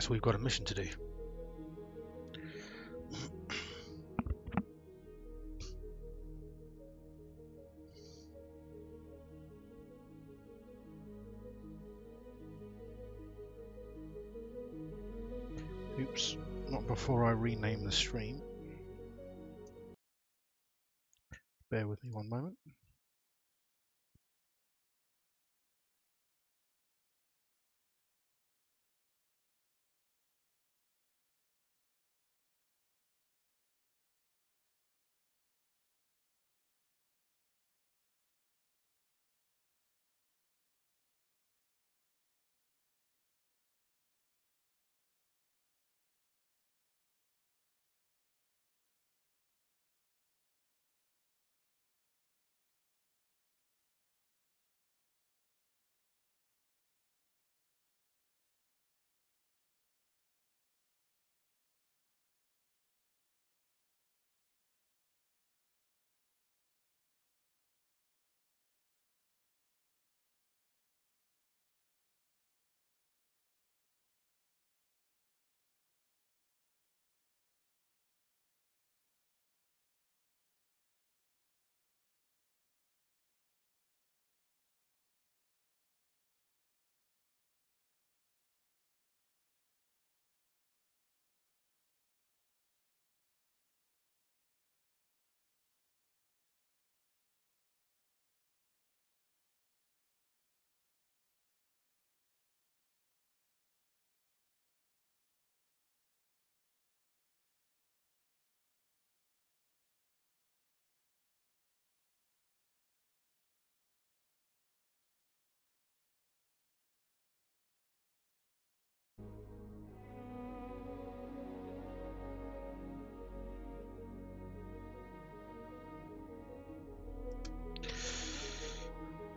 guess we've got a mission to do. Oops, not before I rename the stream. Bear with me one moment.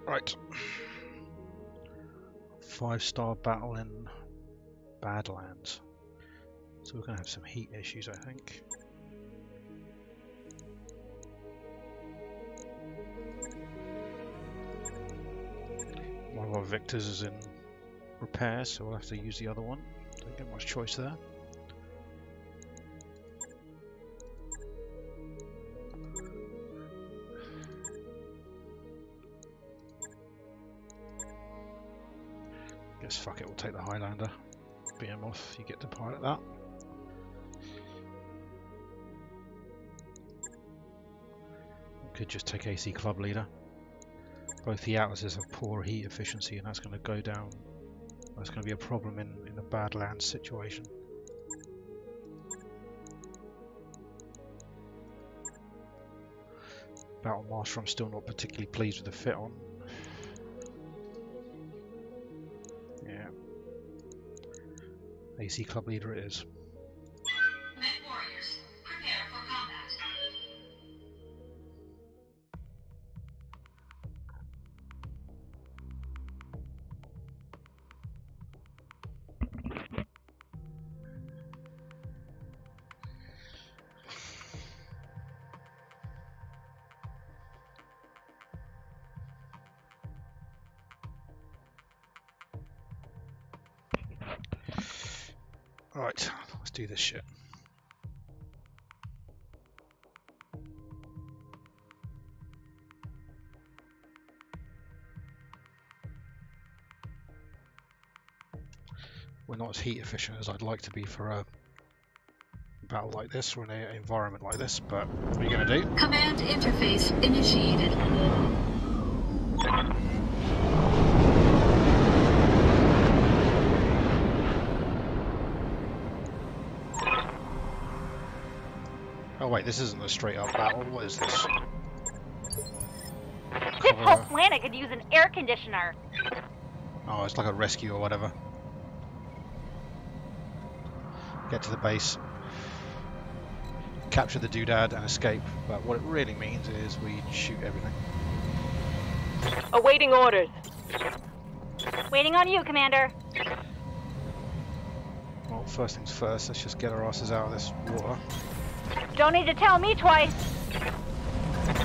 Right. 5-star battle in Badlands. So we're going to have some heat issues, I think. One of our Victors is in repair, so we'll have to use the other one. Don't get much choice there. Guess fuck it, we'll take the Highlander. Behemoth, you get to pilot that. We could just take AC Club Leader. Both the Atlases have poor heat efficiency, and that's going to go down. That's going to be a problem in a Badlands situation. Battle Master, I'm still not particularly pleased with the fit on. Yeah. AC Club Leader it is. Men warriors, prepare for combat. Right, let's do this shit. We're not as heat efficient as I'd like to be for a battle like this or in an environment like this, but what are you going to do? Command interface initiated. Oh wait, this isn't a straight up battle, what is this? This whole planet could use an air conditioner. Oh, it's like a rescue or whatever. Get to the base, capture the doodad and escape, but what it really means is we shoot everything. Awaiting orders. Waiting on you, Commander. Well, first things first, let's just get our asses out of this water. Don't need to tell me twice.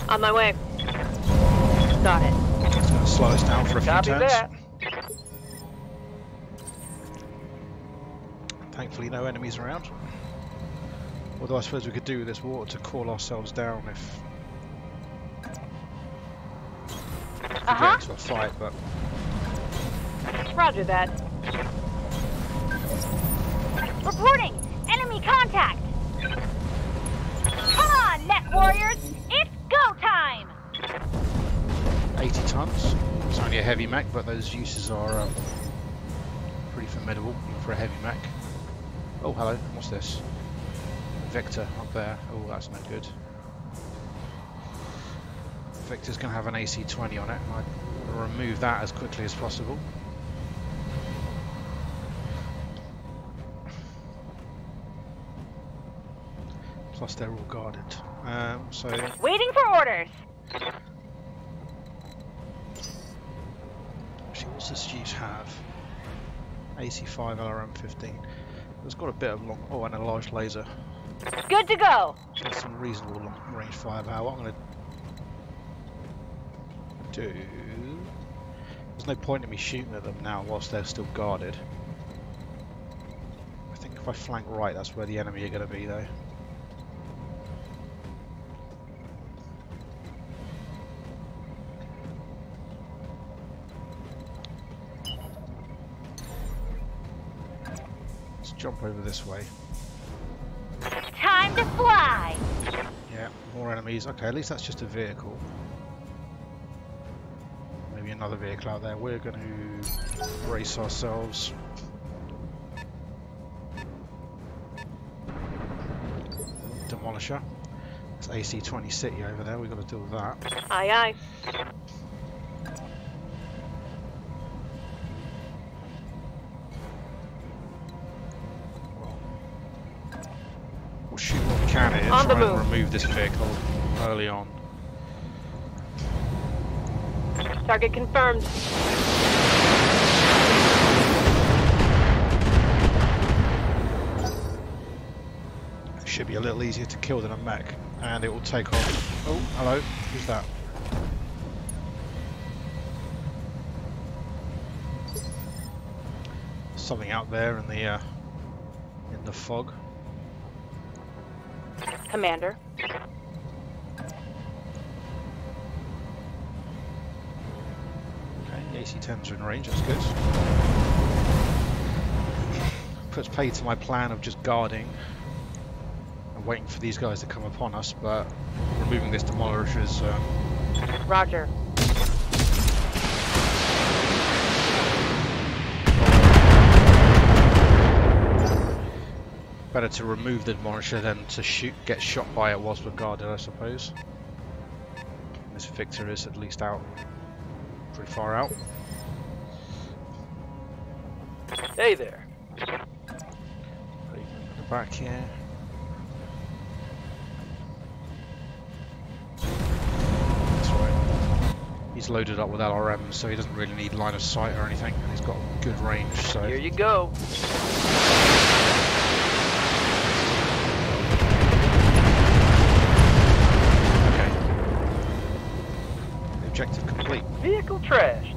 On my way. Got it. It's going to slow us down for a few Copy turns. that. Thankfully no enemies around. Although I suppose we could do with this water to cool ourselves down if we get into a fight, but... Roger that. Reporting! Enemy contact! Come on, Net Warriors! It's go time! 80 tons. It's only a heavy mech, but those uses are pretty formidable even for a heavy mech. Oh, hello. What's this? Victor up there. Oh, that's no good. Victor's going to have an AC-20 on it. I want to remove that as quickly as possible. Plus they're all guarded. So Waiting for orders! actually, what's this use have? AC-5 LRM-15. It's got a bit of long... Oh, and a large laser. Good to go! That's some reasonable long-range firepower. What I'm going to do... There's no point in me shooting at them now whilst they're still guarded. I think if I flank right, that's where the enemy are going to be, though. Let's jump over this way. Time to fly! Yeah, more enemies. Okay, at least that's just a vehicle. Maybe another vehicle out there. We're going to brace ourselves. Demolisher. It's AC-20 City over there. We've got to deal with that. Aye, aye. We'll shoot what we can here On and the try and move. remove this vehicle early on. Target confirmed. It should be a little easier to kill than a mech, and it will take off. Oh, hello. Who's that? Something out there in the fog. Commander. Okay, the AC-10s are in range, that's good. Puts paid to my plan of just guarding and waiting for these guys to come upon us, but removing this demolisher is Roger. better to remove the demolisher than to get shot by it whilst we're guarded, I suppose. This Victor is at least out, pretty far out. Hey there. Back here. That's right. He's loaded up with LRMs, so he doesn't really need line of sight or anything, and he's got good range. So Here you go. okay. Objective complete. Vehicle trashed.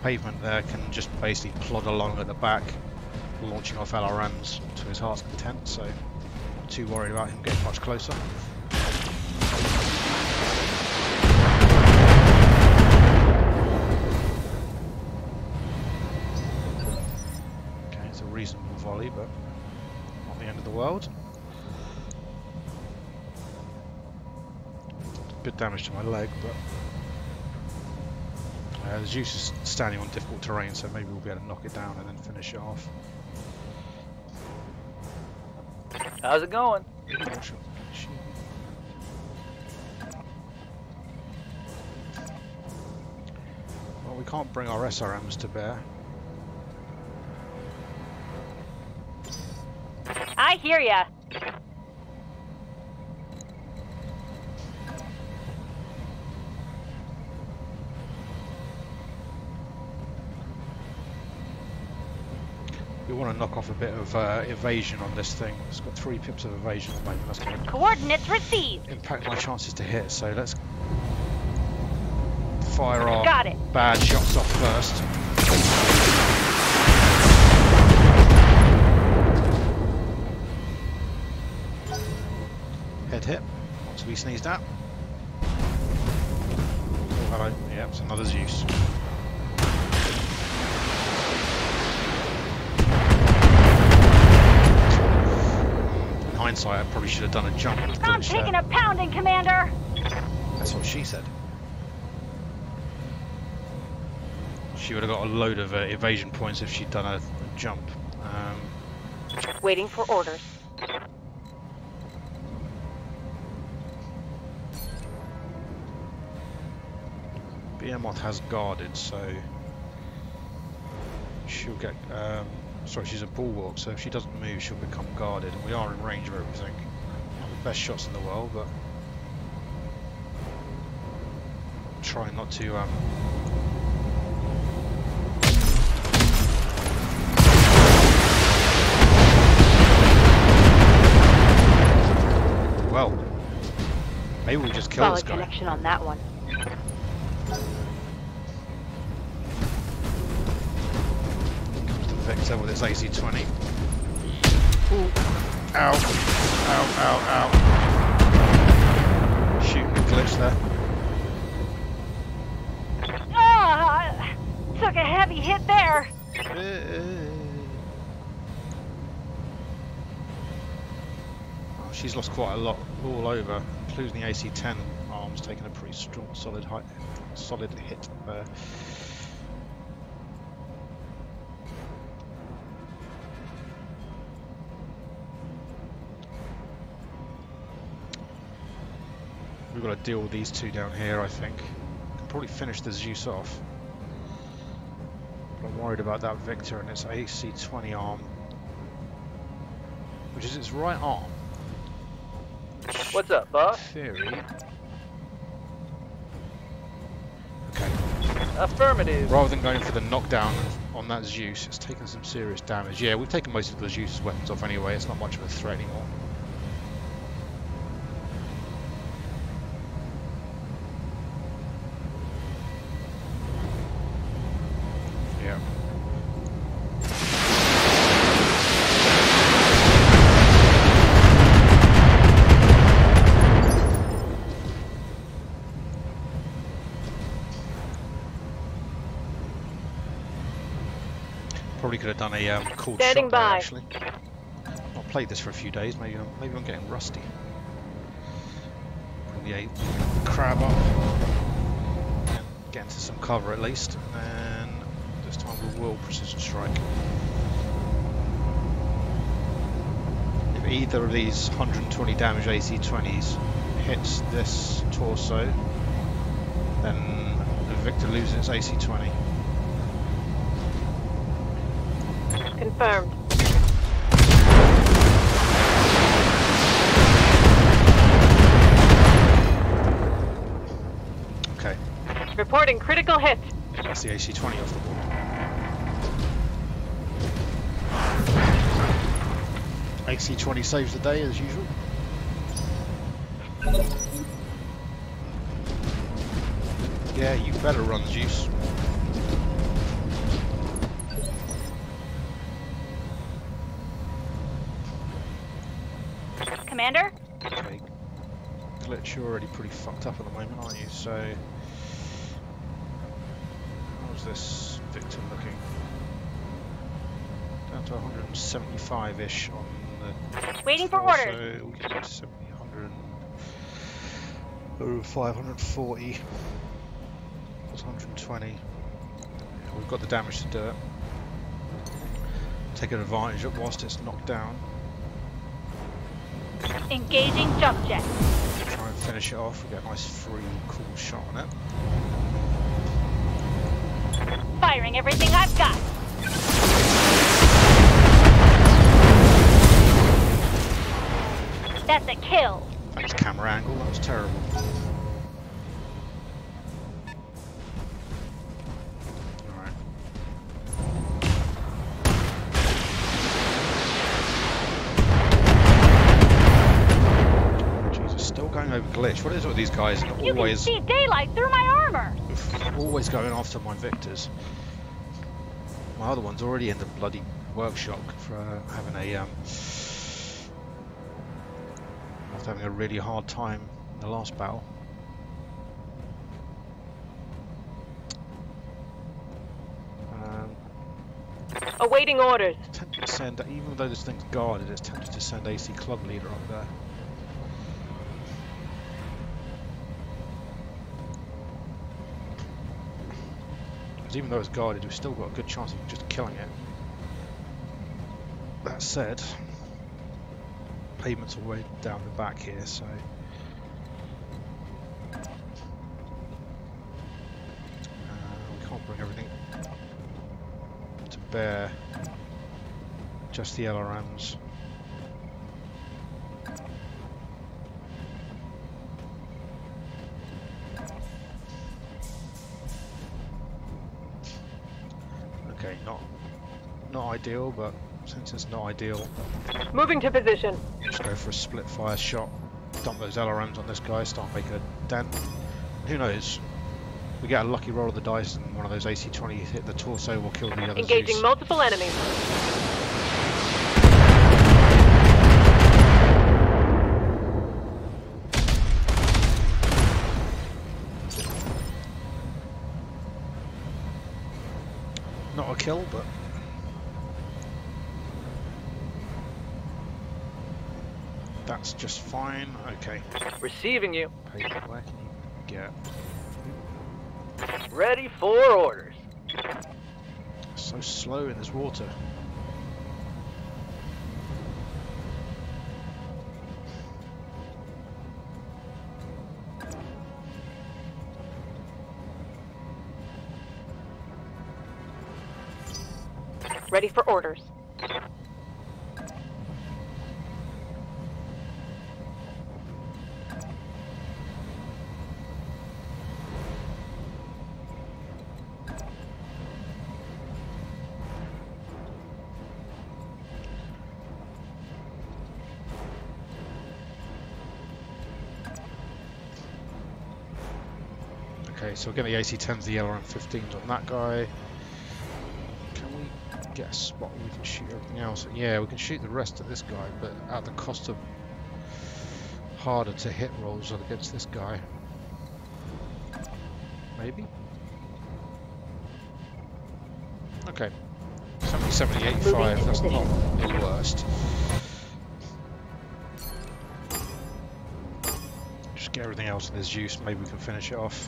Pavement there can just basically plod along at the back, launching off LRMs to his heart's content, so not too worried about him getting much closer. Okay, it's a reasonable volley, but not the end of the world. A bit damage to my leg, but the Zeus is standing on difficult terrain, so maybe we'll be able to knock it down and then finish it off. How's it going? Well, we can't bring our SRMs to bear. I hear ya. We want to knock off a bit of evasion on this thing. It's got 3 pips of evasion at the moment. That's going to Coordinates received. impact my chances to hit, so let's fire our Got it. bad shots off first. solid hit. Not to be sneezed at. Oh, hello. Yeah, it's another Zeus. In hindsight, I probably should have done a jump with I'm glitch taking there. a pounding, Commander. That's what she said. She would have got a load of evasion points if she'd done a jump. Waiting for orders. Behemoth has guarded, so she'll get. Sorry, she's a bulwark, so if she doesn't move, she'll become guarded. And we are in range of everything. Not the best shots in the world, but trying not to. Well, maybe we just kill this Solid guy. connection on that one. Comes the Victor with its AC-20. Ooh. Ow. Ow, ow, ow. Shooting the glitch there. Ah, took a heavy hit there. Oh, she's lost quite a lot all over, including the AC-10 arms, taking a pretty strong, solid hit there. We've got to deal with these two down here, I think. Can probably finish the Zeus off. But I'm worried about that Victor and its AC-20 arm, which is its right arm. What's up, boss? Theory. Okay. Affirmative. Rather than going for the knockdown on that Zeus, it's taken some serious damage. Yeah, we've taken most of the Zeus's weapons off anyway. It's not much of a threat anymore. Yeah. Probably could have done a cool Standing shot there, by. actually. Not played this for a few days. Maybe I'm getting rusty. Probably a crab up. Get into some cover at least, and this time we will precision strike. If either of these 120 damage AC-20s hits this torso, then the Victor loses its AC-20. Confirmed. Okay, Reporting critical hit. that's the AC-20 off the board. AC-20 saves the day as usual. Yeah, you better run, Zeus. Commander? Okay. Glitch, you're already pretty fucked up at the moment, aren't you? So, how's this Victor looking? Down to 175-ish on the Waiting for torso. orders. We get to 70, 100, 540. That's 120. Yeah, we've got the damage to do it. Take an advantage of whilst it's knocked down. Engaging jump jet. Try and finish it off. We get a nice free, cool shot on it. Firing everything I've got. That's a kill. Thanks, camera angle. That was terrible. Alright. Jesus, still going over glitch. What is it with these guys? You can Always, see daylight through my armor. always going after my Victors. My other one's already in the bloody workshop for having a after having a really hard time in the last battle. Awaiting orders. Tempted to send, even though this thing's guarded, it's tempted to send AC Club Leader up there. Because even though it's guarded, we've still got a good chance of just killing it. That said, pavement's all the way down the back here, so we can't bring everything to bear. Just the LRMs. Okay, not ideal, but since it's not ideal, Moving to position. just go for a split fire shot, dump those LRMs on this guy, start making a dent. Who knows? We get a lucky roll of the dice and one of those AC-20 hit the torso, will kill the other Engaging Zeus. multiple enemies. Not a kill, but that's just fine. Okay. Receiving you. Paper, where can you get? Ready for orders. So slow in this water. Ready for orders. Okay, so we're getting the AC-10s, the LRM-15s on that guy. Can we get a spot where we can shoot everything else? Yeah, we can shoot the rest of this guy, but at the cost of harder to hit rolls against this guy. Maybe? Okay. 70, 85, that's not the worst. Just get everything else in this use, maybe we can finish it off.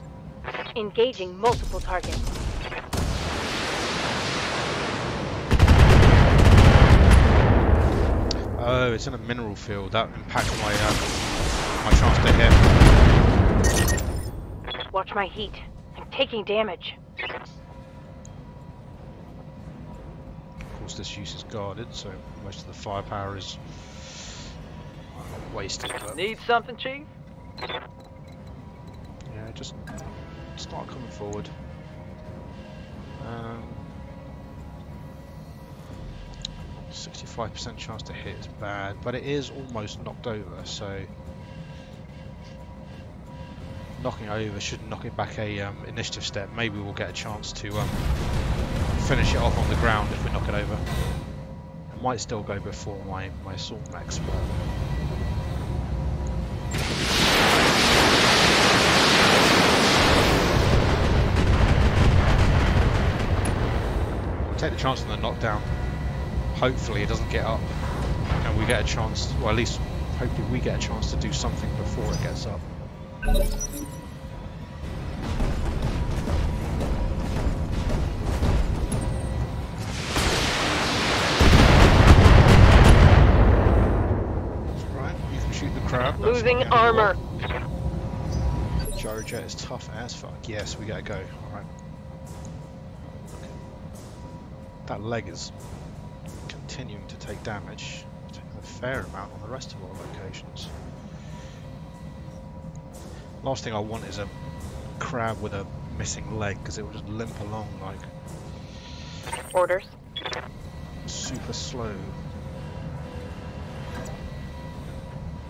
Engaging multiple targets. Oh, it's in a mineral field. That impacts my my chance to hit. Watch my heat. I'm taking damage. Of course, this use is guarded, so most of the firepower is wasted. But Need something, Chief? yeah, just start coming forward. 65% chance to hit is bad, but it is almost knocked over, so knocking it over should knock it back a initiative step. Maybe we'll get a chance to finish it off on the ground if we knock it over. It might still go before my assault max, but we'll take the chance on the knockdown. Hopefully it doesn't get up and we get a chance, or at least hopefully we get a chance to do something before it gets up. Right, you can shoot the crab. That's Losing not the end of the armor. world. Gyrojet is tough as fuck. Yes, we gotta go. Alright. That leg is continuing to take damage, taking a fair amount on the rest of our locations. Last thing I want is a crab with a missing leg, because it will just limp along like Orders. super slow.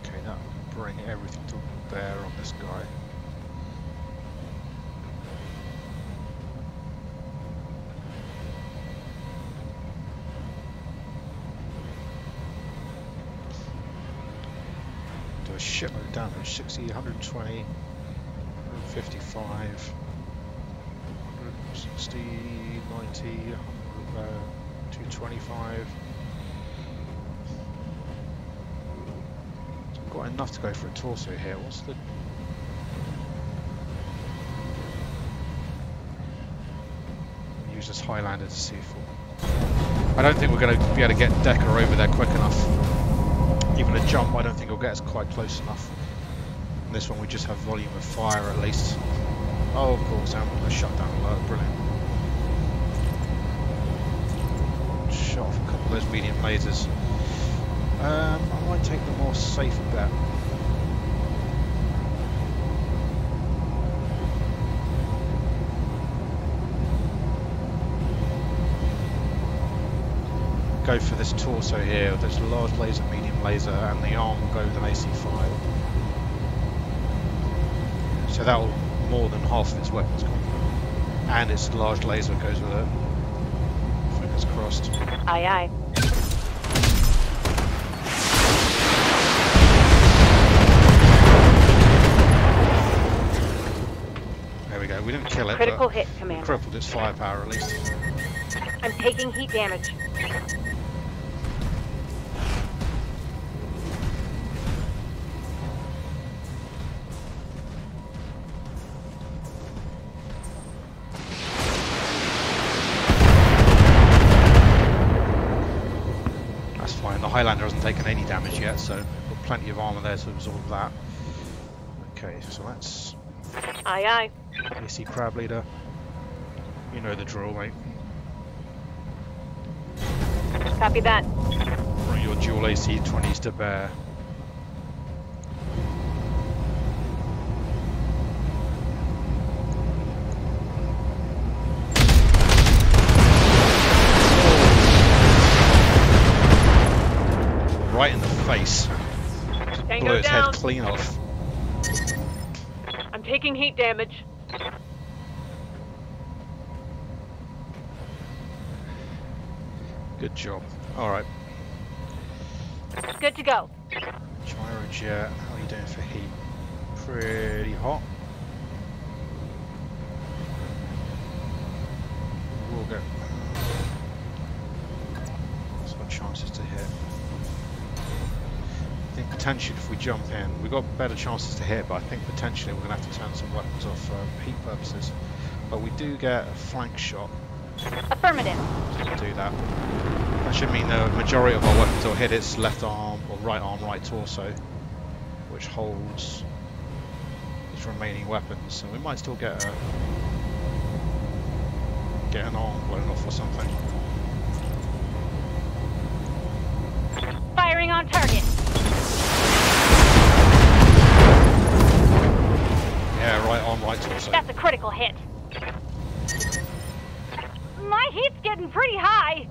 Okay, that will bring everything to bear on this guy. do a shitload of damage. 60, 120, 155, 160, 90, 225. So I've got enough to go for a torso here. What's the... Use this Highlander to see if I don't think we're going to be able to get Decker over there quick enough. Even a jump, I don't think will get us quite close enough. And this one we just have volume of fire at least. Oh, of course, I'm going to shut down alert. Brilliant. Shot off a couple of those medium lasers. I might take the more safe bet. Go for this torso here. There's a large laser, medium laser, and the arm will go with an AC5. So that will more than half of its weapons complement. And its large laser goes with it. Fingers crossed. Aye, aye. There we go. We didn't kill it, Critical but hit, we Commander. crippled its firepower at least. I'm taking heat damage. That's fine. The Highlander hasn't taken any damage yet, so we've got plenty of armor there to absorb that. Okay, so that's Aye, aye. AC Crab Leader. You know the drill, mate. Copy that. Bring your dual AC-20s to bear. Right in the face. Just Tango blew its head down. clean off. I'm taking heat damage. Good job. Alright. Good to go. Gyrojet, how are you doing for heat? Pretty hot. We'll get some chances to hit. I think potentially if we jump in, we've got better chances to hit, but I think potentially we're going to have to turn some weapons off for heat purposes. But we do get a flank shot. Affirmative. To do that. That should mean the majority of our weapons will hit its left arm, or right torso, which holds its remaining weapons. So we might still get an arm blown off or something. Firing on target. Yeah, right arm, right torso. That's a critical hit. My heat's getting pretty high.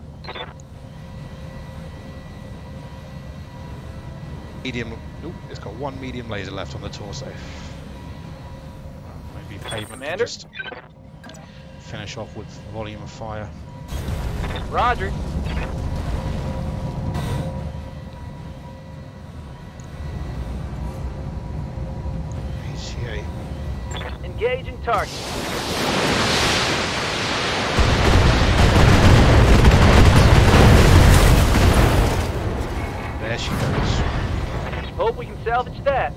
Medium. Ooh, it's got one medium laser left on the torso. Maybe pavement to Commander? just finish off with volume of fire. Roger. ACA. Engaging target. There she goes. Hope we can salvage that.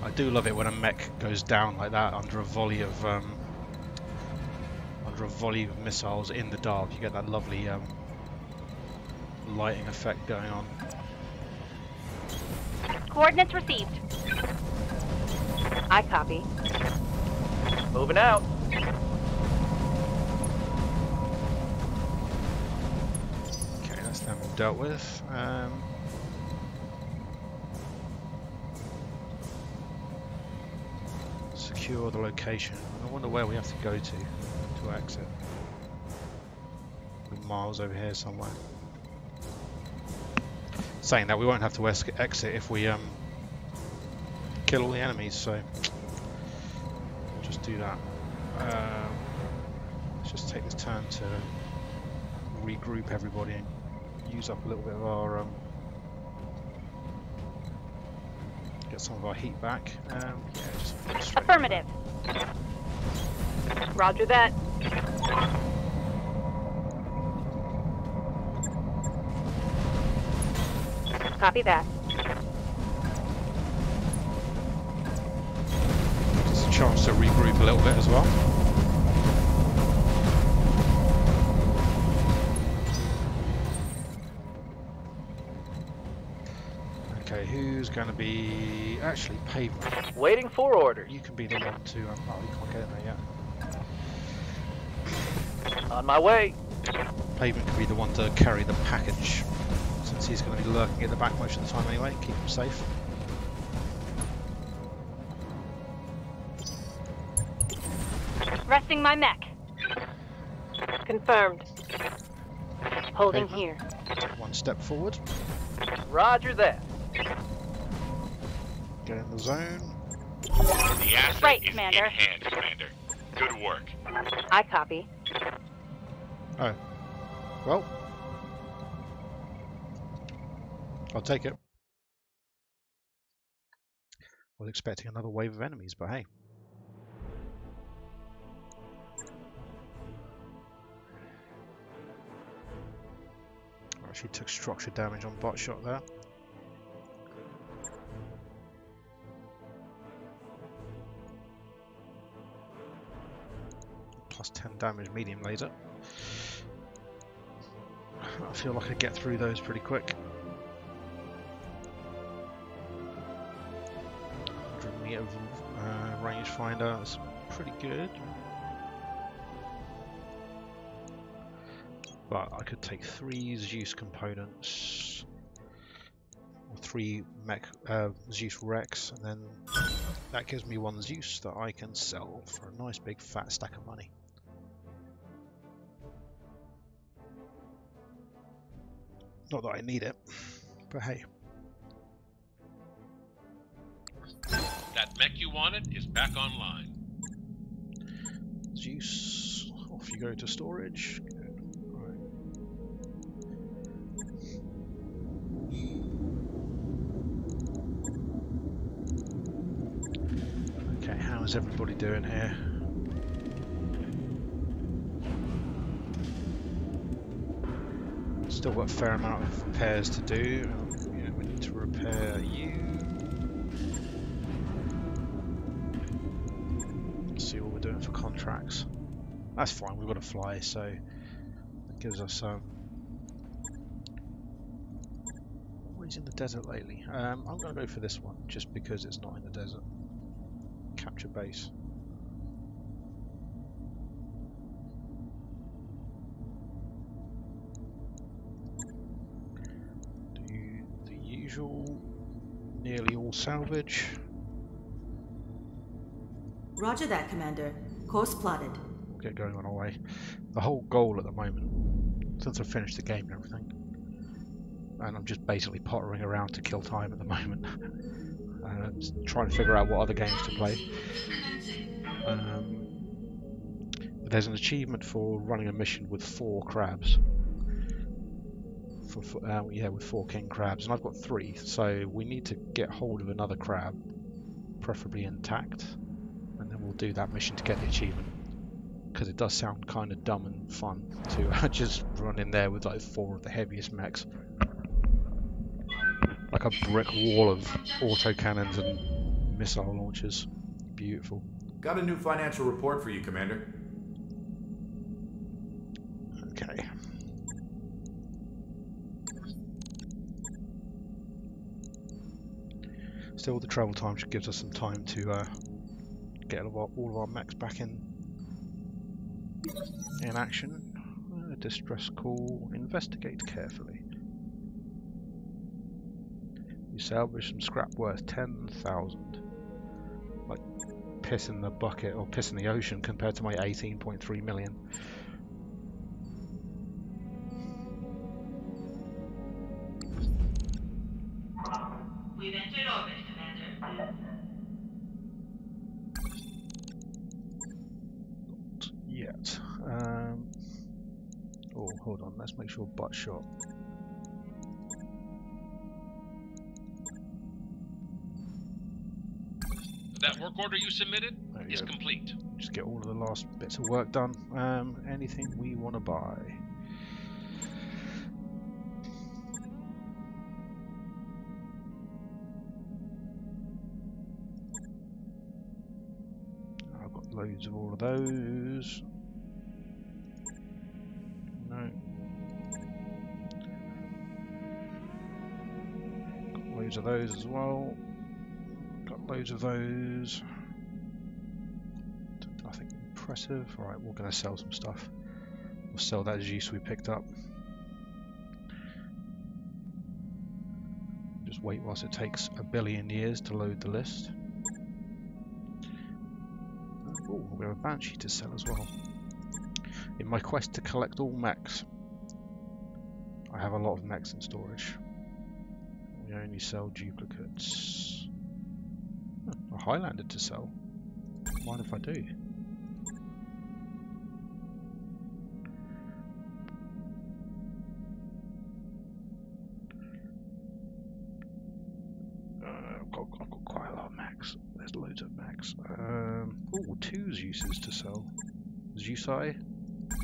I do love it when a mech goes down like that under a volley of missiles in the dark. You get that lovely lighting effect going on. Coordinates received. I copy. Moving out. Okay, that's them all dealt with. Secure the location. I wonder where we have to go to exit. We're miles over here somewhere. Saying that, we won't have to exit if we kill all the enemies, so we'll just do that. Let's just take this turn to regroup everybody and use up a little bit of our some of our heat back. Yeah, just straight Affirmative. Roger that. Copy that. Just a chance to regroup a little bit as well. Okay, who's going to be actually pavement? Waiting for orders. You can be the one to. Oh, you can't get in there yet. On my way. Pavement can be the one to carry the package, since he's going to be lurking at the back most of the time anyway. Keep him safe. Resting my mech. Confirmed. Holding Pavement. here. One step forward. Roger that. Get in the zone. The asset Right, is Commander. in hand, Commander. Good work. I copy. Oh. Well. I'll take it. Was expecting another wave of enemies, but hey. Actually took structure damage on bot shot there. Plus 10 damage medium laser. I feel like I get through those pretty quick. 100 meter rangefinder, that's pretty good. But I could take 3 Zeus components, or 3 mech Zeus Rex, and then that gives me 1 Zeus that I can sell for a nice big fat stack of money. Not that I need it, but hey. That mech you wanted is back online. Zeus, off you go to storage. Good. Right. Okay, how's everybody doing here? Still got a fair amount of repairs to do. Yeah, we need to repair you. Let's see what we're doing for contracts. That's fine, we've got to fly, so that gives us always in the desert lately. I'm going to go for this one just because it's not in the desert. Capture base. Nearly all salvage. Roger that, Commander. Course plotted. We'll get going on our way. The whole goal at the moment, since I've finished the game and everything, and I'm just basically pottering around to kill time at the moment, just trying to figure out what other games to play. There's an achievement for running a mission with 4 crabs. Yeah, with 4 king crabs, and I've got 3, so we need to get hold of another crab, preferably intact, and then we'll do that mission to get the achievement, because it does sound kind of dumb and fun to just run in there with like 4 of the heaviest mechs, like a brick wall of autocannons and missile launchers. Beautiful. Got a new financial report for you, Commander. Okay. Still, the travel time gives us some time to get all of our mechs back in action. Distress call. Investigate carefully. You salvage some scrap worth 10,000. Like piss in the bucket or piss in the ocean compared to my 18.3 million. We've entered orbit, Commander. Not yet. Oh, hold on. Let's make sure butt shot. That work order you submitted There we is go. complete. Just get all of the last bits of work done. Anything we want to buy. I've got loads of all of those. No. Got loads of those as well. Got loads of those. Nothing impressive. Alright, we're going to sell some stuff. We'll sell that juice we picked up. Just wait whilst it takes a billion years to load the list. Oh, we have a Banshee to sell as well. In my quest to collect all mechs, I have a lot of mechs in storage. We only sell duplicates. A Highlander to sell. Mind if I do? I've got quite a lot of mechs. There's loads of mechs. Oh, 2 Zeuses to sell. Zeusai?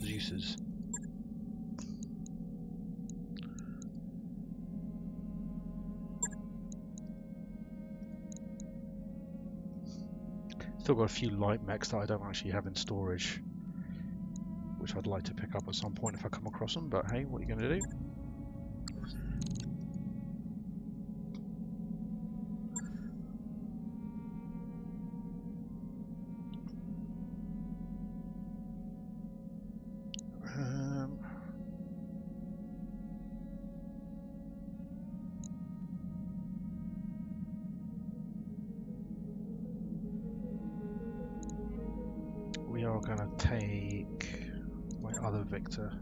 Zeuses. Still got a few light mechs that I don't actually have in storage, which I'd like to pick up at some point if I come across them, but hey, what are you going to do? We are going to take my other Vector.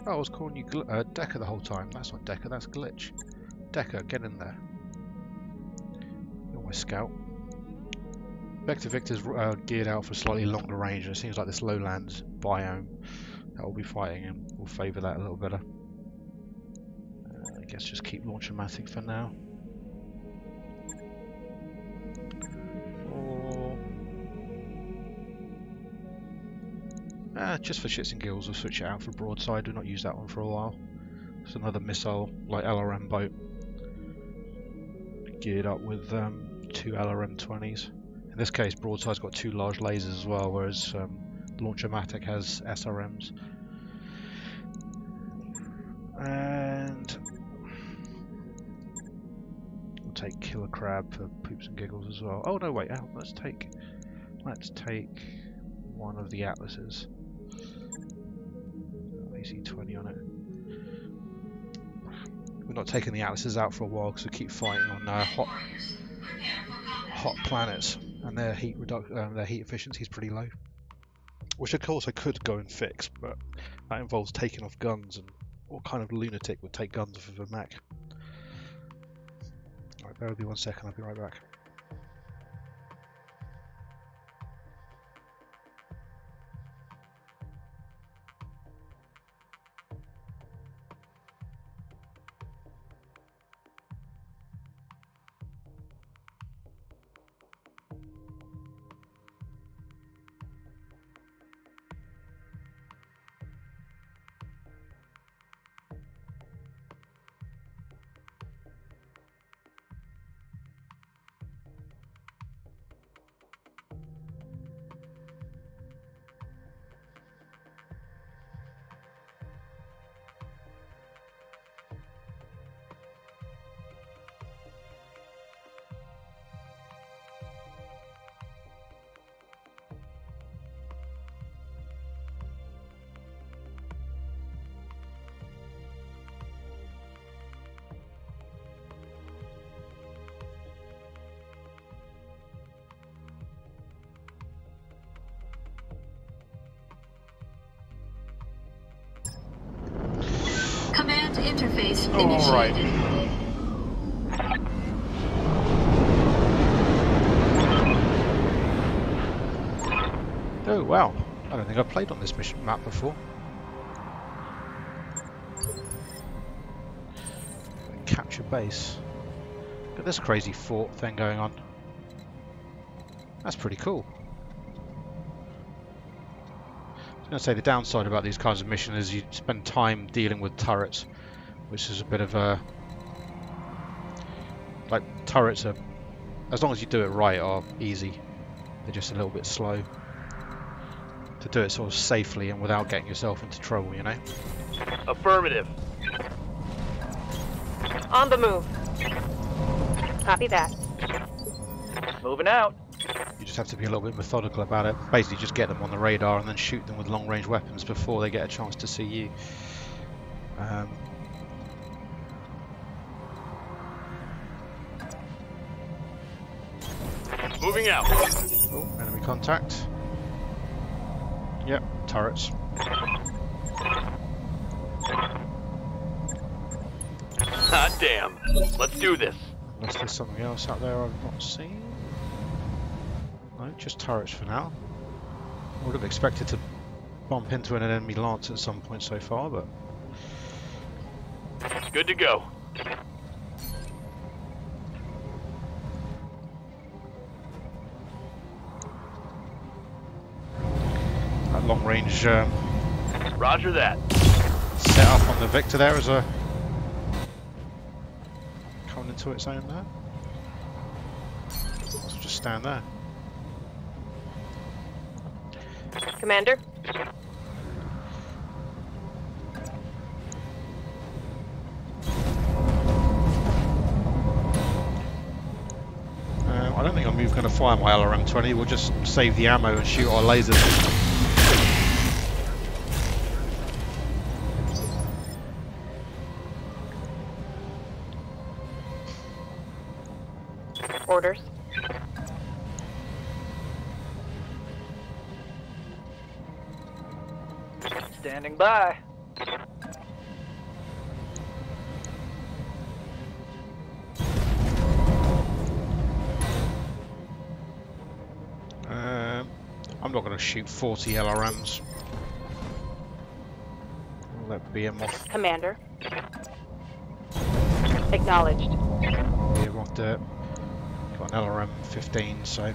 Oh, I was calling you Decker the whole time. That's not Decker, that's Glitch. Decker, get in there. You're my scout. Victor's geared out for slightly longer range, and it seems like this lowlands biome that we'll be fighting in will favour that a little better. I guess just keep launching Matic for now. Just for shits and giggles, we'll switch it out for broadside. We've not used that one for a while. It's another missile, like LRM boat, geared up with 2 LRM-20s. In this case, broadside's got 2 large lasers as well, whereas Launcher-Matic has SRMs. And we'll take Killer Crab for poops and giggles as well. Oh no, wait, let's take one of the Atlases. AC-20 on it. We're not taking the Atlases out for a while because we keep fighting on hot planets, and their heat efficiency is pretty low. Which of course I could go and fix, but that involves taking off guns, and what kind of lunatic would take guns off of a mech? Alright, bear with me 1 second, I'll be right back. Command interface All right. initiated. Oh wow, I don't think I've played on this mission map before. Capture base. Look at this crazy fort thing going on. That's pretty cool. I was going to say the downside about these kinds of missions is you spend time dealing with turrets, which is a bit of a... Like, turrets are, as long as you do it right, are easy. They're just a little bit slow. To do it sort of safely and without getting yourself into trouble, you know? Affirmative. On the move. Copy that. Moving out. You just have to be a little bit methodical about it. Basically just get them on the radar and then shoot them with long-range weapons before they get a chance to see you. Moving out. Oh, enemy contact. Yep, turrets. Hot damn. Let's do this. Unless there's something else out there I've not seen. No, just turrets for now. I would have expected to bump into an enemy lance at some point so far, but... Good to go. That long range Roger that. set up on the Victor there as a... coming into its own there. So just stand there. Commander? I don't think I'm going to fire my LRM-20. We'll just save the ammo and shoot our lasers. Orders. Standing by. I'm not going to shoot 40 LRMs. I'll let BM off. Commander. Acknowledged. BM off dirt. Got an LRM 15, so...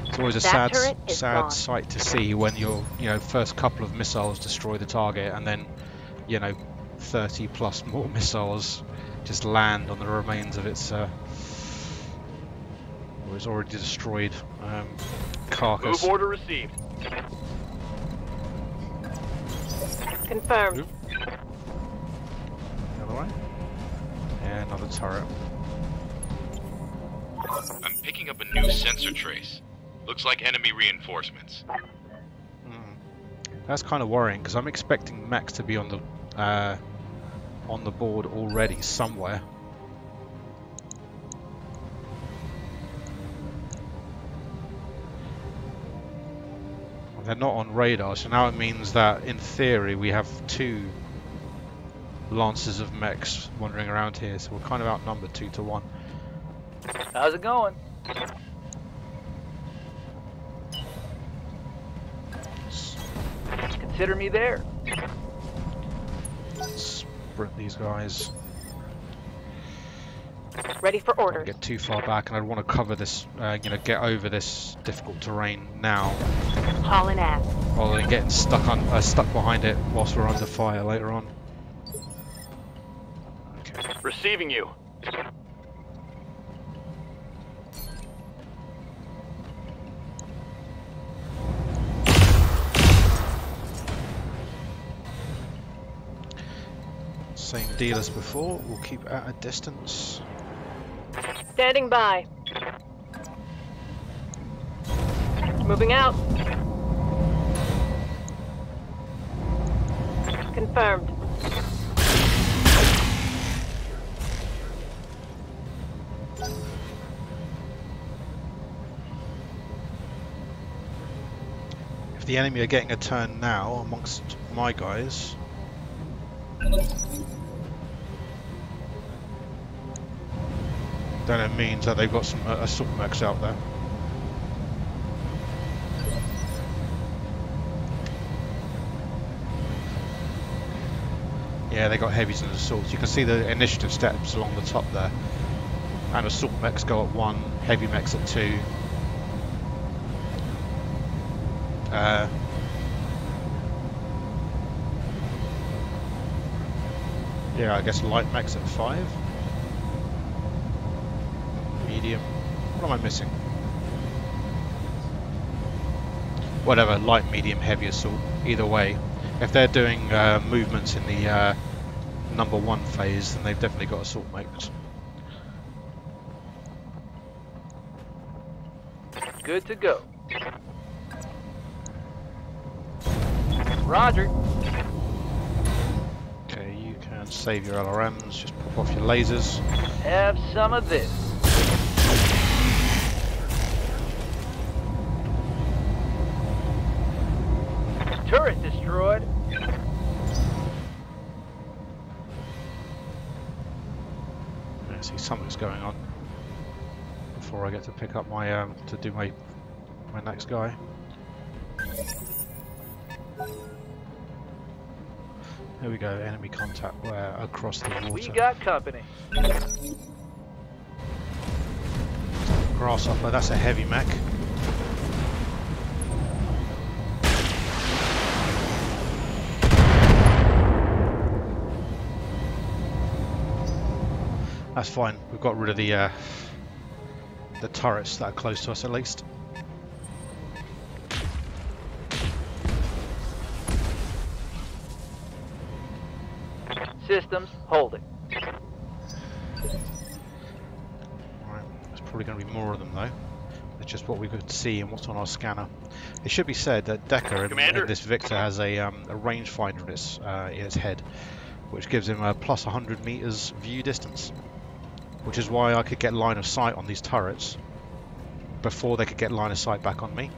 It's always a That turret is sad gone. sight to see when your, first couple of missiles destroy the target, and then, 30 plus more missiles just land on the remains of its, or its already destroyed carcass. Move order received. Confirmed. Oop. The other way. And another turret. I'm picking up a new sensor trace. Looks like enemy reinforcements. That's kind of worrying because I'm expecting mechs to be on the board already somewhere. Well, they're not on radar, so now it means that in theory we have 2 lances of mechs wandering around here, so we're kind of outnumbered 2 to 1. How's it going? Consider me there. Sprint these guys. Ready for Don't orders. get too far back, and I'd want to cover this, get over this difficult terrain now, Hauling ass. rather than getting stuck behind it whilst we're under fire later on. Okay. Receiving you. Same deal as before. We'll keep at a distance. Standing by. Moving out. Confirmed. If the enemy are getting a turn now amongst my guys, then it means that they've got some assault mechs out there. Yeah, they got heavies and assaults. You can see the initiative steps along the top there. And assault mechs go at 1, heavy mechs at 2. Yeah, I guess light mechs at 5. Medium. What am I missing? Whatever, light, medium, heavy assault. Either way, if they're doing movements in the number 1 phase, then they've definitely got assault mechs. Good to go. Roger. Okay, you can save your LRMs, just pop off your lasers. Have some of this. Turret destroyed. I see something's going on before I get to pick up my to do my next guy. Here we go, enemy contact where across the water. We got company. Grasshopper, that's a heavy mech. That's fine. We've got rid of the turrets that are close to us at least. Systems holding. Right, there's probably going to be more of them though. It's just what we could see and what's on our scanner. It should be said that Decker in this Victor has a rangefinder in its head, which gives him a plus 100 meters view distance. Which is why I could get line of sight on these turrets before they could get line of sight back on me.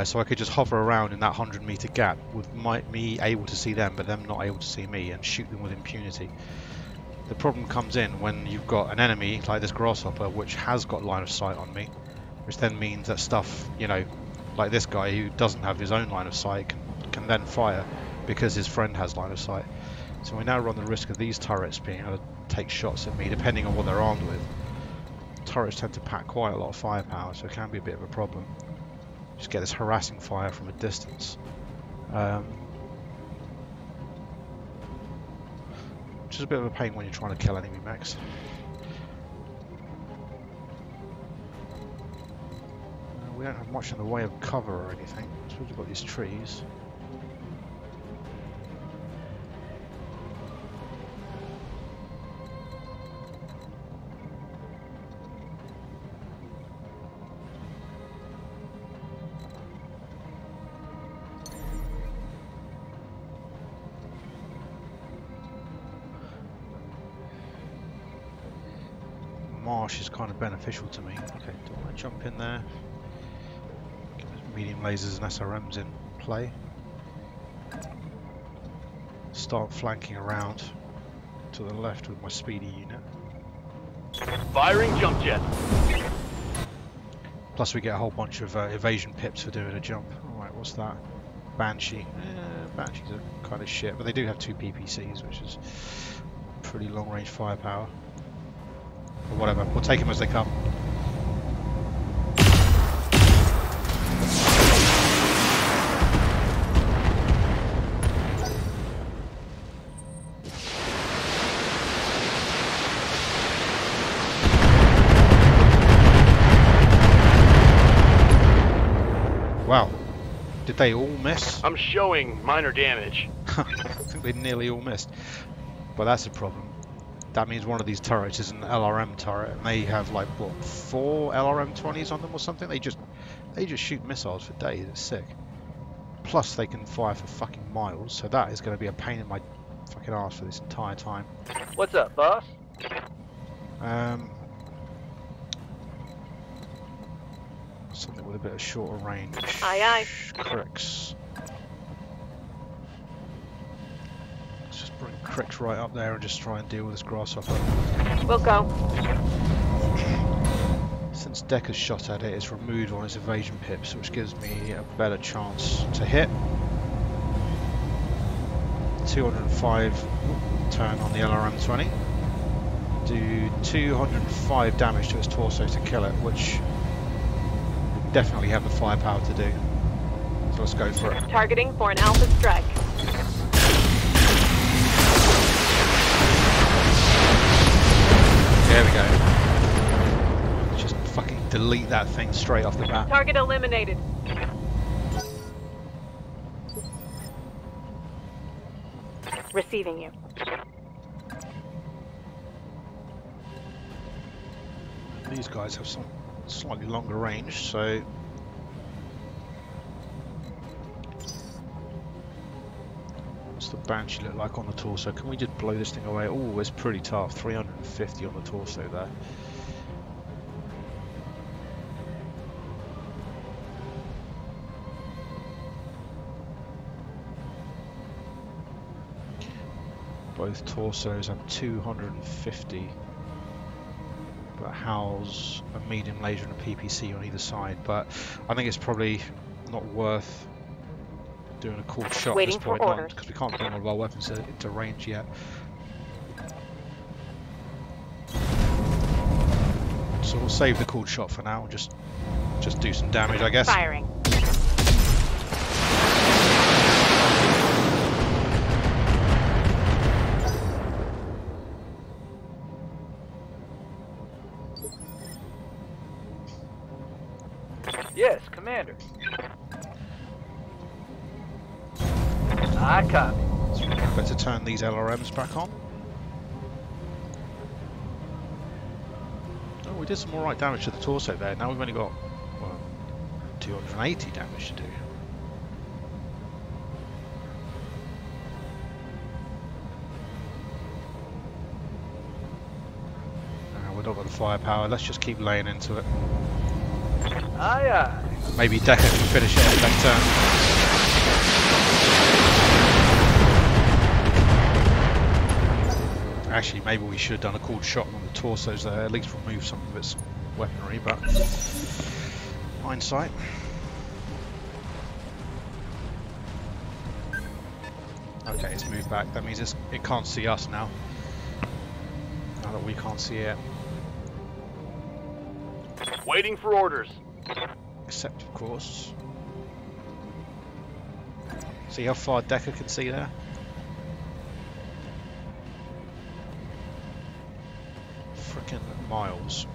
So I could just hover around in that 100-meter gap with me able to see them, but them not able to see me, and shoot them with impunity. The problem comes in when you've got an enemy like this Grasshopper, which has got line of sight on me, which then means that stuff, you know, like this guy who doesn't have his own line of sight can then fire because his friend has line of sight. So we now run the risk of these turrets being able to take shots at me, depending on what they're armed with. Turrets tend to pack quite a lot of firepower, so it can be a bit of a problem. Just get this harassing fire from a distance. Which is a bit of a pain when you're trying to kill enemy mechs. We don't have much in the way of cover or anything. I suppose we've got these trees. Marsh is kind of beneficial to me. Okay, do I want to jump in there? Get those medium lasers and SRMs in play. Start flanking around to the left with my speedy unit. Firing jump jet. Plus we get a whole bunch of evasion pips for doing a jump. Alright, what's that? Banshee. Banshees are kind of shit, but they do have 2 PPCs, which is pretty long range firepower. Or whatever, we'll take them as they come. Wow, did they all miss? I'm showing minor damage. I think they nearly all missed, but that's a problem. That means one of these turrets is an LRM turret, and they have like what, 4 LRM 20s on them or something. They just shoot missiles for days. It's sick. Plus they can fire for fucking miles, so that is going to be a pain in my fucking ass for this entire time. What's up, boss? Something with a bit of shorter range. Aye, aye. Cricks. Bring Cricks right up there and just try and deal with this Grasshopper. We'll go. Since Decker's shot at it, it's removed on its evasion pips, which gives me a better chance to hit. 205 turn on the LRM-20. Do 205 damage to its torso to kill it, which we definitely have the firepower to do. So let's go for it. Targeting for an alpha strike. There we go. Just fucking delete that thing straight off the bat. Target eliminated. Receiving you. These guys have some slightly longer range, so what's the Banshee look like on the torso? Can we just blow this thing away? Oh, it's pretty tough. 350 on the torso there. Both torsos have 250, but house a medium laser and a PPC on either side. But I think it's probably not worth doing a cool shot at this point, because we can't bring all of our weapons into range yet. So we'll save the cooled shot for now and just do some damage, I guess. Firing. Yes, Commander. I copy. So remember to turn these LRMs back on. Oh, we did some alright damage to the torso there. Now we've only got, well, 280 damage to do. We've not got the firepower. Let's just keep laying into it. Aye, aye. Maybe Decker can finish it off next turn. Actually, maybe we should have done a cooled shot on the torsos there, at least remove some of its weaponry, but hindsight. Okay, it's moved back. That means it can't see us now. Now that we can't see it. Waiting for orders. Except, of course. See how far Decker can see there? Frickin' miles.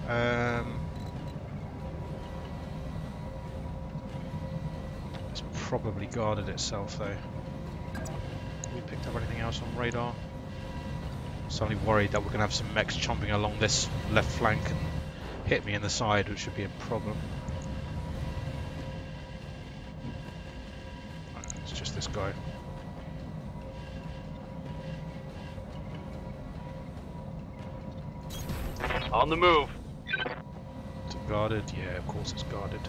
It's probably guarded itself though. Have we picked up anything else on radar? Suddenly worried that we're going to have some mechs chomping along this left flank and hit me in the side, which would be a problem. It's just this guy. On the move. Is it guarded? Yeah, of course it's guarded.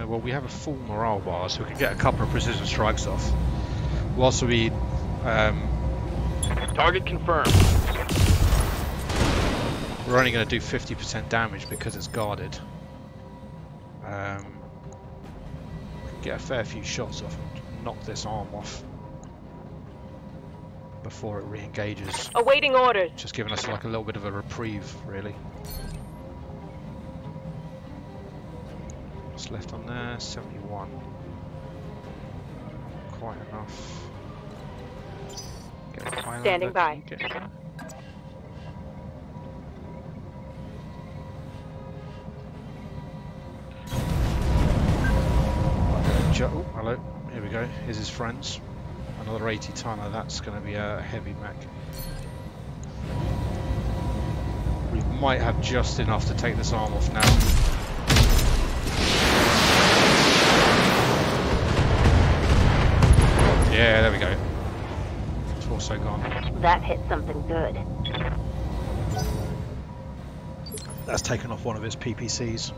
Well, we have a full morale bar, so we can get a couple of precision strikes off. Whilst we Target confirmed. we're only going to do 50% damage because it's guarded. Get a fair few shots off and knock this arm off before it re-engages. Awaiting orders. Just giving us like a little bit of a reprieve, really. What's left on there? 71. Quite enough. Get a Highlander. Standing by. Can you get there? Oh, hello. Here we go. Here's his friends. Another 80 tonner. That's going to be a heavy mech. We might have just enough to take this arm off now. Yeah, there we go. Torso gone. That hit something good. That's taken off one of his PPCs,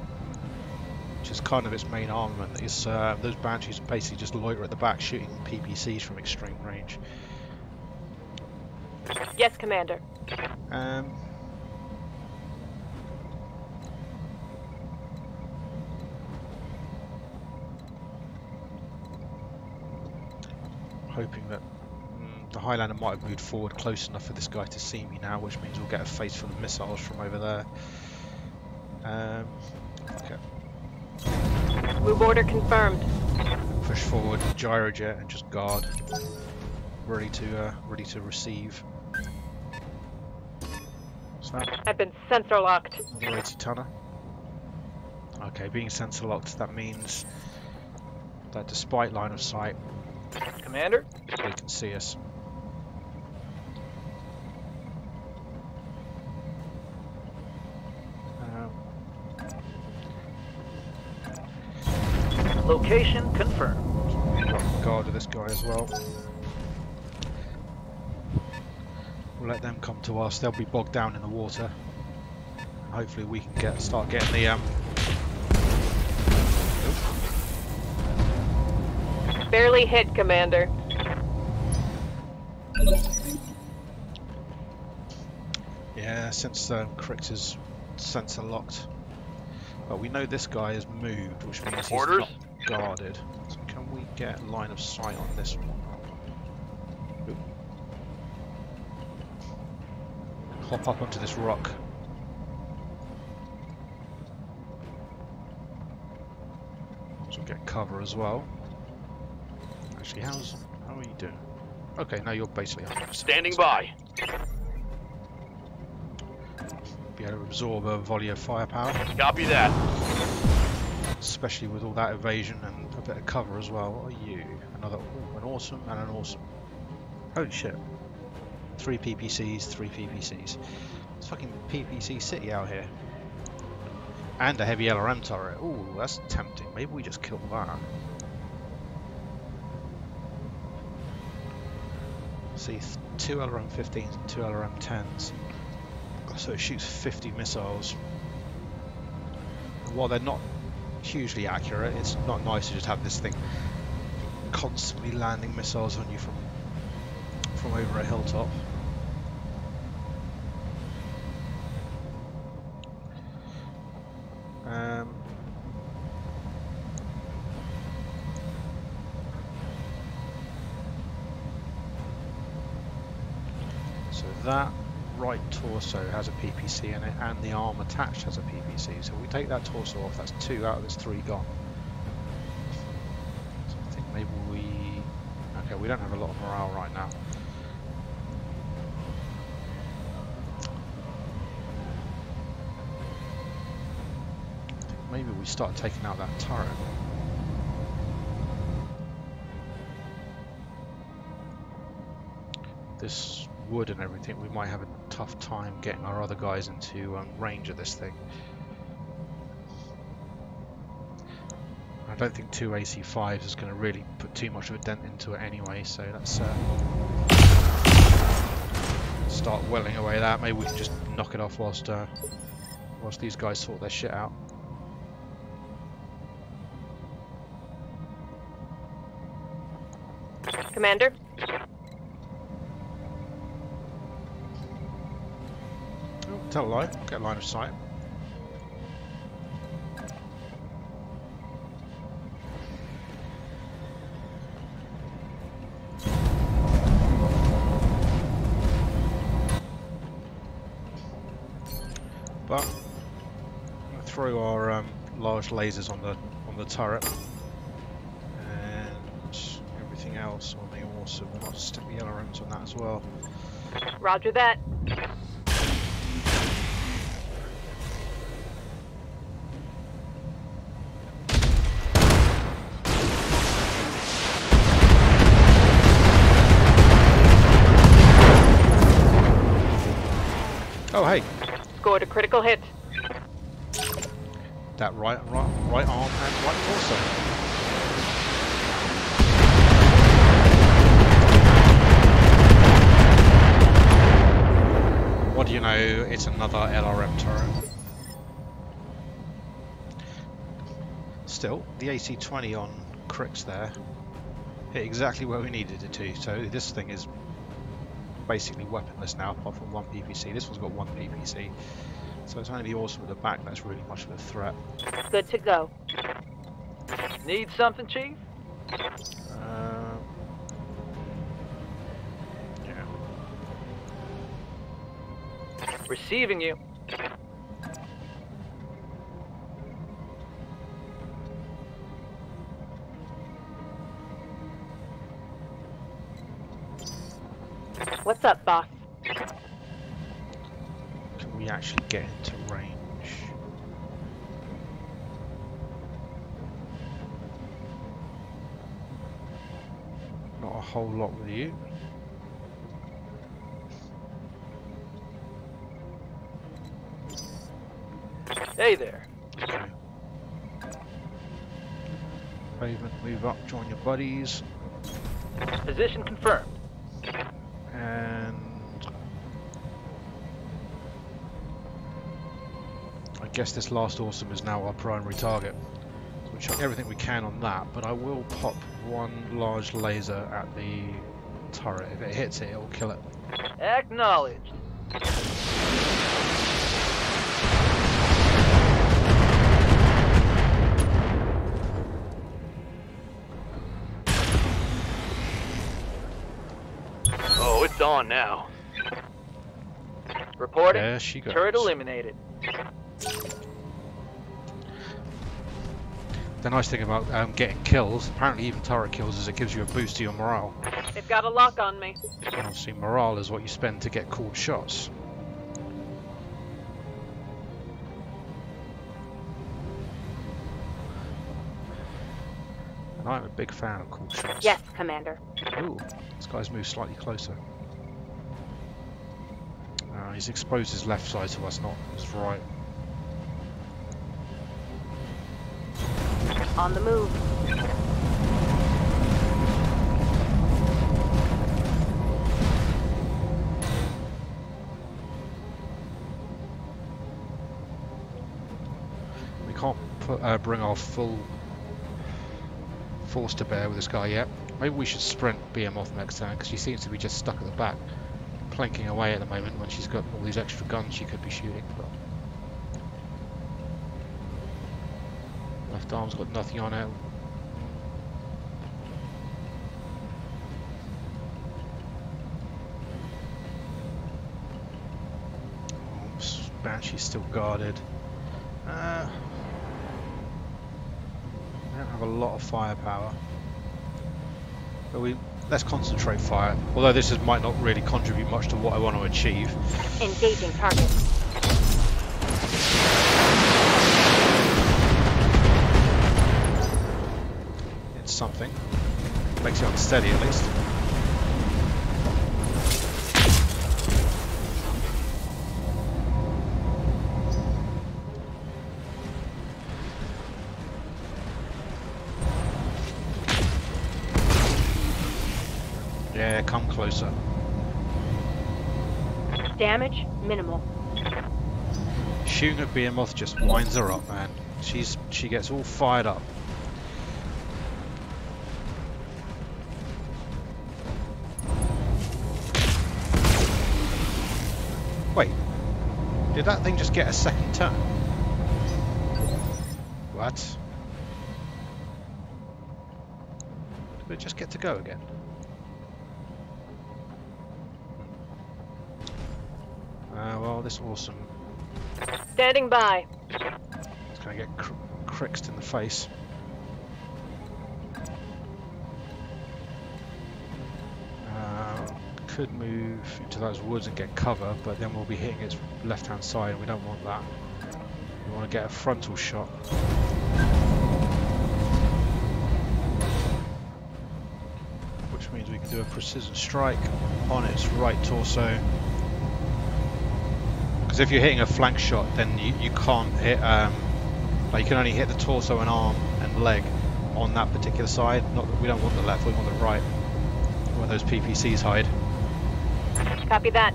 which is kind of its main armament. Is those Banshees basically just loiter at the back shooting PPCs from extreme range. Yes, Commander. hoping that the Highlander might have moved forward close enough for this guy to see me now, which means we'll get a face full of missiles from over there. Okay. Move order confirmed. Push forward, gyrojet, and just guard, ready to receive. What's that? I've been sensor locked. Another 80 tonner. Okay, being sensor locked, that means that despite line of sight, Commander? they can see us. Location confirmed. Guard with this guy as well. We'll let them come to us. They'll be bogged down in the water. Hopefully we can start getting the Barely hit, Commander. Yeah, since Crix is sensor locked. But we know this guy has moved, which means he's Orders? not guarded. So can we get line of sight on this one? Oop. Hop up onto this rock. So we'll get cover as well. Actually, how are you doing? Okay, now you're basically 100%. Standing by. Be able to absorb a volley of firepower. Copy that. Especially with all that evasion and a bit of cover as well. What are you? Another an awesome and an awesome. Holy shit. 3 PPCs, 3 PPCs. It's fucking PPC city out here. And a heavy LRM turret. Ooh, that's tempting. Maybe we just kill that. See, 2 LRM 15s and 2 LRM 10s. So it shoots 50 missiles. And while they're not hugely accurate, it's not nice to just have this thing constantly landing missiles on you from over a hilltop. So that right torso has a PPC in it, and the arm attached has a PPC. So if we take that torso off, that's 2 out of this 3 gone. So I think maybe okay, we don't have a lot of morale right now. I think maybe we start taking out that turret. This wood and everything, we might have a tough time getting our other guys into range of this thing. I don't think 2 AC5s is going to really put too much of a dent into it anyway, so let's start welling away that. Maybe we can just knock it off whilst these guys sort their shit out. Commander? Tell a lie, get line of sight. But I'm gonna throw our large lasers on the turret, and everything else on the awesome. We'll just stick the LRMs on that as well. Roger that. Oh hey! Scored a critical hit. That right arm and right torso. What do you know? It's another LRM turret. Still, the AC-20 on Crix there hit exactly where we needed it to. So this thing is basically weaponless now, apart from 1 PPC. This one's got 1 PPC, so it's only the awesome at the back that's really much of a threat. Good to go. Need something, Chief? Receiving you. What's up, boss? Can we actually get into range? Not a whole lot with you. Hey there. Okay. Pavement, move up, join your buddies. Position confirmed. And I guess this last awesome is now our primary target. So we'll chuck everything we can on that, but I will pop one large laser at the turret. If it hits it, it'll kill it. Acknowledged. Oh, it's on now. Reporting. There she goes. Turret eliminated. The nice thing about getting kills, apparently even turret kills, is it gives you a boost to your morale. They've got a lock on me. And obviously morale is what you spend to get called shots. And I'm a big fan of called shots. Yes, Commander. Ooh, this guy's moved slightly closer. He's exposed his left side to us, not his right. On the move. We can't bring our full force to bear with this guy yet. Maybe we should sprint Behemoth next turn, because she seems to be just stuck at the back, planking away at the moment when she's got all these extra guns she could be shooting. But left arm's got nothing on it. Oh, Banshee's still guarded. We don't have a lot of firepower, but let's concentrate fire. Although this might not really contribute much to what I want to achieve. Engaging target. It's something. Makes it unsteady at least. Yeah, come closer. Damage minimal. Shooting at Behemoth just winds her up, man. She gets all fired up. Wait, did that thing just get a second turn? What? Did it just get to go again? Well, this awesome. Standing by. It's going to get cricked in the face. Could move into those woods and get cover, but then we'll be hitting its left-hand side, and we don't want that. We want to get a frontal shot. Which means we can do a precision strike on its right torso. Because if you're hitting a flank shot, then you can't hit, like you can only hit the torso and arm and leg on that particular side. Not that we don't want the left, we want the right, where those PPCs hide. Copy that.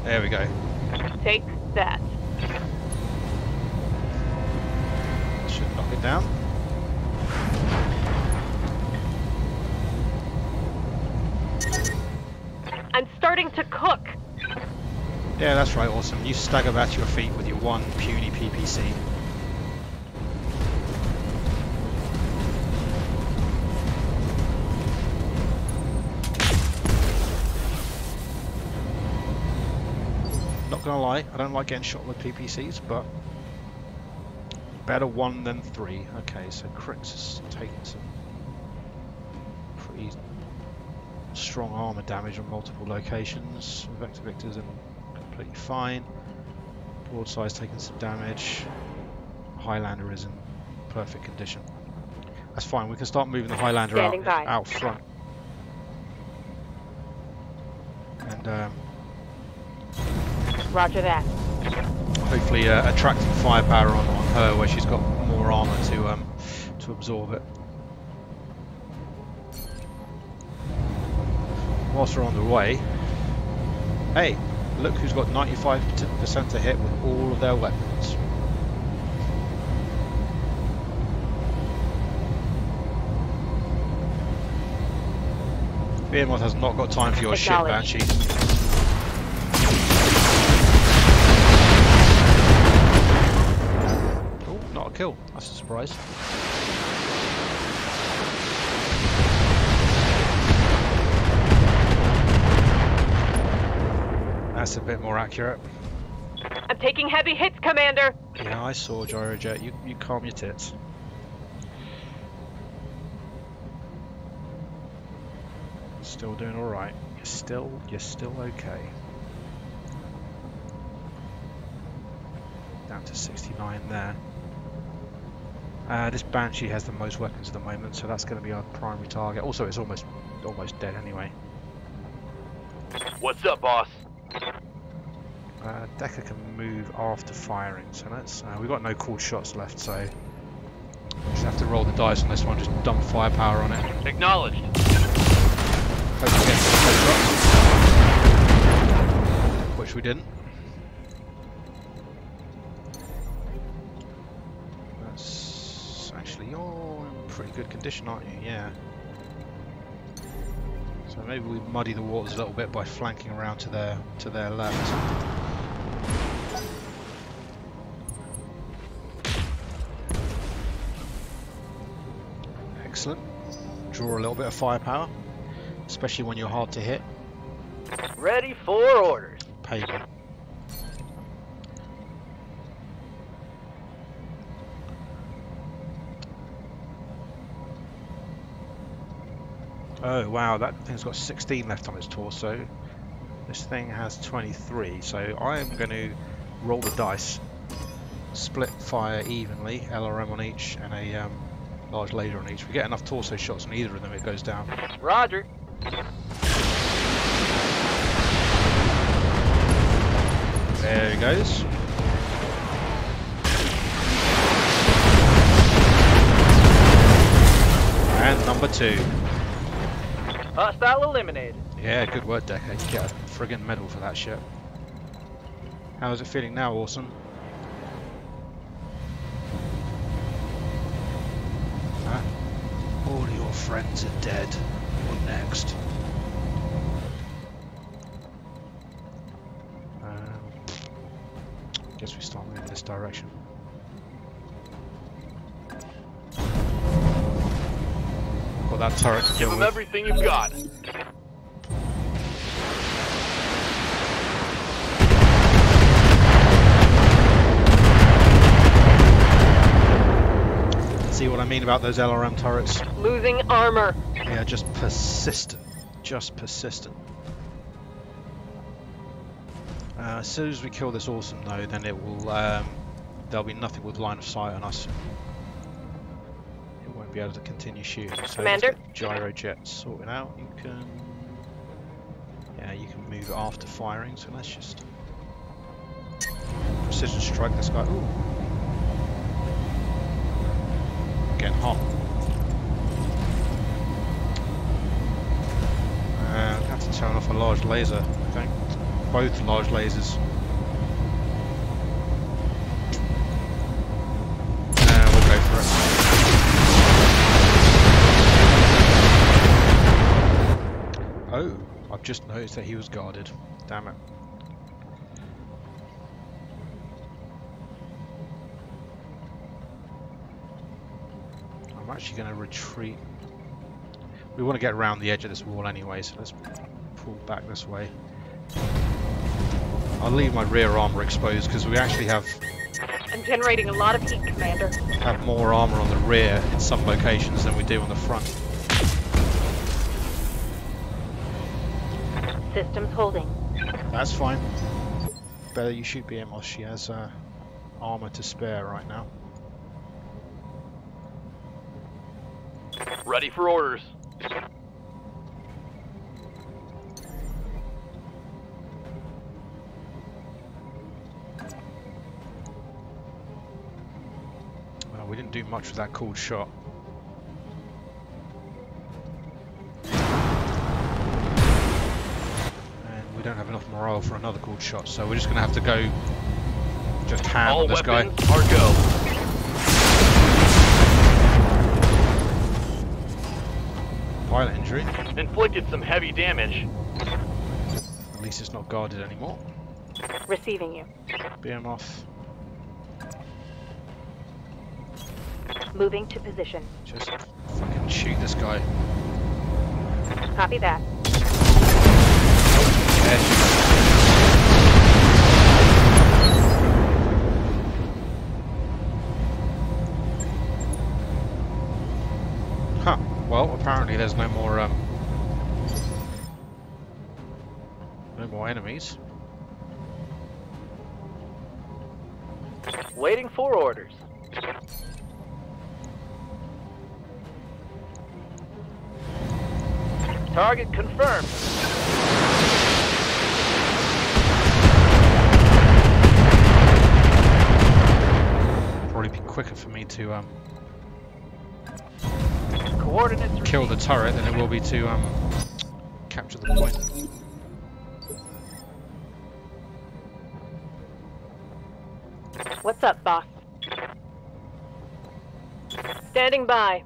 There we go. Take that. Should knock it down. I'm starting to cook. Yeah, that's right, awesome. You stagger back to your feet with your one puny PPC. not gonna lie, I don't like getting shot with PPCs, but better 1 than 3. Okay, so Crix has taken some pretty strong armor damage on multiple locations. Vector Victor's in completely fine. Broadside's taken some damage. Highlander is in perfect condition. That's fine, we can start moving the Highlander out front. And Roger that. hopefully attracting firepower on her where she's got more armor to absorb it. Whilst we're on the way, hey, look who's got 95% to hit with all of their weapons. Behemoth has not got time for your shit, Banshee. Oh, not a kill. That's a surprise. That's a bit more accurate. I'm taking heavy hits, Commander. Yeah, I saw Gyrojet. You calm your tits. Still doing all right. You're still okay. Down to 69 there. This Banshee has the most weapons at the moment, so that's going to be our primary target. Also, it's almost dead anyway. What's up, boss? Decker can move after firing, so let's. We've got no cool shots left, so we just have to roll the dice on this one. Just dump firepower on it. Acknowledged. Hope we get some headshots, which we didn't. That's actually, you're in pretty good condition, aren't you? Yeah. So maybe we muddy the waters a little bit by flanking around to their left. Excellent. Draw a little bit of firepower, especially when you're hard to hit. Ready for orders. Payment. Oh wow, that thing's got 16 left on its torso. This thing has 23, so I am going to roll the dice, split fire evenly, LRM on each, and a large laser on each. If we get enough torso shots on either of them, it goes down. Roger. There he goes. And number 2. Hostile eliminated. Yeah, good work, Decker. You get a friggin' medal for that shit. How is it feeling now, Awesome? Huh? All your friends are dead. What next? Guess we start moving this direction. Got that turret to Give deal them with. everything you've got. See what I mean about those LRM turrets? Losing armor. Yeah, just persistent. Just persistent. As soon as we kill this Awesome though, then it will there'll be nothing with line of sight on us. It won't be able to continue shooting. So Commander? Gyrojet sorted out. You can move it after firing, so let's just precision strike this guy. Ooh. Getting hot. And have to turn off a large laser, I think. Both large lasers. We'll go for it. Oh, I've just noticed that he was guarded. Damn it. I'm actually going to retreat. We want to get around the edge of this wall anyway, so let's pull back this way. I'll leave my rear armor exposed because we actually have I'm generating a lot of heat, Commander. more armor on the rear in some locations than we do on the front. Systems holding. That's fine. Better you shoot BMOS. She has armor to spare right now. Ready for orders. Well, we didn't do much with that cooled shot. We don't have enough morale for another cooled shot, so we're just going to have to go just ham on this guy. All weapons are go. Pilot injury. Inflicted some heavy damage. At least it's not guarded anymore. Receiving you. BM off. Moving to position. Just fucking shoot this guy. Copy that. Huh. Well, apparently there's no more enemies. Waiting for orders. Target confirmed. Probably be quicker for me to Coordinates kill the turret than it will be to capture the point. What's up, boss? Standing by.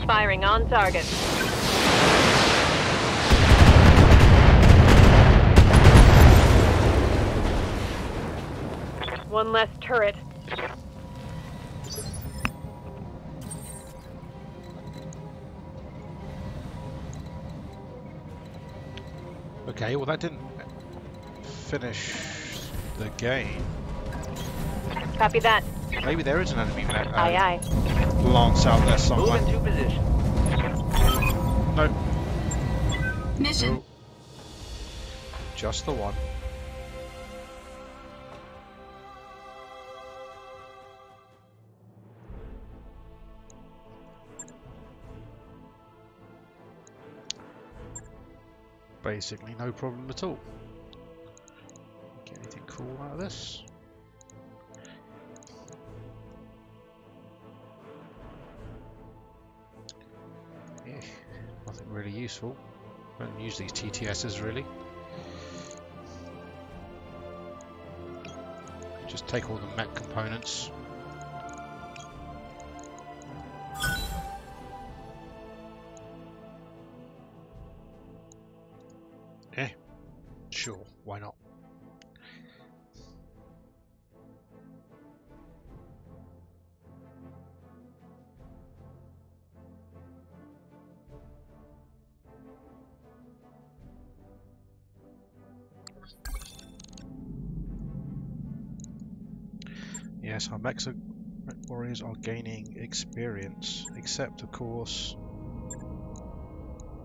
Firing on target. One less turret. Okay, well that didn't finish the game. Copy that. Maybe there is an enemy Aye, aye. lance out there somewhere. Move into position. No. Mission. No. Just the one. Basically no problem at all. Get anything cool out of this? Yeah, nothing really useful. Don't use these TTSs really. Just take all the mech components. Sure, why not? Yes, our mech warriors are gaining experience, except of course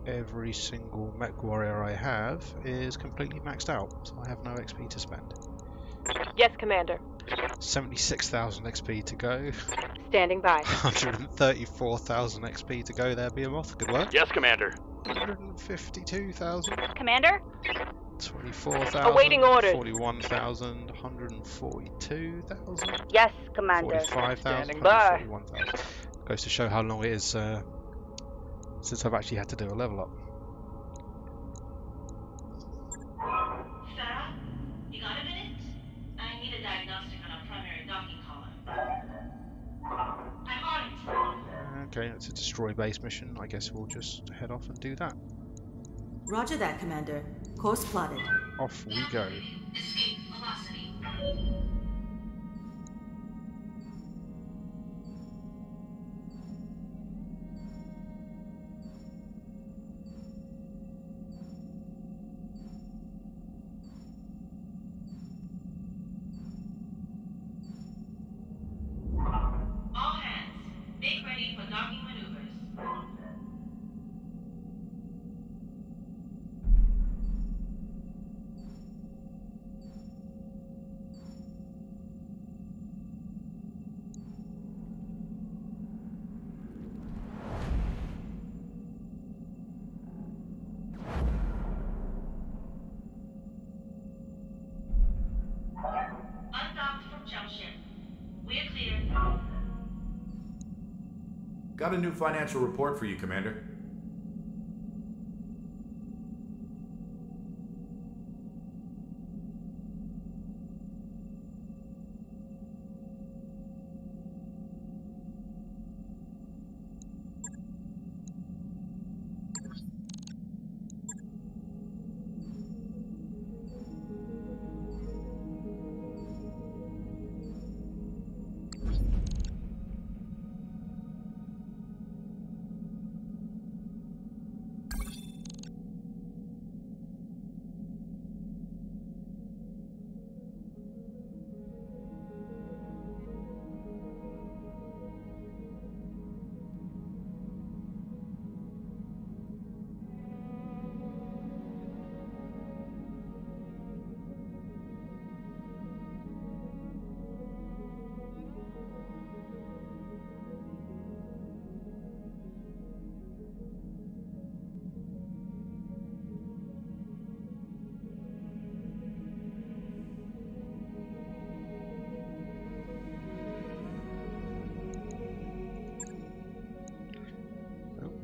every single mech warrior I have is completely maxed out, so I have no XP to spend. Yes, Commander. 76,000 XP to go. Standing by. 134,000 XP to go there, Behemoth. Good work. Yes, Commander. 152,000. Commander? 24,000. Awaiting orders. 41,000. 142,000. Yes, Commander. 45,000. Standing by. 141,000. Goes to show how long it is since I've actually had to do a level up. Sarah, you got a minute? I need a diagnostic on a primary docking column. I'm on it. Okay, it's a destroy base mission. I guess we'll just head off and do that. Roger that, Commander. Course plotted. Off we go. Escape velocity. Got a new financial report for you, Commander.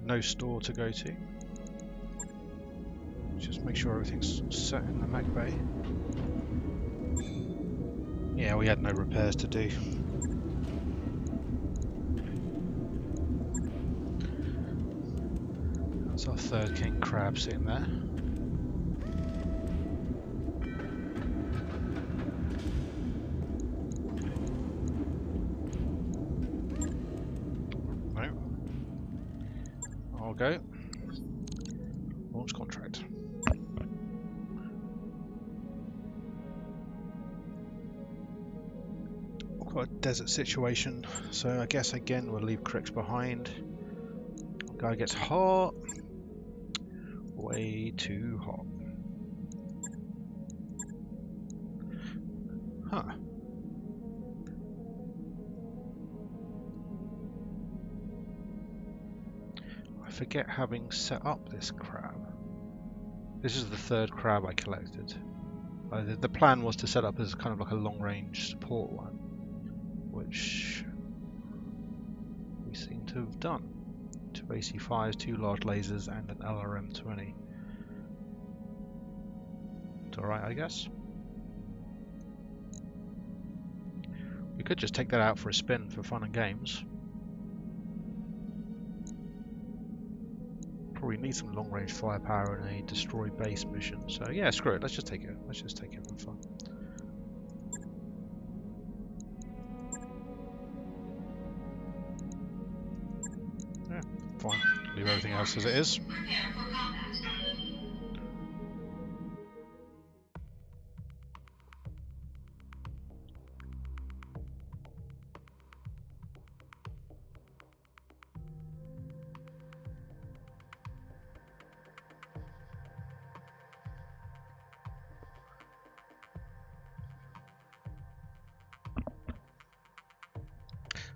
No store to go to. Just make sure everything's set in the Mac bay. Yeah, we had no repairs to do. That's our third king crab sitting there. Go. Launch contract. Quite a desert situation, so I guess again we'll leave Cricks behind. Guy gets hot. Way too hot. Huh. I forget having set up this crab. This is the third crab I collected. The plan was to set up as kind of like a long-range support one, which we seem to have done. 2 AC5s, 2 large lasers, and an LRM-20. It's alright, I guess. We could just take that out for a spin for fun and games. Probably need some long-range firepower in a destroy base mission. So yeah, screw it. Let's just take it. Let's just take it for fun. Yeah, fine. Leave everything else as it is. Prepare for combat.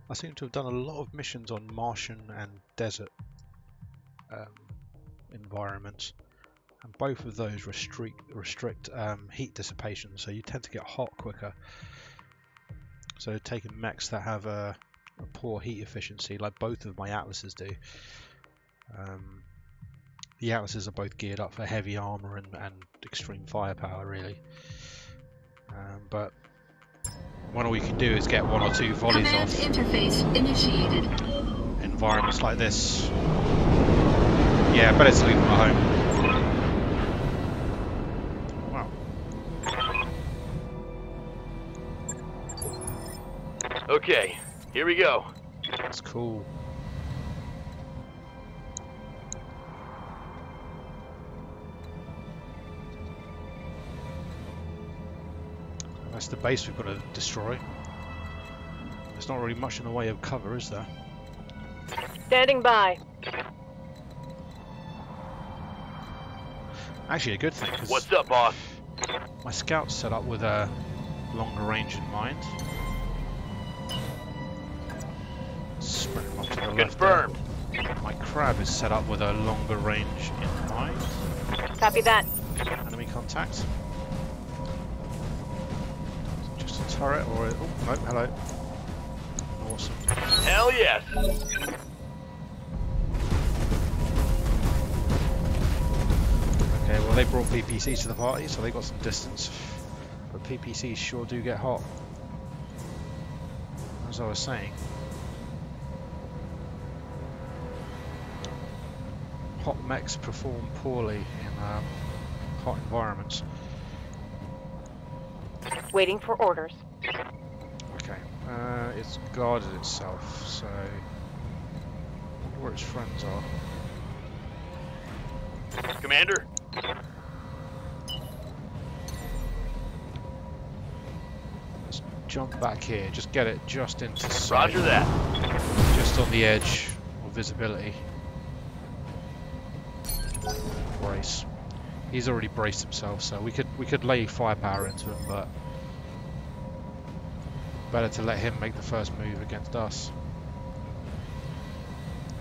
I seem to have done a lot of missions on Martian and desert environments, and both of those restrict heat dissipation, so you tend to get hot quicker. So taking mechs that have a poor heat efficiency, like both of my Atlases do. The Atlases are both geared up for heavy armor and extreme firepower, really. But what we can do is get 1 or 2 volleys Command off interface initiated. environments like this. Yeah, better to leave them at home. Wow. Okay, here we go. That's cool. That's the base we've got to destroy. There's not really much in the way of cover, is there? Standing by. Actually, a good thing, because What's up, boss? my scout's set up with a longer range in mind. Sprint him up to the left there. Confirmed. My crab is set up with a longer range in mind. Copy that. Enemy contact. Just a turret or a... Oh, no, hello. Awesome. Hell yes. Well, they brought PPCs to the party, so they got some distance. But PPCs sure do get hot. As I was saying. Hot mechs perform poorly in hot environments. Waiting for orders. Okay, it's guarded itself, so I wonder where its friends are. Commander? Let's jump back here, just get it just into sight. Roger that. Just on the edge of visibility. Brace. He's already braced himself, so we could lay firepower into him, but better to let him make the first move against us.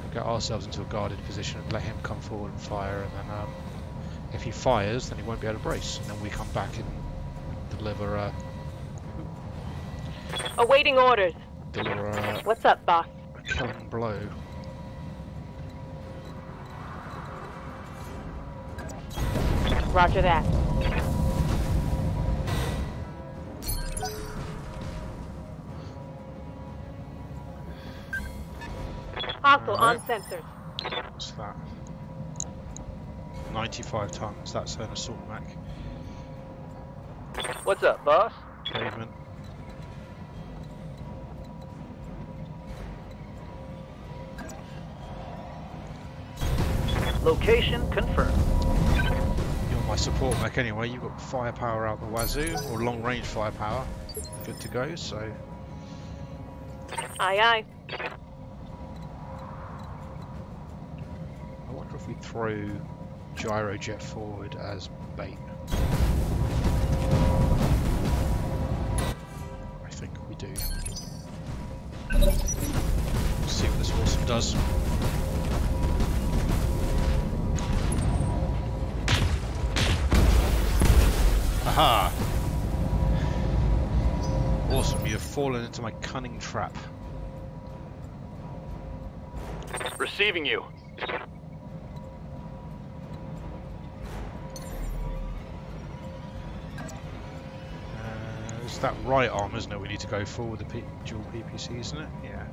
We'll get ourselves into a guarded position and let him come forward and fire, and then if he fires, then he won't be able to brace, and then we come back and deliver Awaiting orders. What's up, boss? a killing blow. Roger that. Hostile on sensors. What's that? 95 tons, that's an assault mech. What's up, boss? Pavement. Location confirmed. You're my support mech anyway, you've got firepower out the wazoo, or long range firepower. Good to go, so. Aye, aye. I wonder if we throw gyrojet forward as bait. I think we do. Let's see what this awesome does. Aha! Awesome, you have fallen into my cunning trap. Receiving you. It's that right arm, isn't it? We need to go for with the dual PPC, isn't it? Yeah.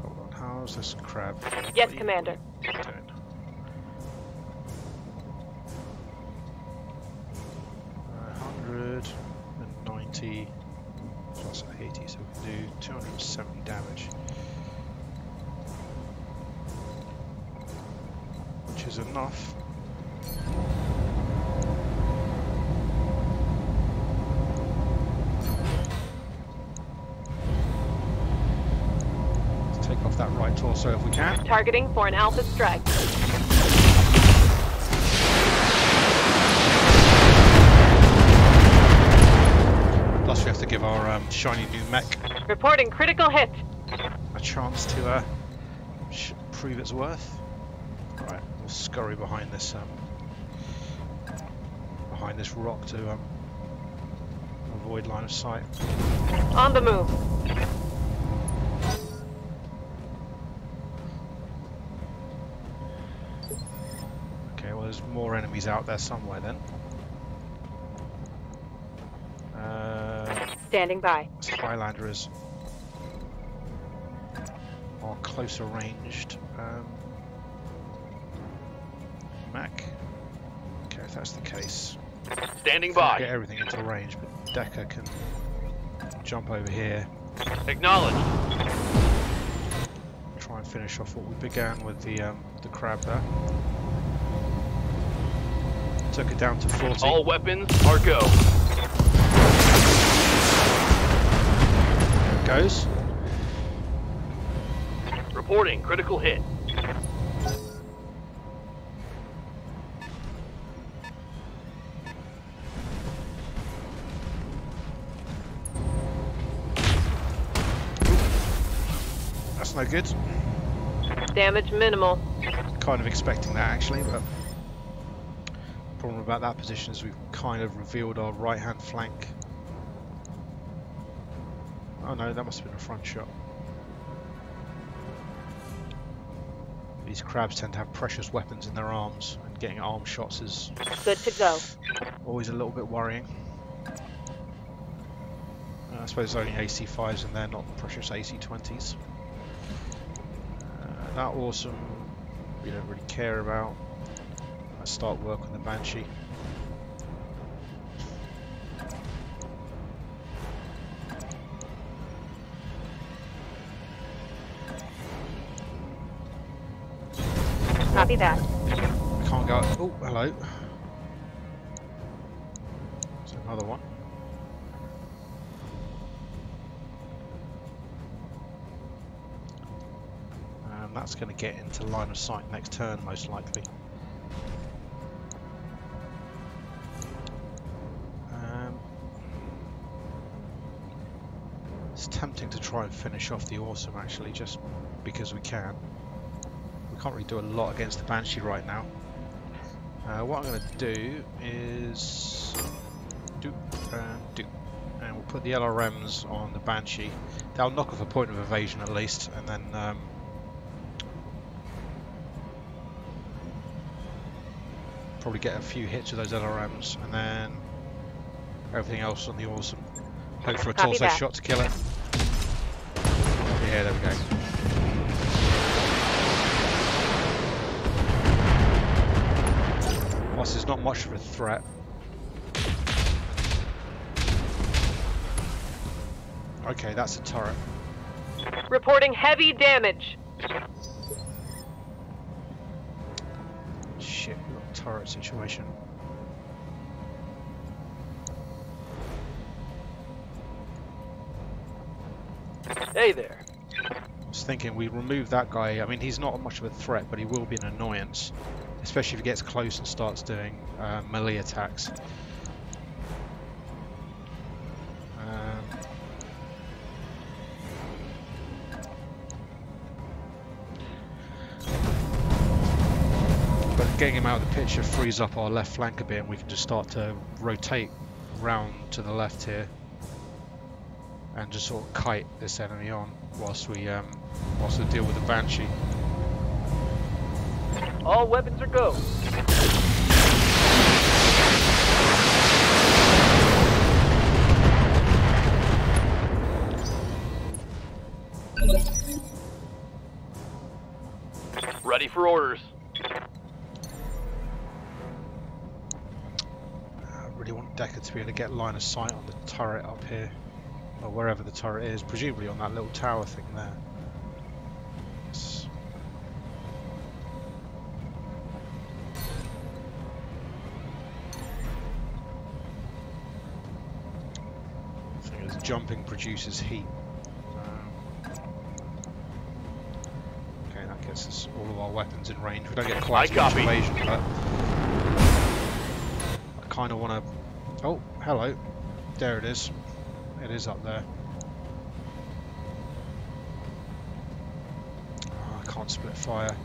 Hold on, how's this crab? Yes, Commander. Doing? 190 plus 80, so we can do 270 damage. Which is enough. Let's take off that right torso if we can. Targeting for an alpha strike. Plus we have to give our shiny new mech Reporting critical hit. a chance to prove its worth. Right, we'll scurry behind this rock to avoid line of sight. On the move. Okay, well there's more enemies out there somewhere then. Standing by. This Highlander is our closer ranged mech. Okay, if that's the case. Standing Can't by. get everything into range, but Decker can jump over here. Acknowledged. Try and finish off what we began with the crab there. Took it down to 40. All weapons are go. There it goes. Reporting critical hit. That's no good. Damage minimal. Kind of expecting that actually, but the problem about that position is we've kind of revealed our right hand flank. Oh no, that must have been a front shot. These crabs tend to have precious weapons in their arms, and getting arm shots is Good to go. always a little bit worrying. I suppose there's only AC5s in there, not precious AC20s. That awesome, we don't really care about. Let's start work on the Banshee. Copy that. I can't go. Oh, hello. There's another one. And that's going to get into line of sight next turn, most likely. It's tempting to try and finish off the Awesome, actually, just because we can. We can't really do a lot against the Banshee right now. What I'm going to do is do, and we'll put the LRMs on the Banshee. They'll knock off a point of evasion at least, and then probably get a few hits with those LRMs, and then everything else on the Awesome. Hope for a Copy torso that. shot to kill it. Yeah, there we go. Whilst there's not much of a threat. Okay, that's a turret. Reporting heavy damage. Shit, we've got a turret situation. Hey there. I was thinking we remove that guy. I mean, he's not much of a threat, but he will be an annoyance. Especially if he gets close and starts doing melee attacks. But getting him out of the picture frees up our left flank a bit, and we can just start to rotate round to the left here and just sort of kite this enemy on whilst we deal with the Banshee. All weapons are go. Ready for orders. I really want Decker to be able to get line of sight on the turret up here, or wherever the turret is, presumably on that little tower thing there. Jumping produces heat. Okay, that gets us all of our weapons in range. We don't get quite as much evasion, but I kind of want to. Oh, hello. There it is. It is up there. Oh, I can't split fire.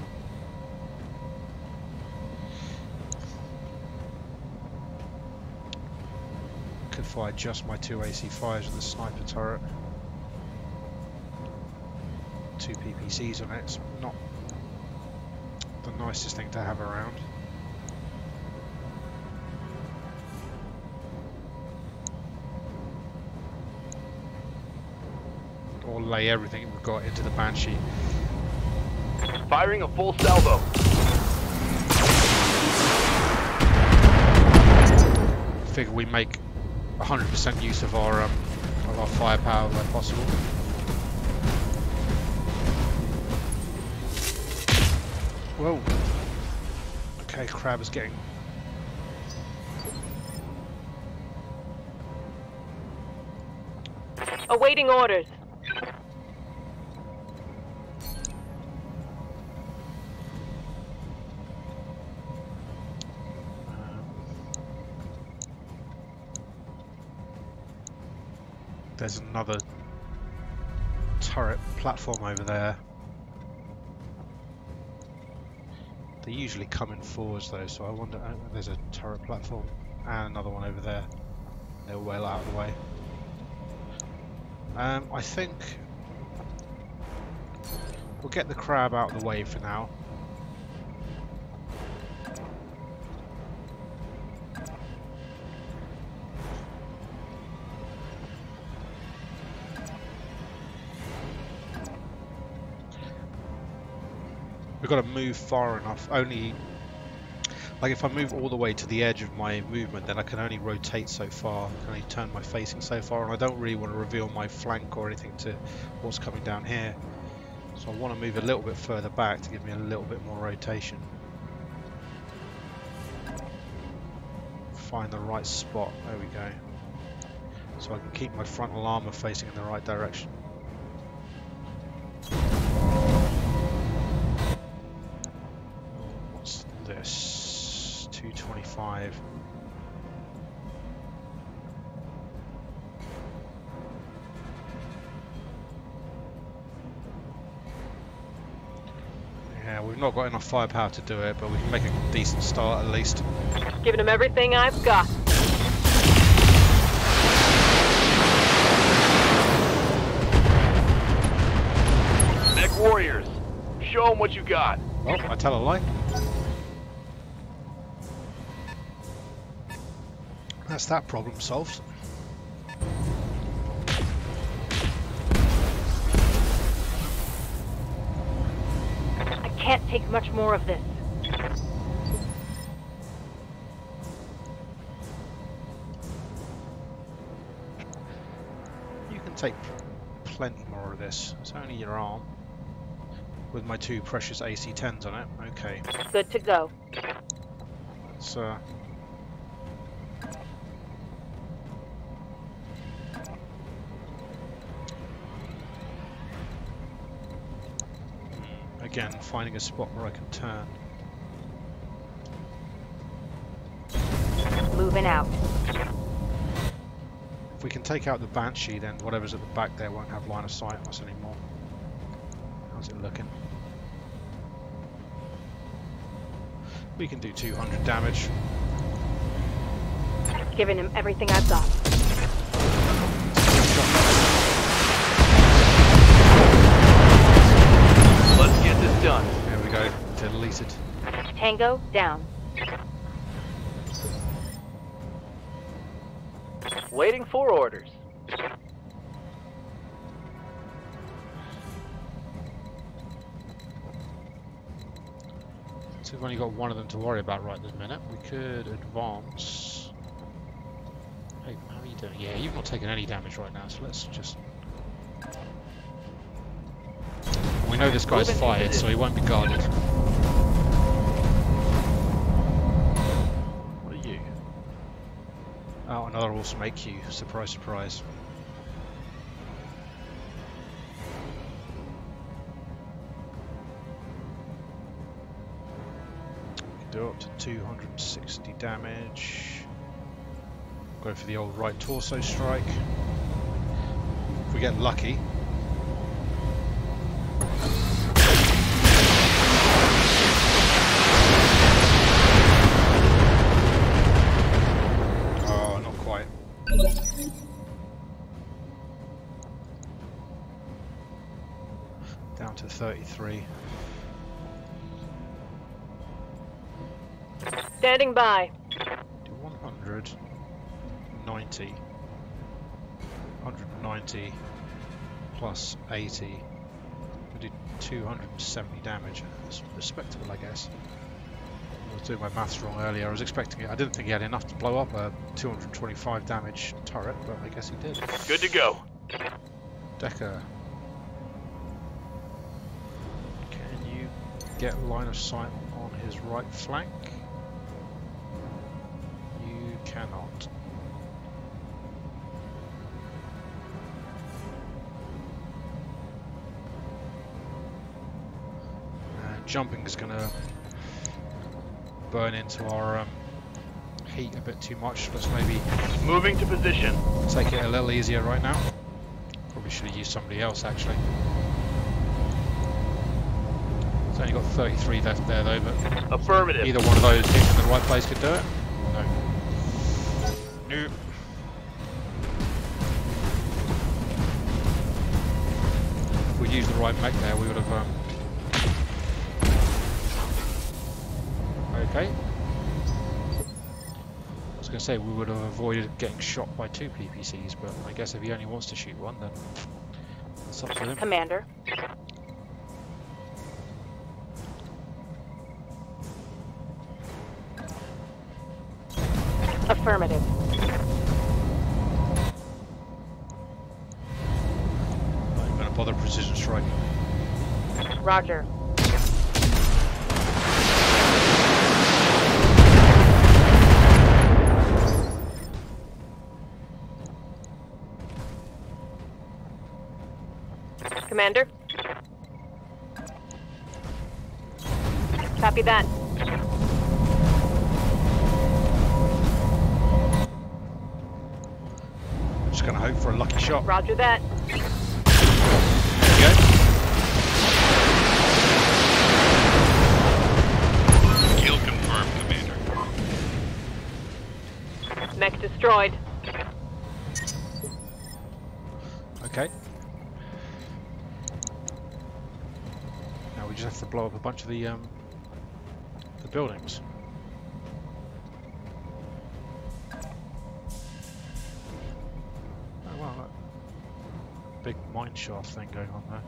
Could fire just my 2 AC5s with the sniper turret. 2 PPCs on it. It's not the nicest thing to have around. Or lay everything we've got into the Banshee. Firing a full salvo. Figure we make 100% use of our firepower where possible. Whoa. Okay, Crab is getting. Awaiting orders. There's another turret platform over there. They usually come in fours though, so I wonder. There's a turret platform and another one over there. They're well out of the way. I think we'll get the crab out of the way for now. We've got to move far enough. Only, like if I move all the way to the edge of my movement, then I can only rotate so far. I can only turn my facing so far, and I don't really want to reveal my flank or anything to what's coming down here. So I want to move a little bit further back to give me a little bit more rotation. Find the right spot. There we go. So I can keep my frontal armor facing in the right direction. What's this? 225. Yeah, we've not got enough firepower to do it, but we can make a decent start at least. Giving him everything I've got. Mech warriors, show them what you got. Well, I tell a lie. That's that problem solved. I can't take much more of this. You can take plenty more of this. It's only your arm. With my two precious AC-10s on it. Okay. Good to go. Let's again, finding a spot where I can turn. Moving out. If we can take out the Banshee, then whatever's at the back there won't have line of sight on us anymore. How's it looking? We can do 200 damage. Giving him everything I've got. Let's get this done. There we go. Deleted. Tango down. Waiting for orders. So we've only got one of them to worry about right this minute. We could advance. Hey, how are you doing? Yeah, you've not taken any damage right now, so let's just... We know this guy's fired, so he won't be guarded. What are you? Oh, another awesome AQ. Surprise, surprise. Do up to 260 damage. Go for the old right torso strike. If we get lucky. Oh, not quite. Down to 33. Standing by. Do 100, 90, 190 plus 80. We did 270 damage. That's respectable, I guess. I was doing my maths wrong earlier. I was expecting it. I didn't think he had enough to blow up a 225 damage turret, but I guess he did. Good to go. Decker. Can you get line of sight on his right flank? You cannot. Jumping is going to burn into our heat a bit too much. Let's maybe Moving to position. take it a little easier right now. Probably should have used somebody else actually. It's only got 33 left there though, but Affirmative. either one of those hitting in the right place could do it. No. Nope. we'd used the right mech there, we would have... Okay. I was going to say we would have avoided getting shot by 2 PPCs, but I guess if he only wants to shoot one, then it's up to him. Commander. Affirmative. I'm not going to bother precision striking. Roger. Commander? Copy that. I'm just going to hope for a lucky shot. Roger that. There we go. Kill confirmed, Commander. Mech destroyed. Okay. Now we just have to blow up a bunch of the buildings. Oh wow, look. Big mine shaft thing going on there.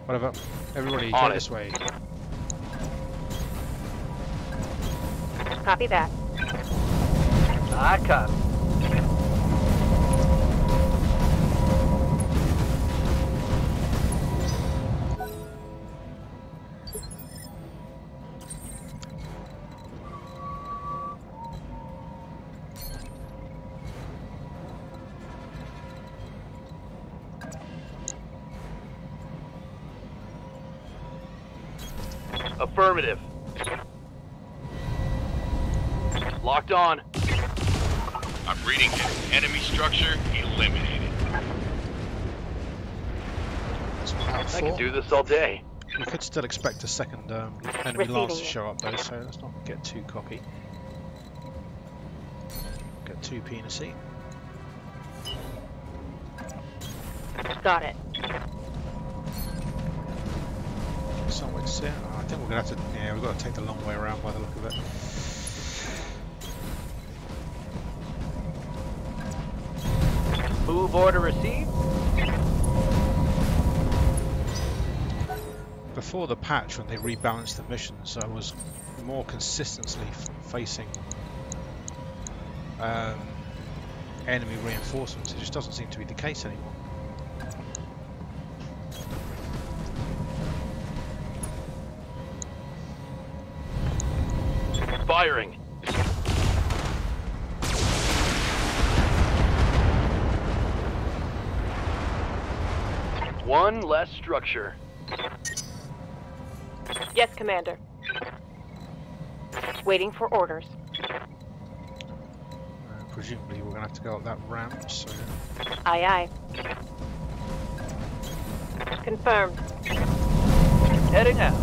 Whatever. Everybody go this way. Copy that. I copy. Affirmative. Locked on. I'm reading it. Enemy structure eliminated. That's what out I can for. do this all day. We could still expect a second enemy Receiving lance to it. show up though, so let's not get too cocky. Get too penisy. Got it. Somewhere to sit. I think we're gonna have to. Yeah, we've got to take the long way around by the look of it. Move order received. Before the patch, when they rebalanced the missions, I was more consistently facing enemy reinforcements. It just doesn't seem to be the case anymore. Firing. One less structure. Yes, Commander. Waiting for orders. Presumably we're going to have to go up that ramp, so... Aye, aye. Confirmed. Heading out.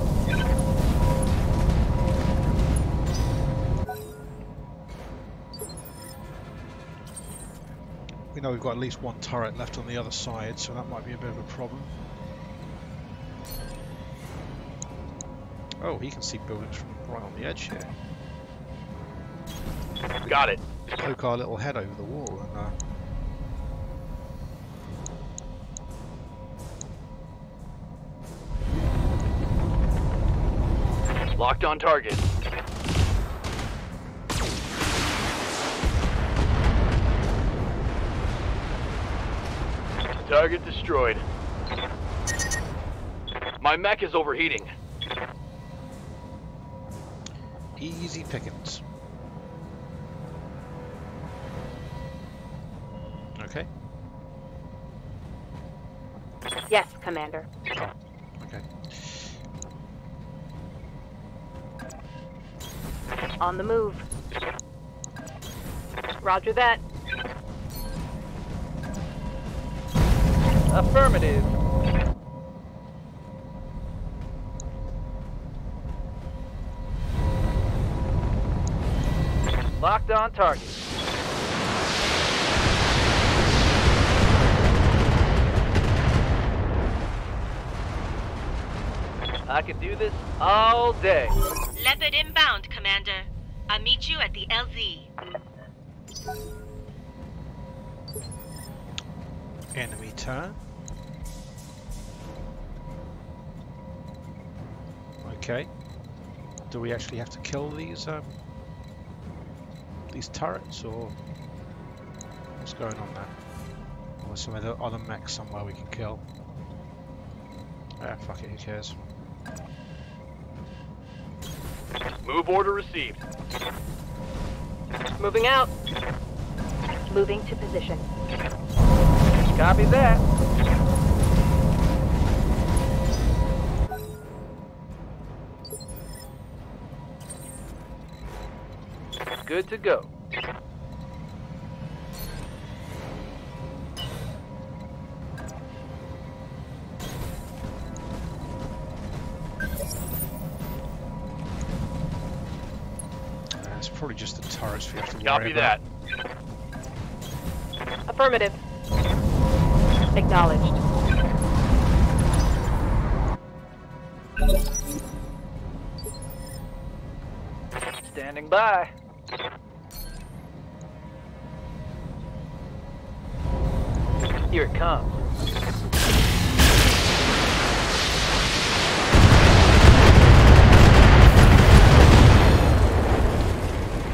We know we've got at least one turret left on the other side, so that might be a bit of a problem. Oh, he can see buildings from right on the edge here. Got it. Poke our little head over the wall and Locked on target. Target destroyed. My mech is overheating. easy pickings. Okay. Yes, Commander. Oh, okay. On the move. Roger that. Affirmative. Locked on target. I could do this all day. Leopard inbound, Commander. I'll meet you at the LZ. Enemy turn. Okay. Do we actually have to kill these turrets, or what's going on there? Or some other mechs somewhere we can kill? Ah, fuck it, who cares? Move order received. Moving out. Moving to position. Copy that. Good to go. It's probably just the turrets we have to worry Copy about. that. Affirmative. Acknowledged. Standing by. Here it comes.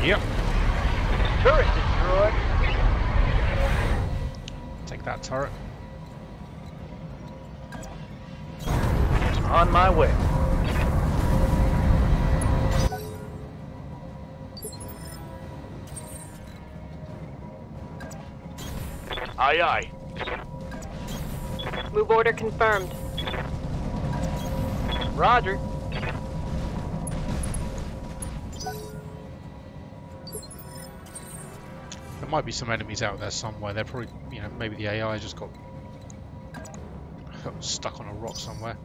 Yep. Turret destroyed. Take that turret. On my way. Aye, aye. Move order confirmed. Roger. There might be some enemies out there somewhere. They're probably, you know, maybe the AI just got stuck on a rock somewhere.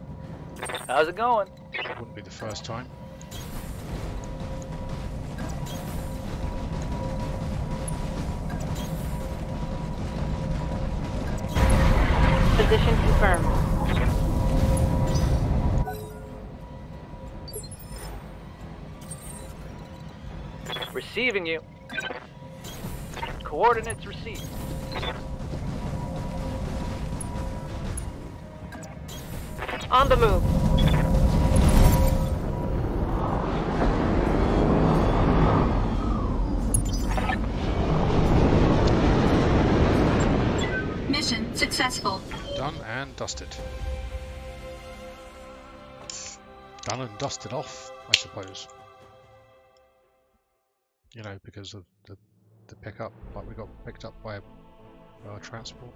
How's it going? Wouldn't be the first time. Position confirmed. Receiving you. Coordinates received. On the move. Mission successful. Done and dusted. Done and dusted off, I suppose. You know, because of the pickup, like we got picked up by a transport,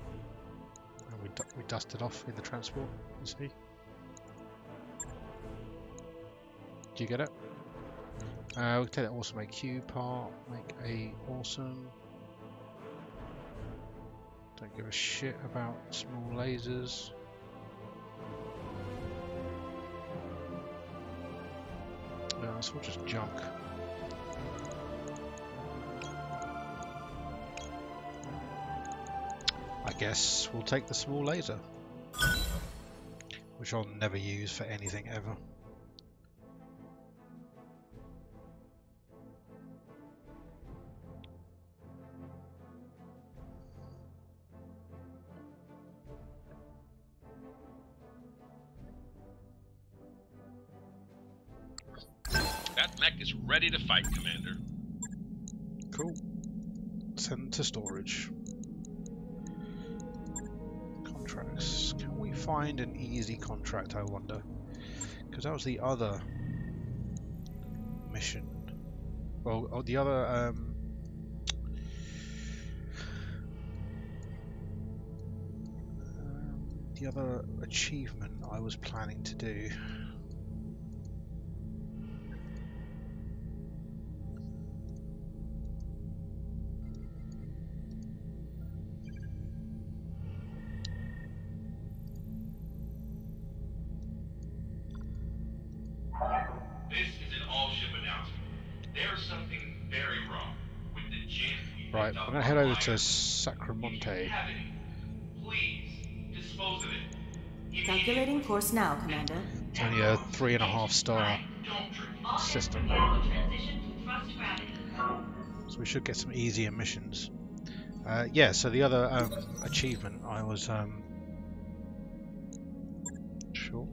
and we dusted off in the transport. You see? Do you get it? We'll take that awesome AQ part. Make a awesome. Don't give a shit about small lasers. It's all just junk. I guess we'll take the small laser, which I'll never use for anything ever. That mech is ready to fight, Commander. Cool. Send to storage. Contracts. Can we find an easy contract, I wonder? Because that was the other mission. Well, the other achievement I was planning to do. Right, I'm going to head over to Sacramonte. Please dispose of it. Calculating course now, Commander. It's only a 3.5-star system, Transition to thrust gravity. so we should get some easier missions. Yeah, so the other achievement I was sure.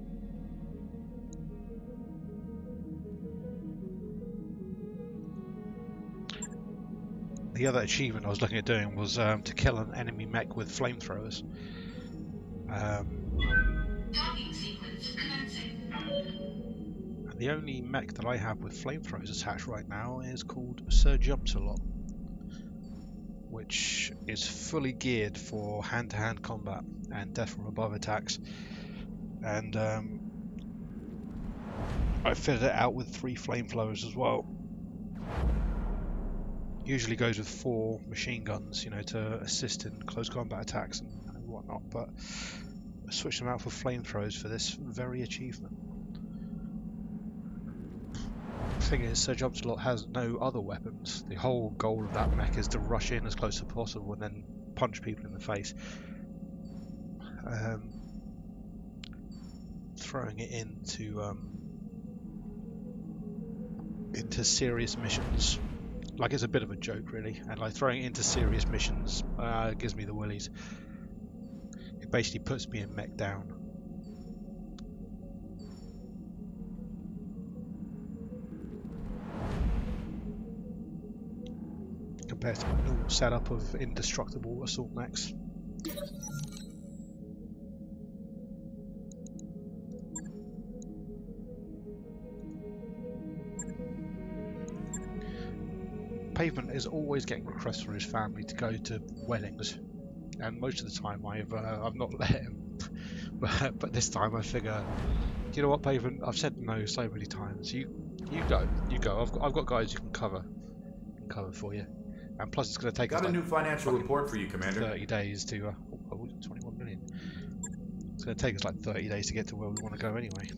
The other achievement I was looking at doing was to kill an enemy mech with flamethrowers. Docking sequence commencing. And the only mech that I have with flamethrowers attached right now is called Sir Jumps-A-Lot, which is fully geared for hand-to-hand combat and death from above attacks. And I fitted it out with 3 flamethrowers as well. Usually goes with 4 machine guns, you know, to assist in close combat attacks and whatnot, but I switched them out for flamethrowers for this very achievement. The thing is, Sir Jumps-A-Lot has no other weapons. The whole goal of that mech is to rush in as close as possible and then punch people in the face. Throwing it into serious missions, like, it's a bit of a joke really, and like throwing it into serious missions gives me the willies. It basically puts me in mech down. Compared to my normal setup of indestructible assault mechs. Pavement is always getting requests for his family to go to weddings, and most of the time I've not let him. but this time I figure, you know what, Pavement? I've said no so many times. You go. I've got guys who can cover for you, and plus it's going to take us Got a like new financial report for you, Commander. 30 days to 21 million. It's going to take us like 30 days to get to where we want to go anyway.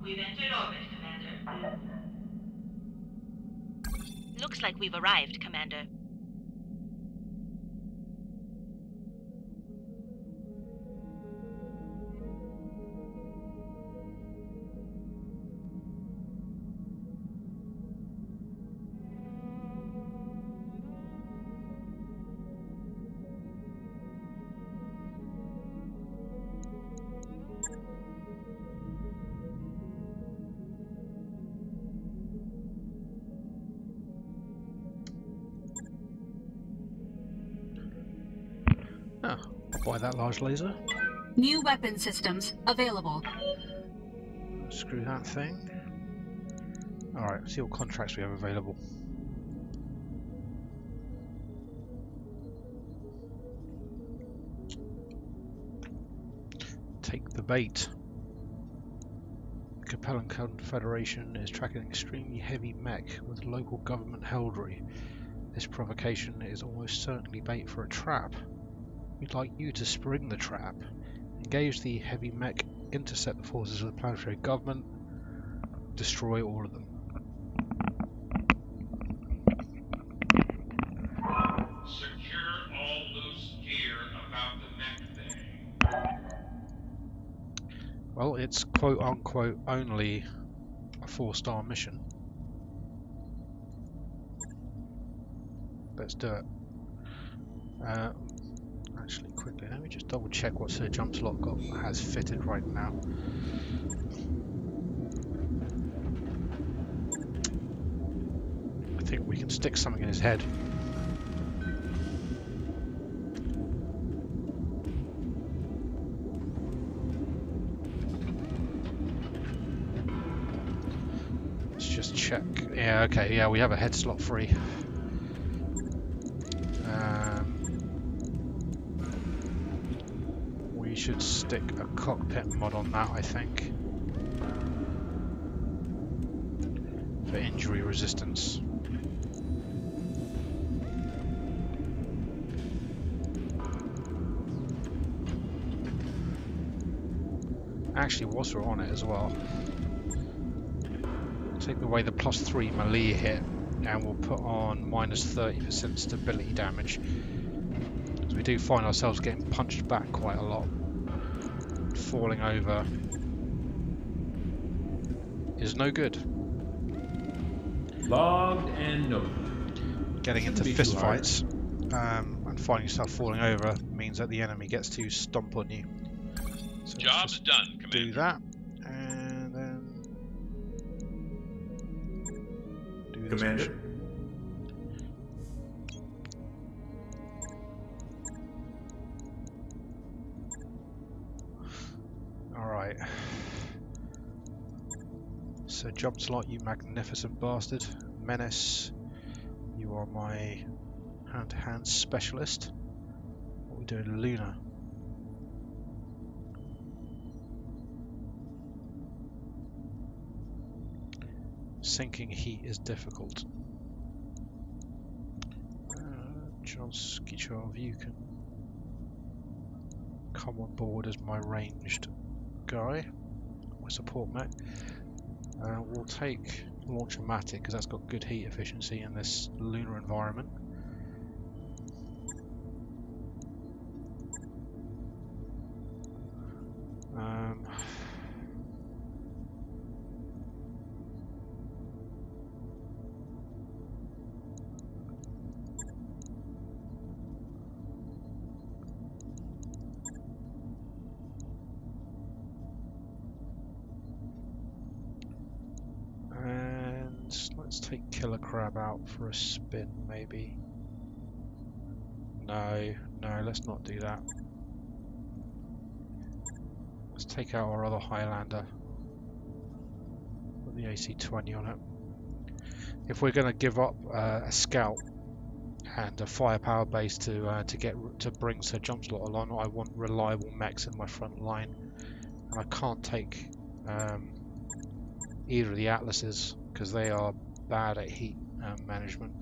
We've entered orbit, Commander. Looks like we've arrived, Commander. Oh, I'll buy that large laser. New weapon systems available. Screw that thing. Alright, see what contracts we have available. Take the bait. The Capellan Confederation is tracking an extremely heavy mech with local government heraldry. This provocation is almost certainly bait for a trap. We'd like you to spring the trap, engage the heavy mech, intercept the forces of the planetary government, destroy all of them. Secure all loose gear about the mech thing. Well, it's quote-unquote only a 4-star mission. Let's do it. Actually, quickly, let me just double check what Sir Jumps-A-Lot has fitted right now. I think we can stick something in his head. just check. Yeah, okay, yeah, we have a head slot free. We should stick a cockpit mod on that, I think, for injury resistance. Actually, whilst we're on it as well, take away the +3 melee hit and we'll put on -30% stability damage. Because we do find ourselves getting punched back quite a lot. Falling over is no good. Logged and noted. Getting into fist fights and finding yourself falling over means that the enemy gets to stomp on you. So Job's done, Commander. do that, and then do this Commander. mission. Alright. So job slot, you magnificent bastard. Menace, you are my hand-to-hand specialist. What are we doing, Luna? Sinking heat is difficult. John Skichov, you can come on board as my ranged guy, my support mech. We'll take Launch-O-Matic because that's got good heat efficiency in this lunar environment. Let's take Killer Crab out for a spin, maybe. No, let's not do that. Let's take out our other Highlander. Put the AC-20 on it. If we're going to give up a scout and a firepower base to bring Sir Jumpslot along, I want reliable mechs in my front line, and I can't take either of the Atlases because they are bad at heat management.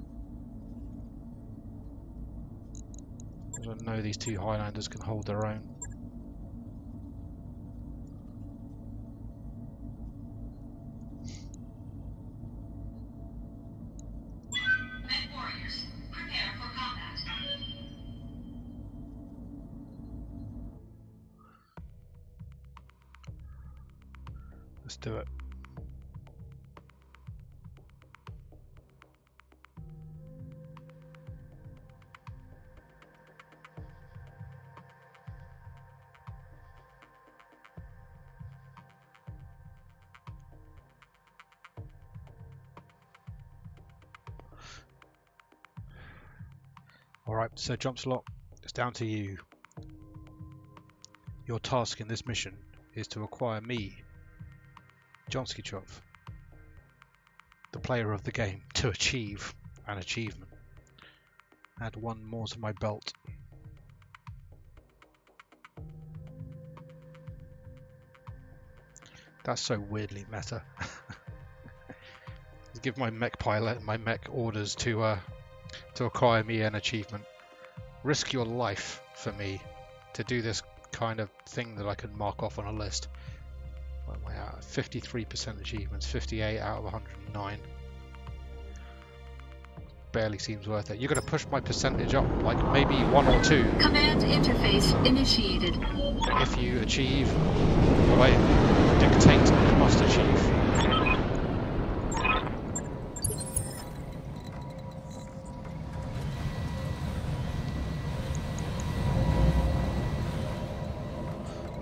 I know these two Highlanders can hold their own. Mech warriors, prepare for combat. Let's do it. Alright, so Jumpslot, it's down to you. Your task in this mission is to acquire me, John Skichov, the player of the game, to achieve an achievement. Add one more to my belt. That's so weirdly meta. Give my mech pilot and my mech orders to acquire me an achievement. Risk your life for me to do this kind of thing that I can mark off on a list. What am I at? 53% achievements, 58 out of 109. Barely seems worth it. You're going to push my percentage up like maybe 1 or 2. Command interface initiated. If you achieve what I dictate you must achieve.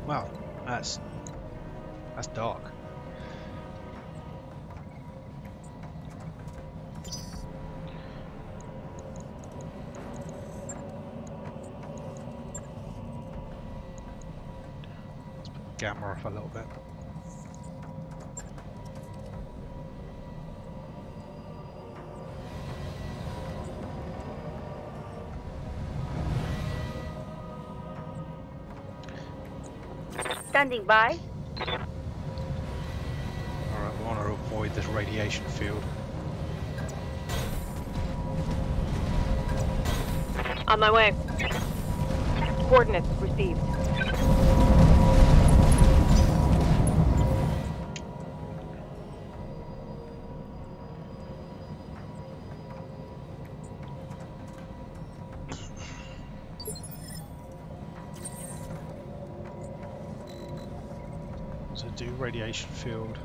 Wow, that's dark. Let's put the gamma off a little bit. Standing by. Alright, we want to avoid this radiation field. On my way. Coordinates received. So do radiation field.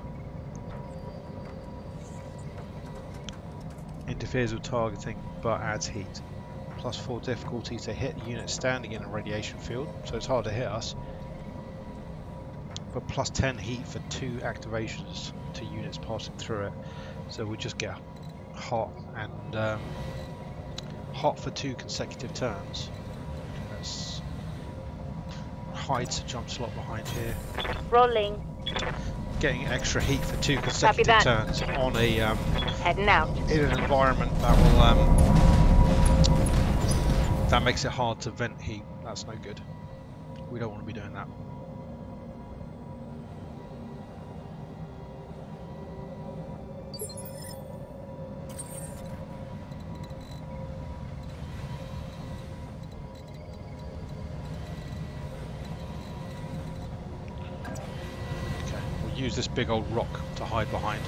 Interferes with targeting but adds heat. +4 difficulty to hit units standing in a radiation field, so it's hard to hit us. But +10 heat for 2 activations to units passing through it. So we just get hot and hot for 2 consecutive turns. Let's hide a jump slot behind here. Rolling. Getting extra heat for 2 consecutive turns on a Heading out. in an environment that will that makes it hard to vent heat. That's no good. We don't want to be doing that. Okay, we'll use this big old rock to hide behind.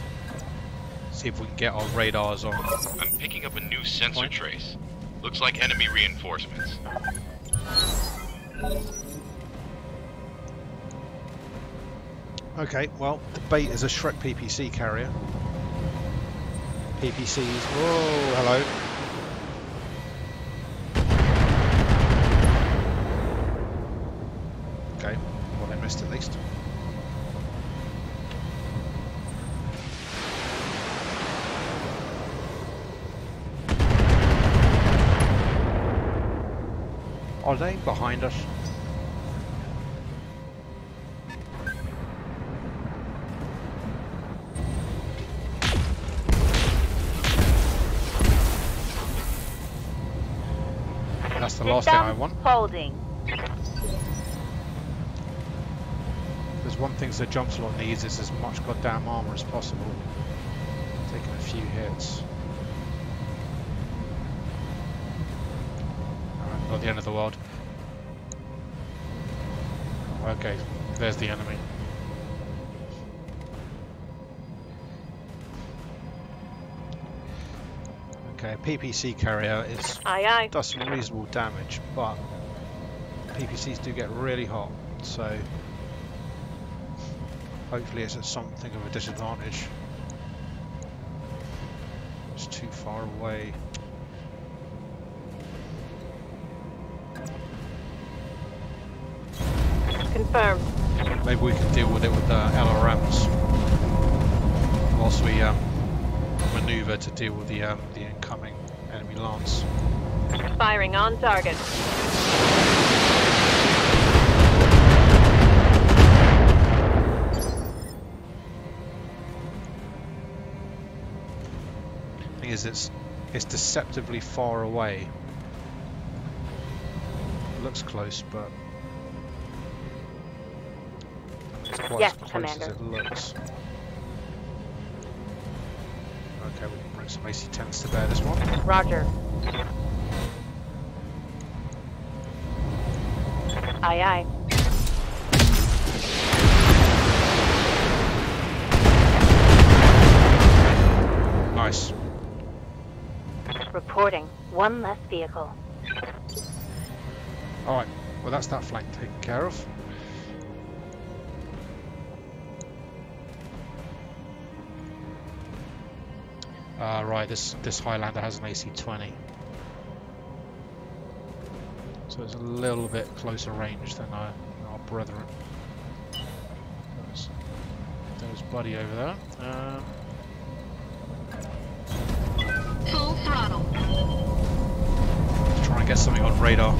See if we can get our radars on. I'm picking up a new sensor trace. Looks like enemy reinforcements. Okay, well, the bait is a Shrek PPC carrier. PPCs. Whoa, hello. Okay, well, they missed at least. Are they behind us? That's the last thing I want. Holding. There's one thing the jump slot needs is as much goddamn armor as possible. Taking a few hits. Alright, not the end of the world. Okay, there's the enemy. Okay, PPC carrier is does some reasonable damage, but PPCs do get really hot, so hopefully it's at something of a disadvantage. It's too far away. Confirmed. Maybe we can deal with it with LRMs whilst we maneuver to deal with the incoming enemy lance. Firing on target. Thing is, it's deceptively far away. It looks close, but it's quite as close as it looks. Okay, we can bring some AC-10s to bear this one. Roger. Aye, aye. Nice. Reporting. One less vehicle. Alright, well that's that flank taken care of. Right, this Highlander has an AC-20. So it's a little bit closer range than our brethren. There's Buddy over there. Full throttle. Let's try and get something on radar.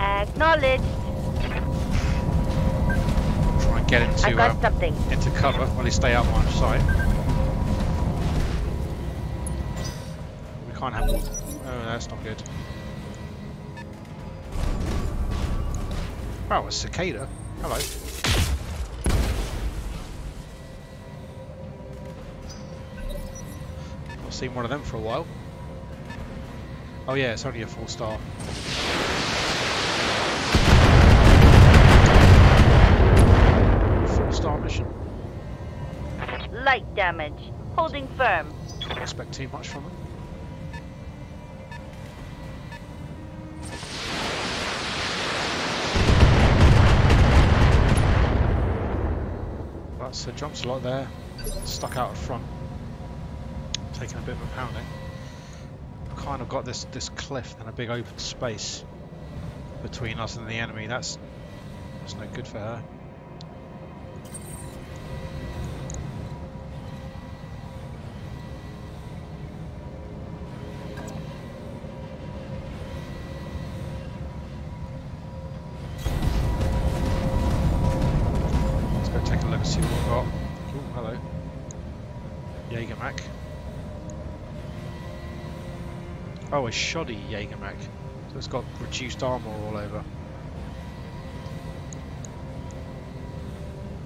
Acknowledged. Try and get I got something. into cover while he stay out of my sight. that's not good. Oh, a cicada. Hello. Not seen one of them for a while. Oh yeah, it's only a 4-star. 4-star mission. Light damage. Holding firm. Can't expect too much from them. That's a jump slot there, stuck out at front, taking a bit of a pounding. I've kind of got this cliff and a big open space between us and the enemy. That's no good for her. See what we've got. Oh, hello. Jägermach. Oh, a shoddy Jägermach. So it's got reduced armor all over.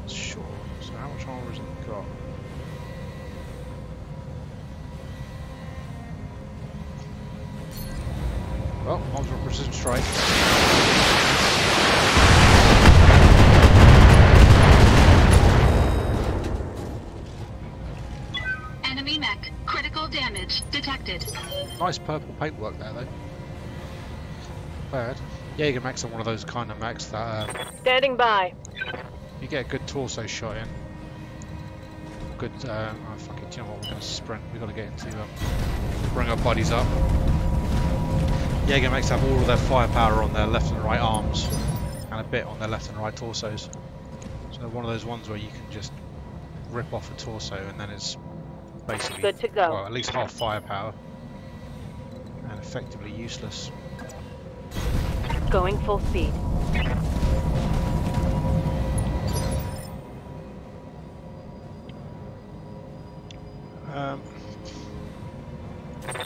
Sure. So how much armor has it got? Well, multiple precision strike. Enemy mech. Critical damage detected. Nice purple paintwork there, though. Bad. Jägermachs are one of those kind of mechs that Standing by. you get a good torso shot in. Good. Oh fuck it. Do you know what? We're gonna sprint. We've got to get into bring our bodies up. Jägermachs have all of their firepower on their left and right arms, and a bit on their left and right torsos. So they're one of those ones where you can just rip off a torso, and then it's basically Good to go. well, at least half firepower, and effectively useless. Going full speed.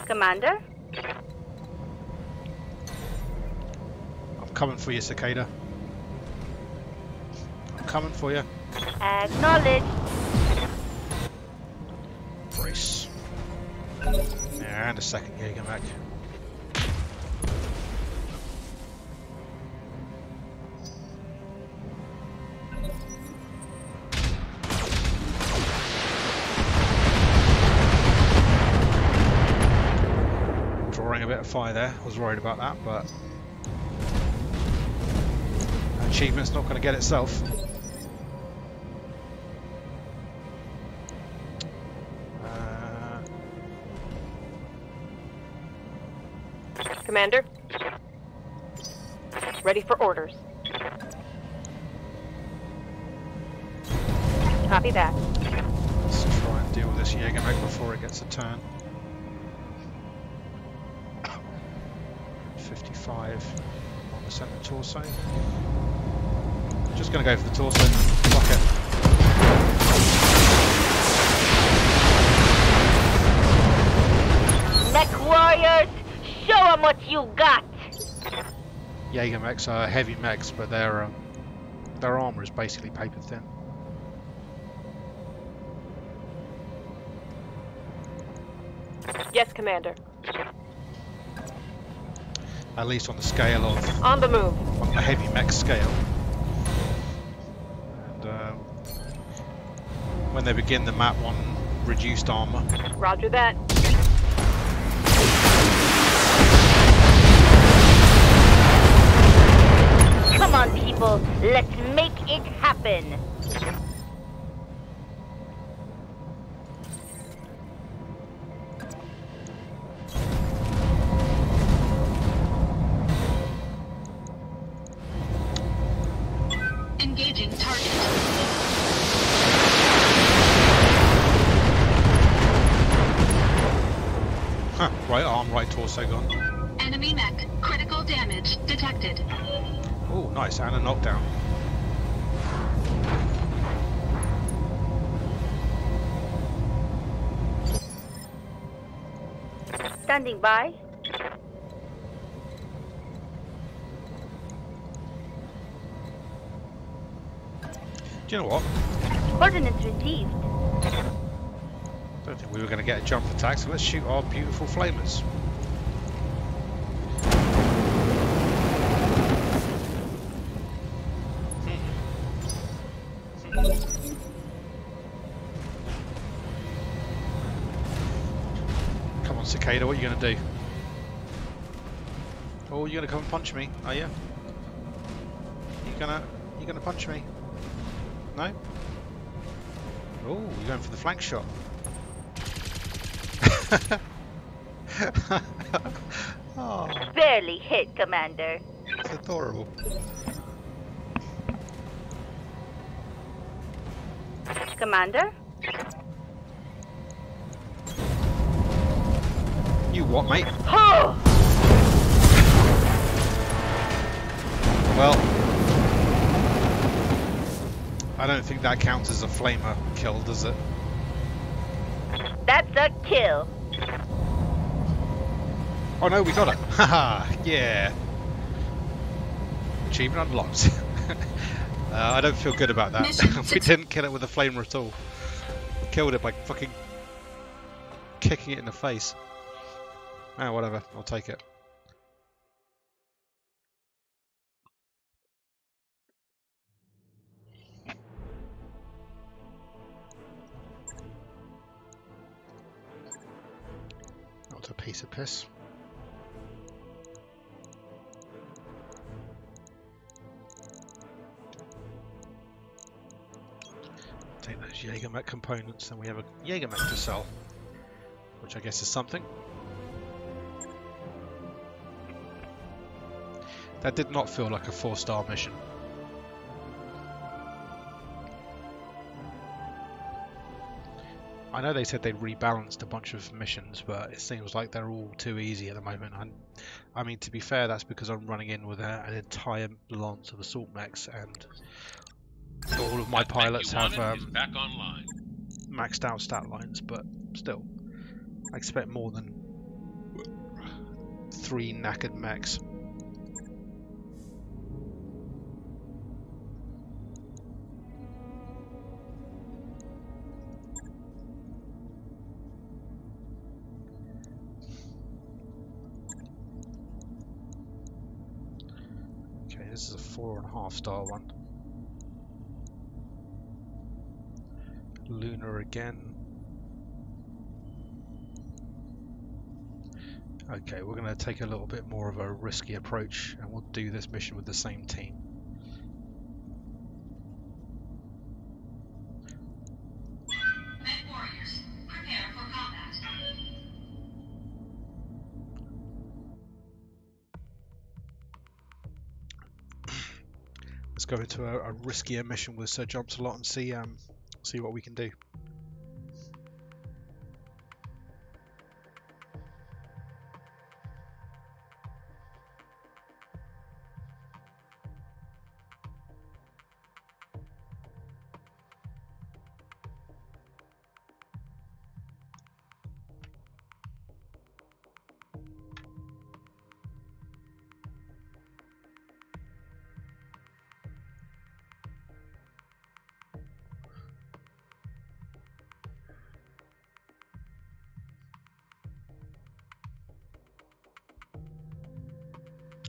Commander? I'm coming for you, Cicada. I'm coming for you. Acknowledged. Brace. Yeah, and a second Jägermach. Drawing a bit of fire there. I was worried about that, but achievement's not going to get itself. Commander? Ready for orders. Copy that. Let's try and deal with this Jägermach before it gets a turn. 55 on the centre torso. Just going to go for the torso. Fuck it. Mech warriors, show 'em what you got. Jägermachs are heavy mechs, but their armour is basically paper thin. Yes, Commander. At least on the scale of On the move. on the heavy mech scale. And when they begin the map on reduced armour. Roger that. Come on, people, let's make it happen. Engaging target. Huh, right arm, right torso gone. Enemy mech. Critical damage detected. Oh, nice, and a knockdown. Standing by. Do you know what? Ordnance received. Don't think we were going to get a jump attack, so let's shoot our beautiful flamers. Come on, Cicada, what are you going to do? Oh, you're going to come and punch me, are you? You gonna punch me? No? Oh, you're going for the flank shot. Oh, Barely hit, Commander. it's adorable. Commander? You what, mate? Oh! Well, I don't think that counts as a flamer kill, does it? That's a kill. Oh no, we got it! Haha, yeah! Achievement unlocked. I don't feel good about that. We didn't kill it with a flamer at all. We killed it by fucking kicking it in the face. Ah, whatever, I'll take it. Not a piece of piss. Take those Jägermech components, and we have a Jägermech to sell, which I guess is something. That did not feel like a 4-star mission. I know they said they rebalanced a bunch of missions, but it seems like they're all too easy at the moment. I mean, to be fair, that's because I'm running in with an entire lance of assault mechs, and all of my pilots have back online. maxed out stat lines, but still, I expect more than 3 knackered mechs. Okay, this is a 4.5-star one. Lunar again. Okay, we're going to take a little bit more of a risky approach, and we'll do this mission with the same team. Med warriors, prepare for combat. Let's go into a riskier mission with Sir Jumps-a-Lot and see what we can do.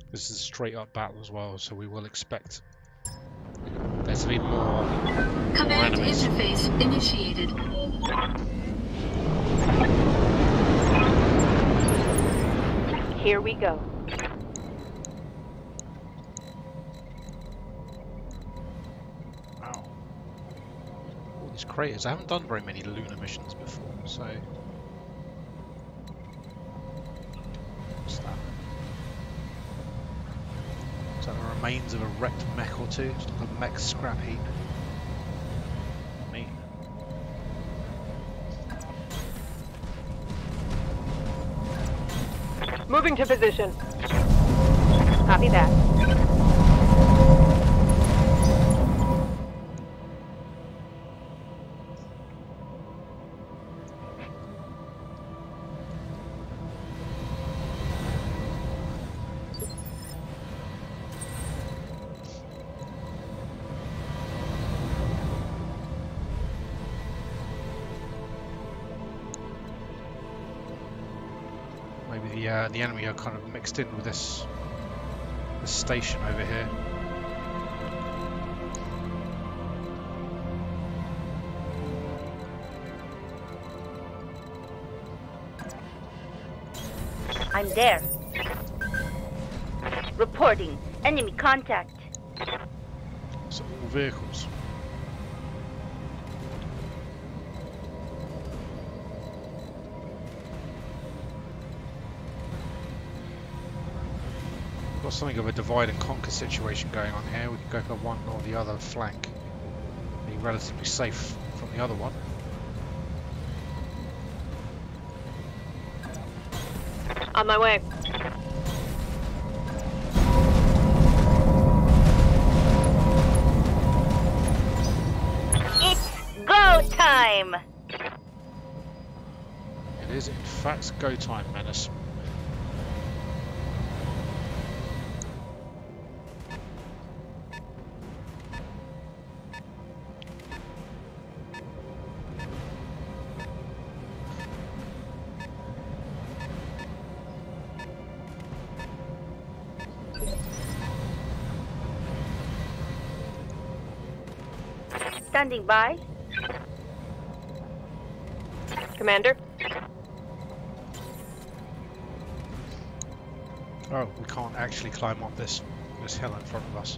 This is a straight up battle as well, so we will expect there to be more Command enemies. interface initiated. Here we go. Wow. All these craters. I haven't done very many lunar missions before, so. What's that? Is that the remains of a wrecked mech or two? It's like a mech scrap heap. Neat. Moving to position. Copy that. the enemy are kind of mixed in with this station over here. I'm there. Reporting. Enemy contact. So all vehicles. We've got something of a divide and conquer situation going on here. We can go for one or the other flank. Be relatively safe from the other one. On my way. It's go time! It is in fact go time, Menace. Standing by. Commander? Oh, we can't actually climb up this hill in front of us.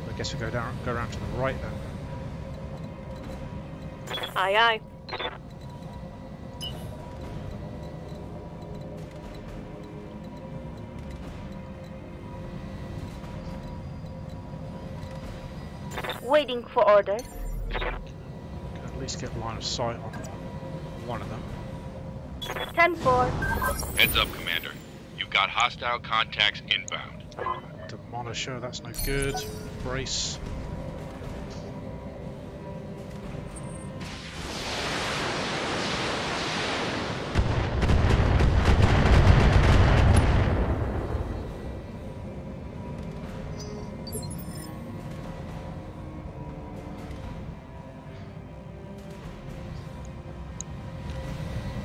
I guess we go around to the right then. Aye, aye. Waiting for orders. Can at least get line of sight on one of them. 10-4. Heads up, Commander. You've got hostile contacts inbound. Demolisher, that's no good. Brace.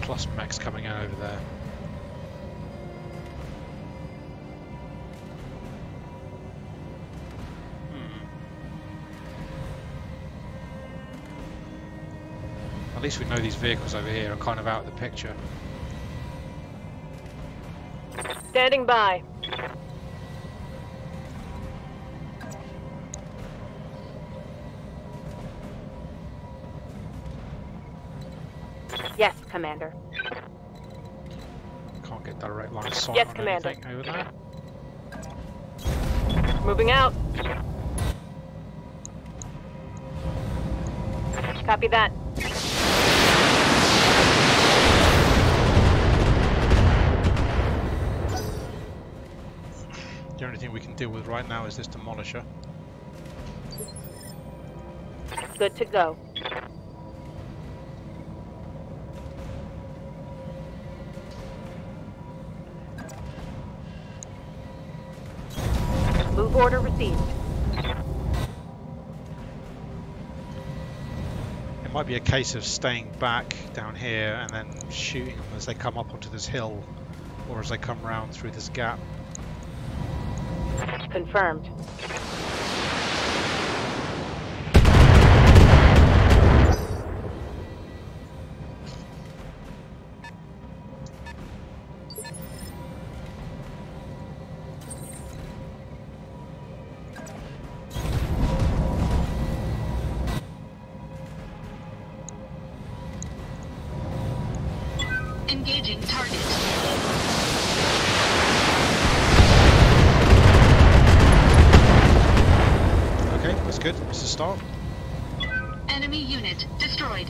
Plus mechs coming out over there. At least we know these vehicles over here are kind of out of the picture. Standing by. Yes, Commander. Can't get direct line of sight Yes, on Commander. anything over there. Moving out. Copy that. The only thing we can deal with right now is this demolisher. Good to go. Move order received. It might be a case of staying back down here and then shooting them as they come up onto this hill or as they come round through this gap. Confirmed. Engaging target. Okay, that's good. It's a start. Enemy unit destroyed.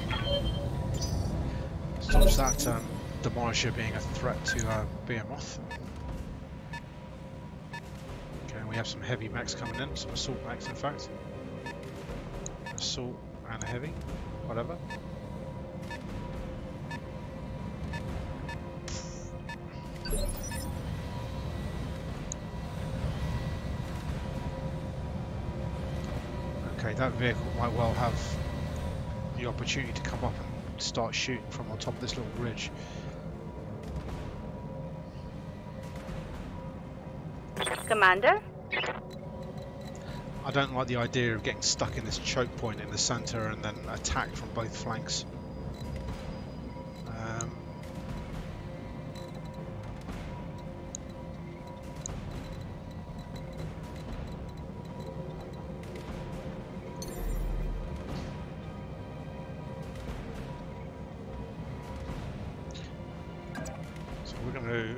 Stops that demolisher being a threat to Behemoth. Okay, we have some heavy mechs coming in, some assault mechs in fact. Assault and a heavy, whatever. Okay, that vehicle might well have the opportunity to come up and start shooting from on top of this little ridge. Commander? I don't like the idea of getting stuck in this choke point in the center and then attacked from both flanks. So we're going to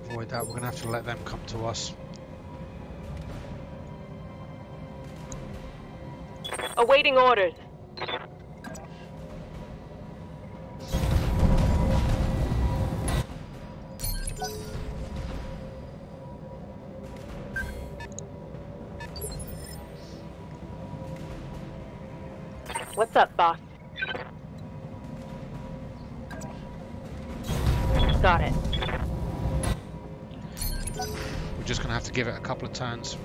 avoid that. We're going to have to let them come to us. Awaiting orders. What's up, boss? Got it. We're just going to have to give it a couple of turns.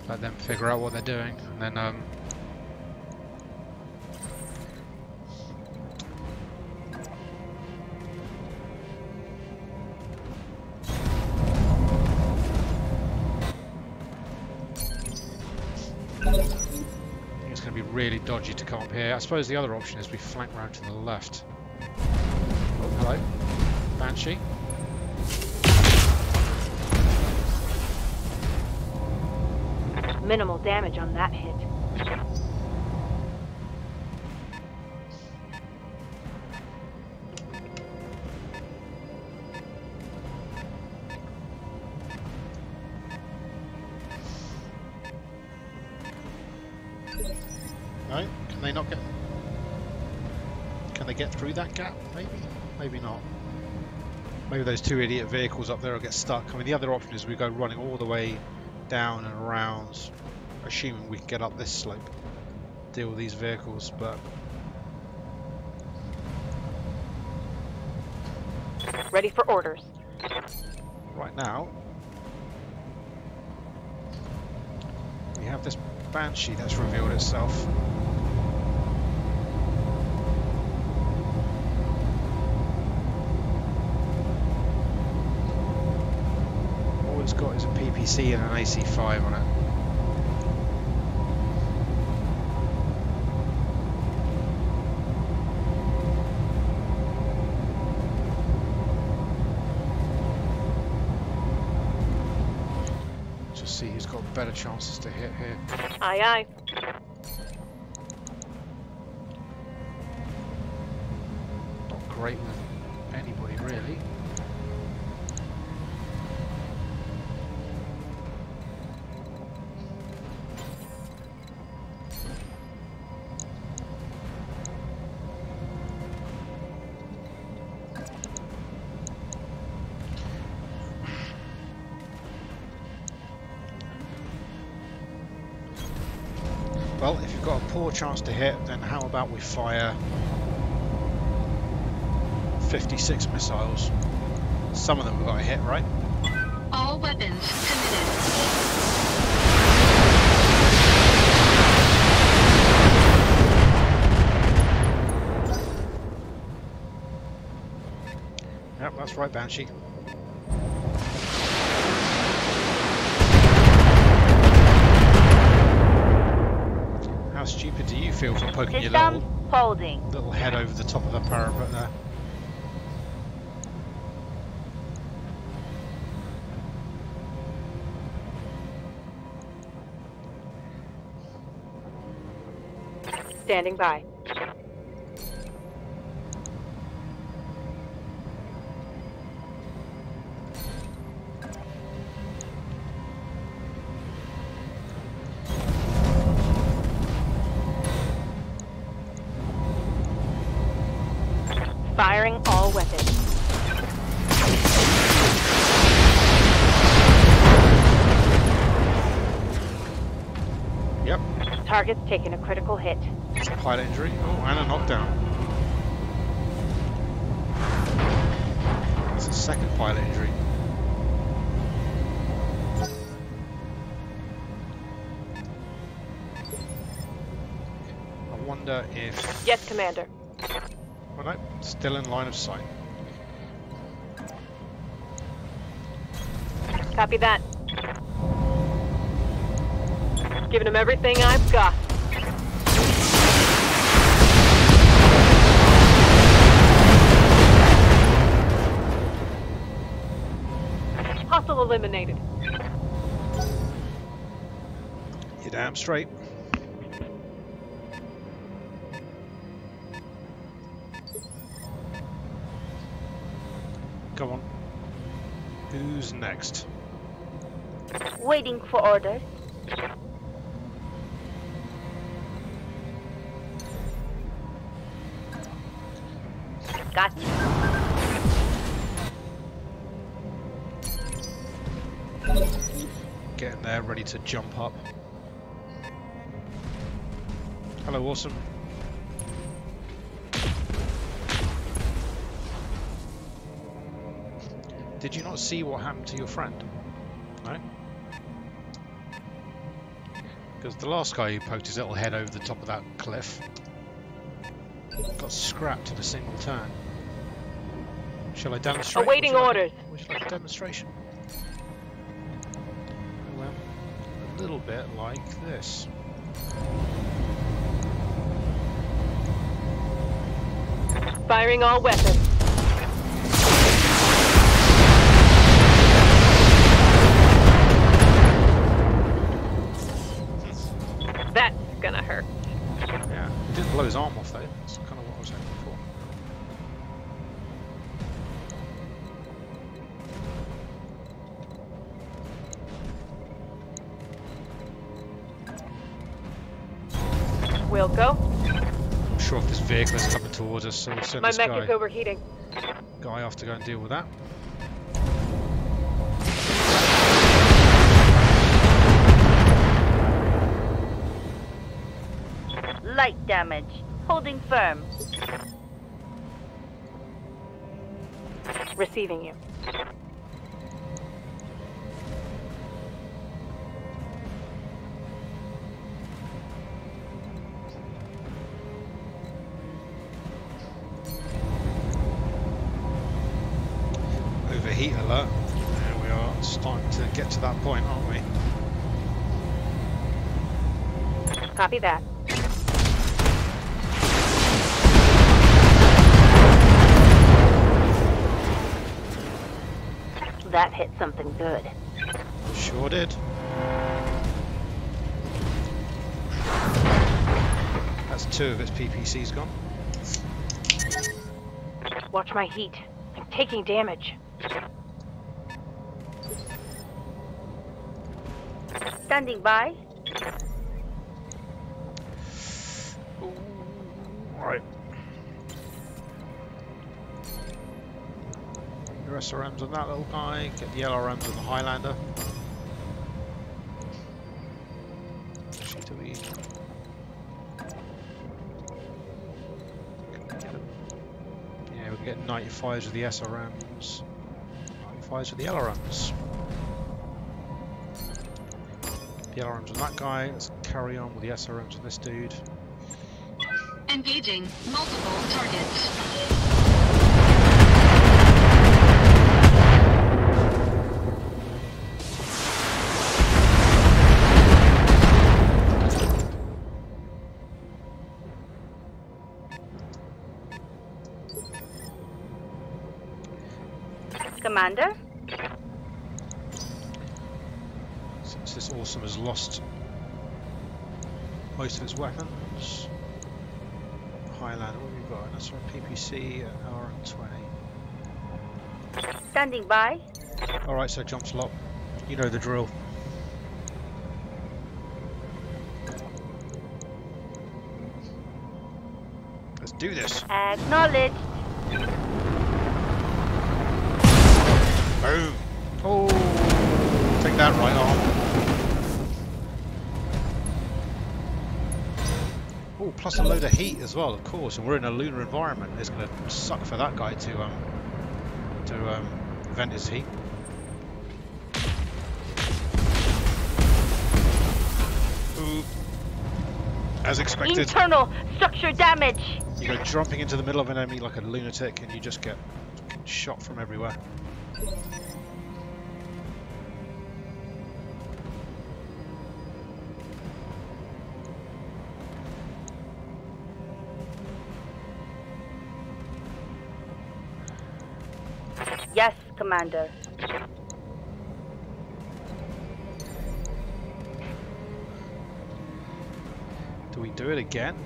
Let them figure out what they're doing, and then it's going to be really dodgy to come up here. I suppose the other option is we flank round to the left. Oh, hello. Banshee. Minimal damage on that hit. No? Can they not get... Can they get through that gap? Maybe? Maybe not. Maybe those two idiot vehicles up there will get stuck. I mean, the other option is we go running all the way down and around, assuming we can get up this slope, deal with these vehicles, but... Ready for orders. Right now, we have this Banshee that's revealed itself. All it's got is a PPC and an AC5 on it. Just see who's got better chances to hit here. Aye, aye. Not great with anybody really. Well, if you've got a poor chance to hit, then how about we fire 56 missiles? Some of them have got a hit, right? All weapons committed. Yep, that's right, Banshee. How stupid do you feel for poking your System holding. little head over the top of the parapet there? Standing by. Firing all weapons. Yep. target's taken a critical hit. It's a pilot injury. Oh, and a knockdown. That's a second pilot injury. I wonder if... Yes, Commander. Oh no, still in line of sight. Copy that. Giving him everything I've got. Hostile eliminated. You're damn straight. Come on. Who's next? Waiting for orders. Gotcha. Getting there, ready to jump up. Hello, awesome. Did you not see what happened to your friend? No? Because the last guy who poked his little head over the top of that cliff got scrapped in a single turn. Shall I demonstrate? Awaiting orders. Would you like a demonstration? Well, a little bit like this. Firing all weapons. That's gonna hurt. Yeah, it didn't blow his arm off though. That's kind of what I was hoping for. We'll go. I'm sure if this vehicle is coming towards us, so we'll send My this mech is overheating. guy off to go and deal with that. Light damage. Holding firm. Receiving you. Overheat alert. There we are, starting to get to that point, aren't we? Copy that. That hit something good. Sure did. That's 2 of its PPCs gone. Watch my heat. I'm taking damage. Standing by. Right. Your SRMs on that little guy, get the LRMs on the Highlander. Actually, do we... Yeah, we can get 95s with the SRMs, 95s with the LRMs. The LRMs on that guy, let's carry on with the SRMs on this dude. Engaging multiple targets. Commander? Since this awesome has lost most of its weapons. Highlander, what have we got? That's from PPC at LRM 20. Standing by. Alright, so jump slot. You know the drill. Let's do this. Acknowledged. Boom. Oh, take that right arm. Oh, plus a load of heat as well, of course. And we're in a lunar environment. It's going to suck for that guy to vent his heat. Ooh. As expected. Internal structure damage. You go jumping into the middle of an enemy like a lunatic, and you just get shot from everywhere. Yes, Commander. Do we do it again?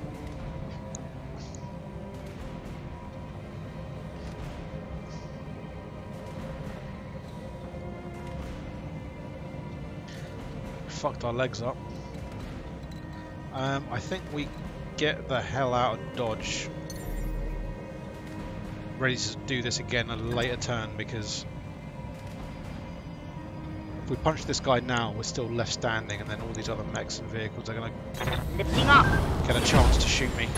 Fucked our legs up. I think we get the hell out of Dodge. Ready to do this again at a later turn, because if we punch this guy now, we're still left standing, and then all these other mechs and vehicles are going to Lifting up. get a chance to shoot me.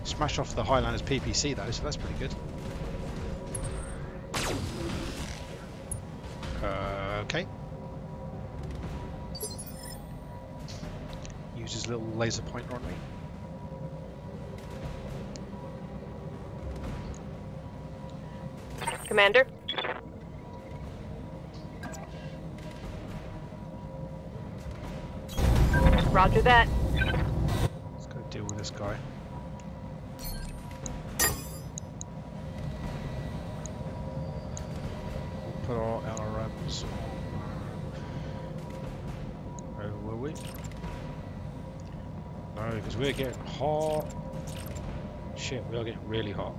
Smashed off the Highlander's PPC though, so that's pretty good. Okay. Use his little laser pointer on me. Commander? Roger that. Let's go deal with this guy. We'll put our LRMs on. Where were we? No, because we're getting hot. Shit, we are getting really hot.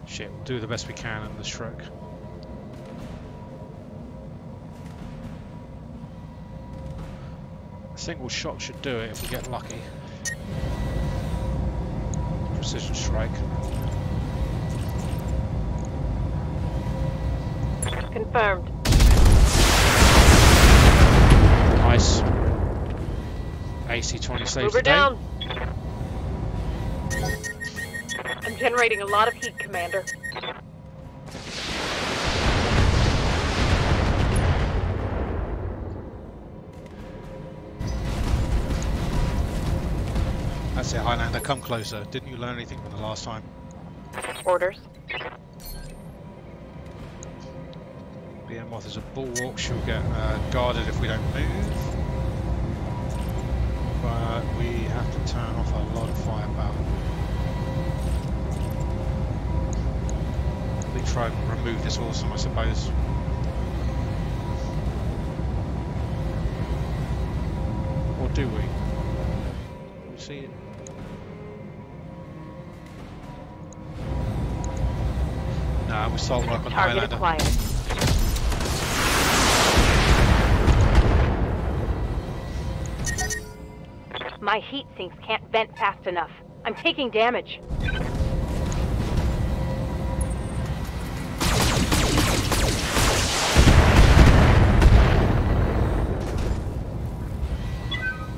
Shit, we'll do the best we can in the stroke. A single shot should do it if we get lucky. Precision strike. Confirmed. Nice. AC-20 saves Move the her day. down. I'm generating a lot of heat, Commander. That's it, Highlander, come closer. Didn't you learn anything from the last time? Orders. Behemoth is a bulwark, she'll get guarded if we don't move. But we have to turn off a lot of firepower. We try and remove this awesome, I suppose. Or do we? We see it. Nah, we're solid work on Target Highlander. acquired. My heat sinks can't vent fast enough. I'm taking damage.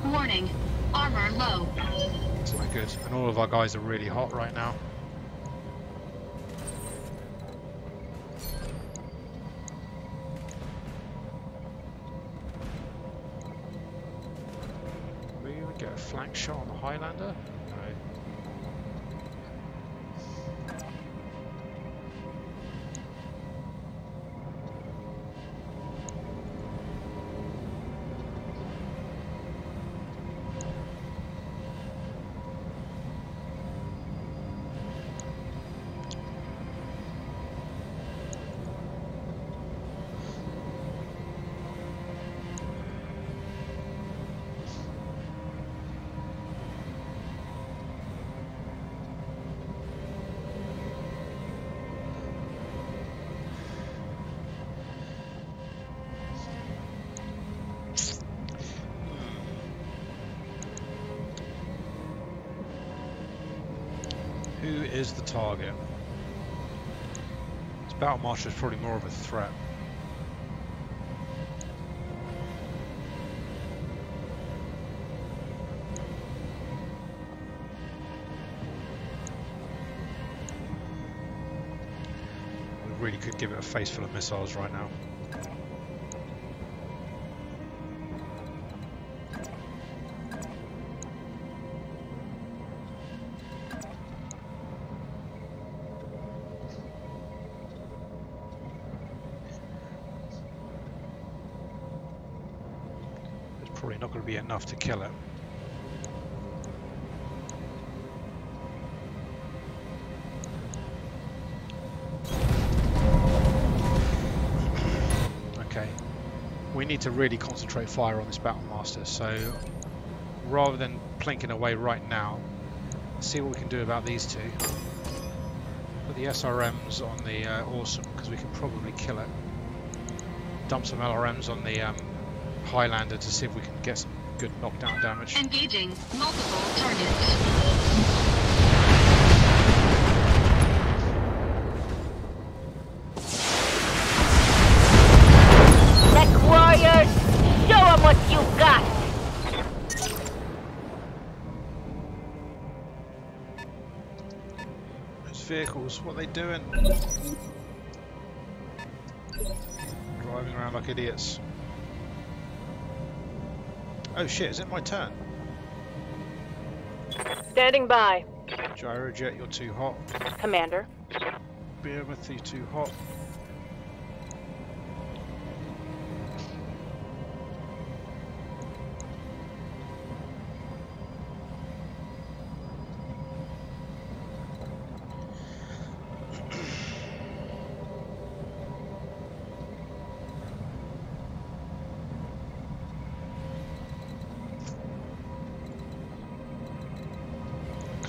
Warning. Armor low. It's not good. And all of our guys are really hot right now. We would get a flank shot on the Highlander? No. is the target. This Battle Master is probably more of a threat. We really could give it a face full of missiles right now. Probably not going to be enough to kill it. Okay, we need to really concentrate fire on this Battle Master, so rather than plinking away right now, let's see what we can do about these two. Put the SRMs on the Awesome, because we can probably kill it. Dump some LRMs on the Highlander to see if we can get some good knockdown damage. Engaging multiple targets. Tech warriors, show them what you got! Those vehicles, what are they doing? Driving around like idiots. Oh shit, is it my turn? Standing by. Gyrojet, you're too hot. Commander. Behemoth, you're too hot.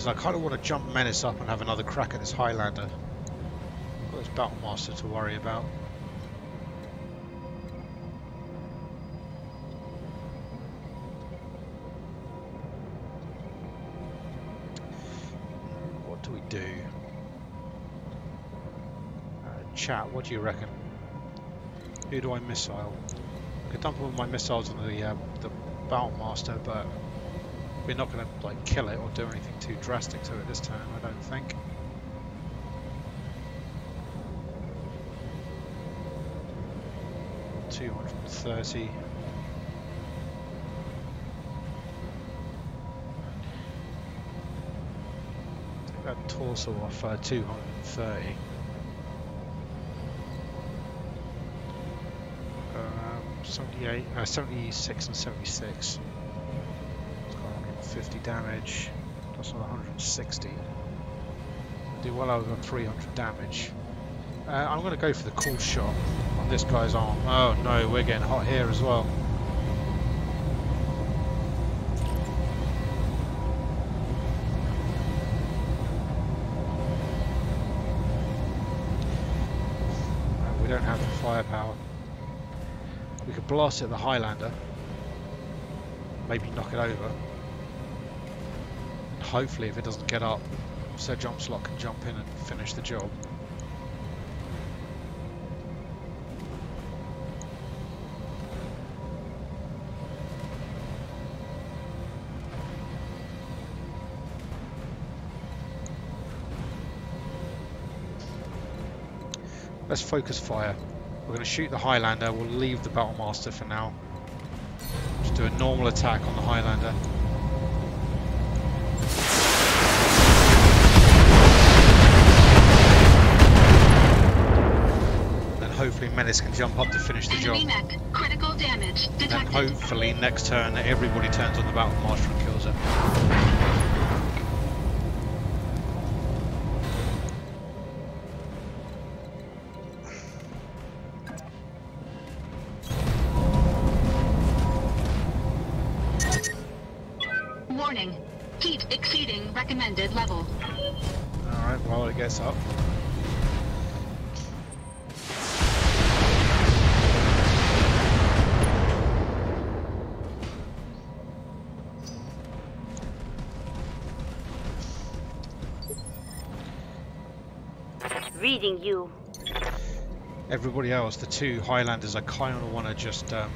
I kind of want to jump Menace up and have another crack at this Highlander. I've got this Battle Master to worry about. What do we do? Chat, what do you reckon? Who do I missile? I could dump all my missiles on the Battle Master, but we're not going to like kill it or do anything too drastic to it this turn, I don't think. $230. Take that torso off 230. 78, 76 and 76. 50 damage, plus another 160. Do well over 300 damage. I'm going to go for the cool shot on this guy's arm. Oh no, we're getting hot here as well. We don't have the firepower. We could blast it at the Highlander, maybe knock it over. Hopefully, if it doesn't get up, Sir Jump Slot can jump in and finish the job. Let's focus fire. We're going to shoot the Highlander. We'll leave the Battle Master for now. Just do a normal attack on the Highlander. Hopefully Menace can jump up to finish the job. Mech, critical damage detected. And hopefully next turn everybody turns on the Battle Master and kills it. Warning. Heat exceeding recommended level. Alright, well it gets up. Reading you. Everybody else, the two Highlanders, I kind of want to just I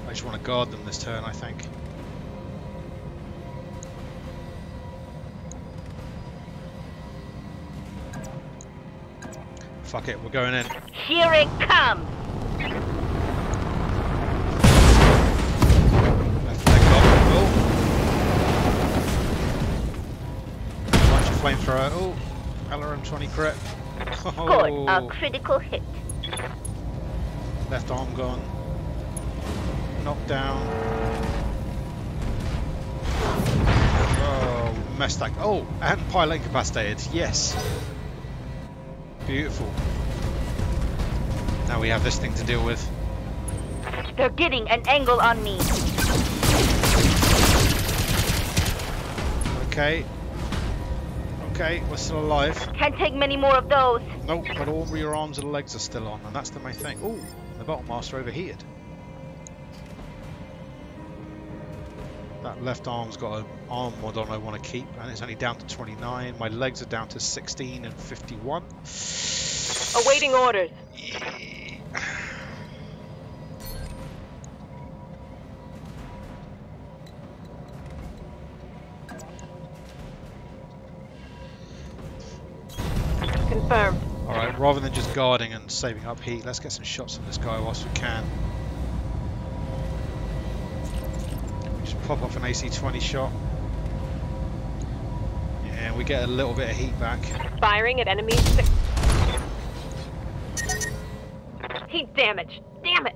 just want to guard them this turn, I think. Fuck it, we're going in. Here it comes. Left leg lock. Oh. Launch a flamethrower. Oh. LRM-20 crit. Good. A critical hit. Left arm gone. Knocked down. Oh, messed that. Oh, and pilot incapacitated. Yes. Beautiful. Now we have this thing to deal with. They're getting an angle on me. Okay. Okay, we're still alive. Can't take many more of those. Nope, but all your arms and legs are still on, and that's the main thing. Oh, the Battle Master overheated. That left arm's got an arm mod on I want to keep, and it's only down to 29. My legs are down to 16 and 51. Awaiting orders. Confirmed. Alright, rather than just guarding and saving up heat, let's get some shots on this guy whilst we can. Just pop off an AC-20 shot. Yeah, we get a little bit of heat back. Firing at enemies. Heat damage. Damn it.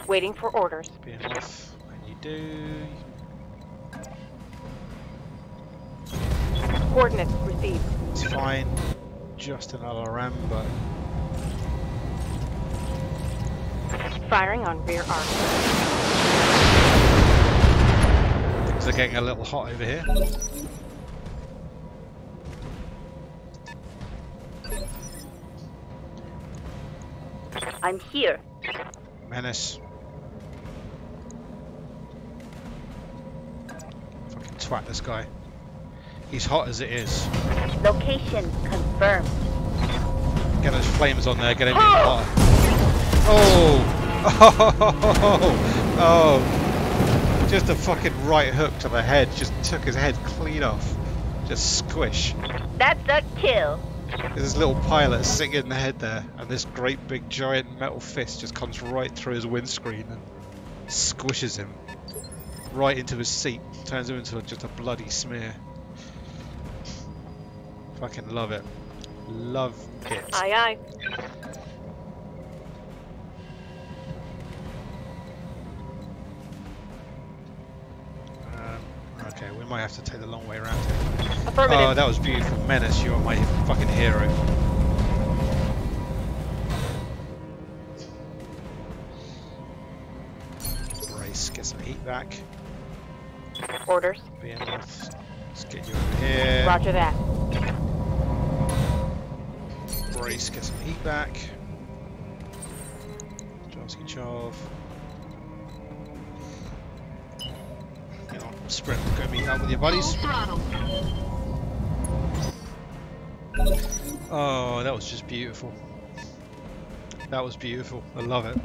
Waiting for orders. Being off when you do. Coordinates received. It's fine. Just an LRM, but Firing on rear arm. things are getting a little hot over here. I'm here. Menace. Fucking twat this guy. He's hot as it is. Location confirmed. Get those flames on there, get him hot. Oh! Oh! Oh! Just a fucking right hook to the head. Just took his head clean off. Just squish. That's a kill. There's this little pilot sitting in the head there, and this great big giant metal fist just comes right through his windscreen and squishes him right into his seat. Turns him into just a bloody smear. Fucking love it. Love it. Aye, aye. Okay, we might have to take the long way around here. Affirmative. Oh, that was beautiful. Menace, you are my fucking hero. Brace, get some heat back. Orders. Being off. Let's get you over here. Roger that. Brace, get some heat back. Jowski Chov. You know, sprint, go meet up with your buddies. Full throttle. Oh, that was just beautiful. That was beautiful. I love it.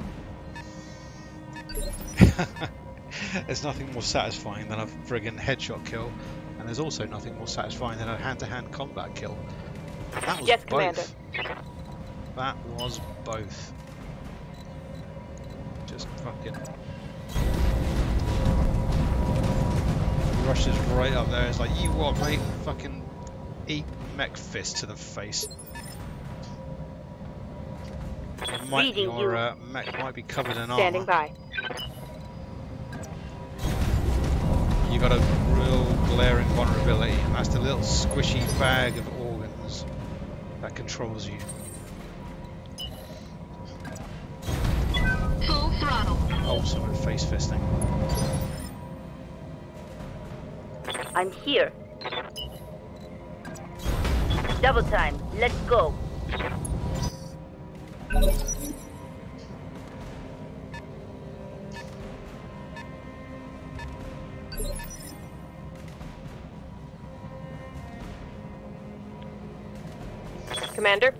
There's nothing more satisfying than a friggin' headshot kill, and there's also nothing more satisfying than a hand-to-hand combat kill. And that was Yes, both. Commander. That was both. Just fucking rushes right up there. It's like, you what, mate? Fucking eat mech fist to the face. Your mech might be covered in Standing armor. by. You got a real glaring vulnerability, and that's the little squishy bag of organs that controls you. Full throttle. Ultimate face fisting. I'm here. Double time. Let's go. Commander?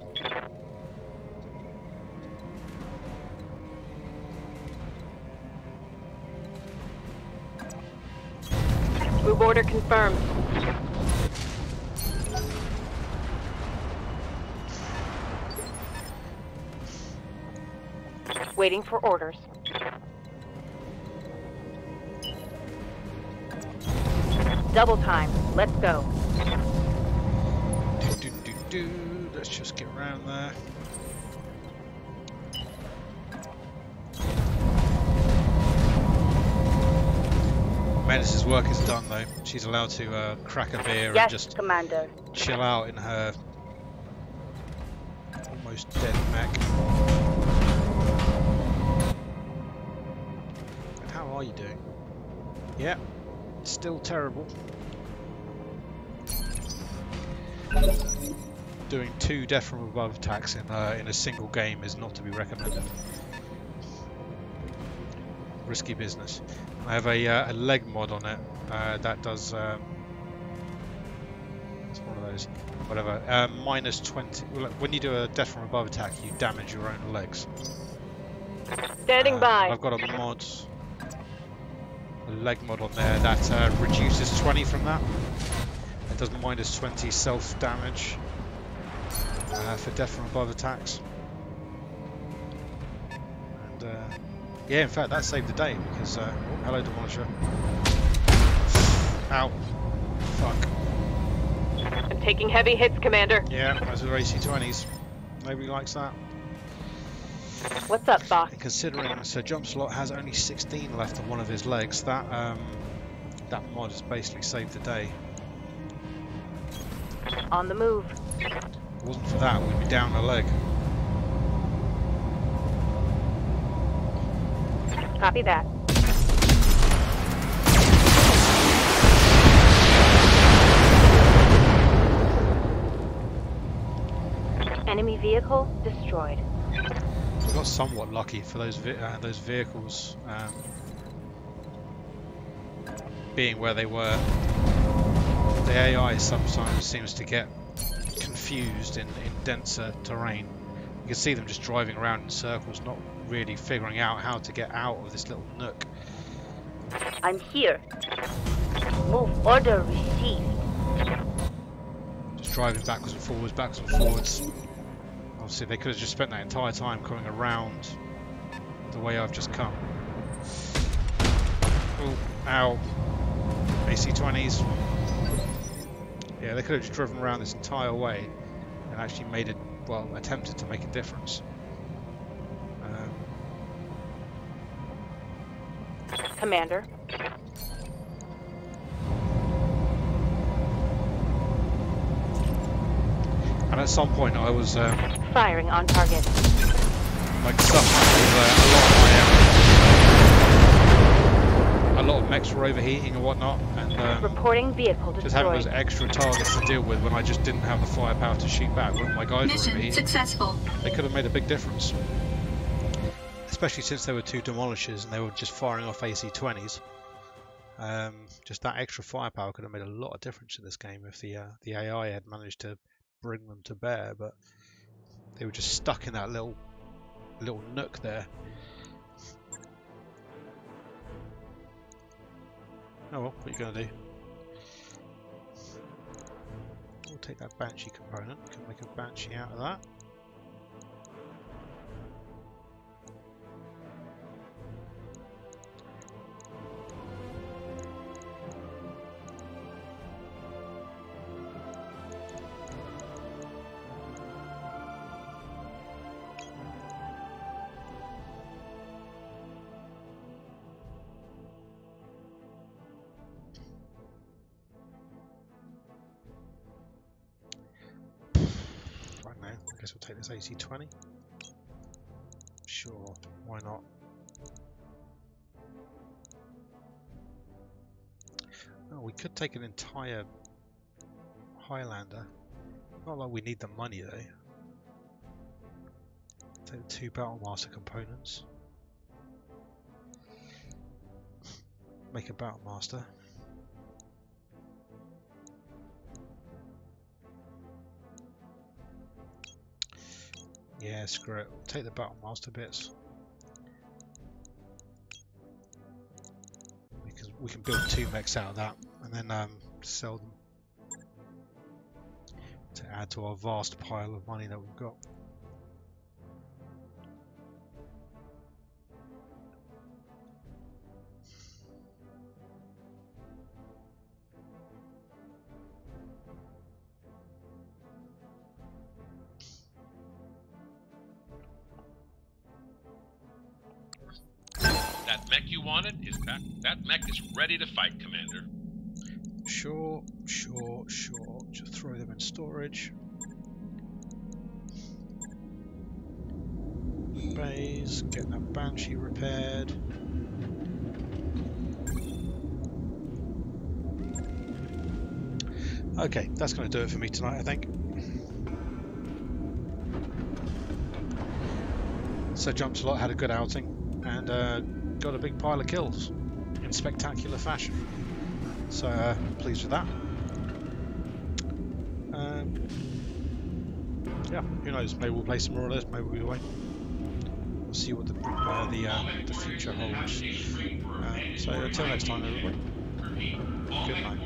Move order confirmed. Waiting for orders. Double time. Let's go. Let's just get around there. Menace's work is done though. She's allowed to crack a beer and just Commander. chill out in her almost dead mech. And how are you doing? Yeah, still terrible. Doing 2 death from above attacks in a single game is not to be recommended. Risky business. I have a leg mod on it that does it's one of those whatever minus 20. When you do a death from above attack, you damage your own legs. Standing by. I've got a mod, a leg mod on there that reduces 20 from that. It does minus 20 self damage for death from above attacks. And yeah, in fact, that saved the day because oh, hello, Demolisher. Ow. Fuck. I'm taking heavy hits, Commander. Yeah, those are AC-20s. Nobody likes that. What's up, boss? And considering Sir Jumpslot has only 16 left on one of his legs, that that mod has basically saved the day. On the move. If it wasn't for that, we'd be down a leg. Copy that. Enemy vehicle destroyed. We got somewhat lucky for those vehicles being where they were. The AI sometimes seems to get confused in denser terrain. You can see them just driving around in circles, not really figuring out how to get out of this little nook. I'm here. Move order received. Just driving backwards and forwards. Obviously they could have just spent that entire time coming around the way I've just come. Oh, ow. AC-20s. Yeah, they could have just driven around this entire way and actually made it, well, attempted to make a difference. Commander. And at some point I was Firing on target. like suffering with a lot of mechs were overheating and whatnot, and Reporting vehicle just having destroyed. those extra targets to deal with when I just didn't have the firepower to shoot back when my guys were Mission overheating. successful. They could have made a big difference. Especially since there were 2 demolishers and they were just firing off AC-20s. Just that extra firepower could have made a lot of difference in this game if the AI had managed to bring them to bear, but they were just stuck in that little nook there. Oh well, what are you going to do? We'll take that Banshee component, we can make a Banshee out of that. I guess we'll take this AC-20. Sure, why not? Oh, we could take an entire Highlander. Not like we need the money though. Take the 2 Battlemaster components. Make a Battlemaster. Yeah, screw it. Take the Battle Master bits. We can build 2 mechs out of that, and then sell them to add to our vast pile of money that we've got. That mech you wanted is back. That mech is ready to fight, Commander. Sure. Just throw them in storage. Bays, get that Banshee repaired. Okay, that's going to do it for me tonight, I think. So Jumps a lot, had a good outing, and got a big pile of kills in spectacular fashion. So pleased with that. Yeah, who knows? Maybe we'll play some more of this. Maybe we won't. We'll see what the future holds. So until next time, everybody. Good night.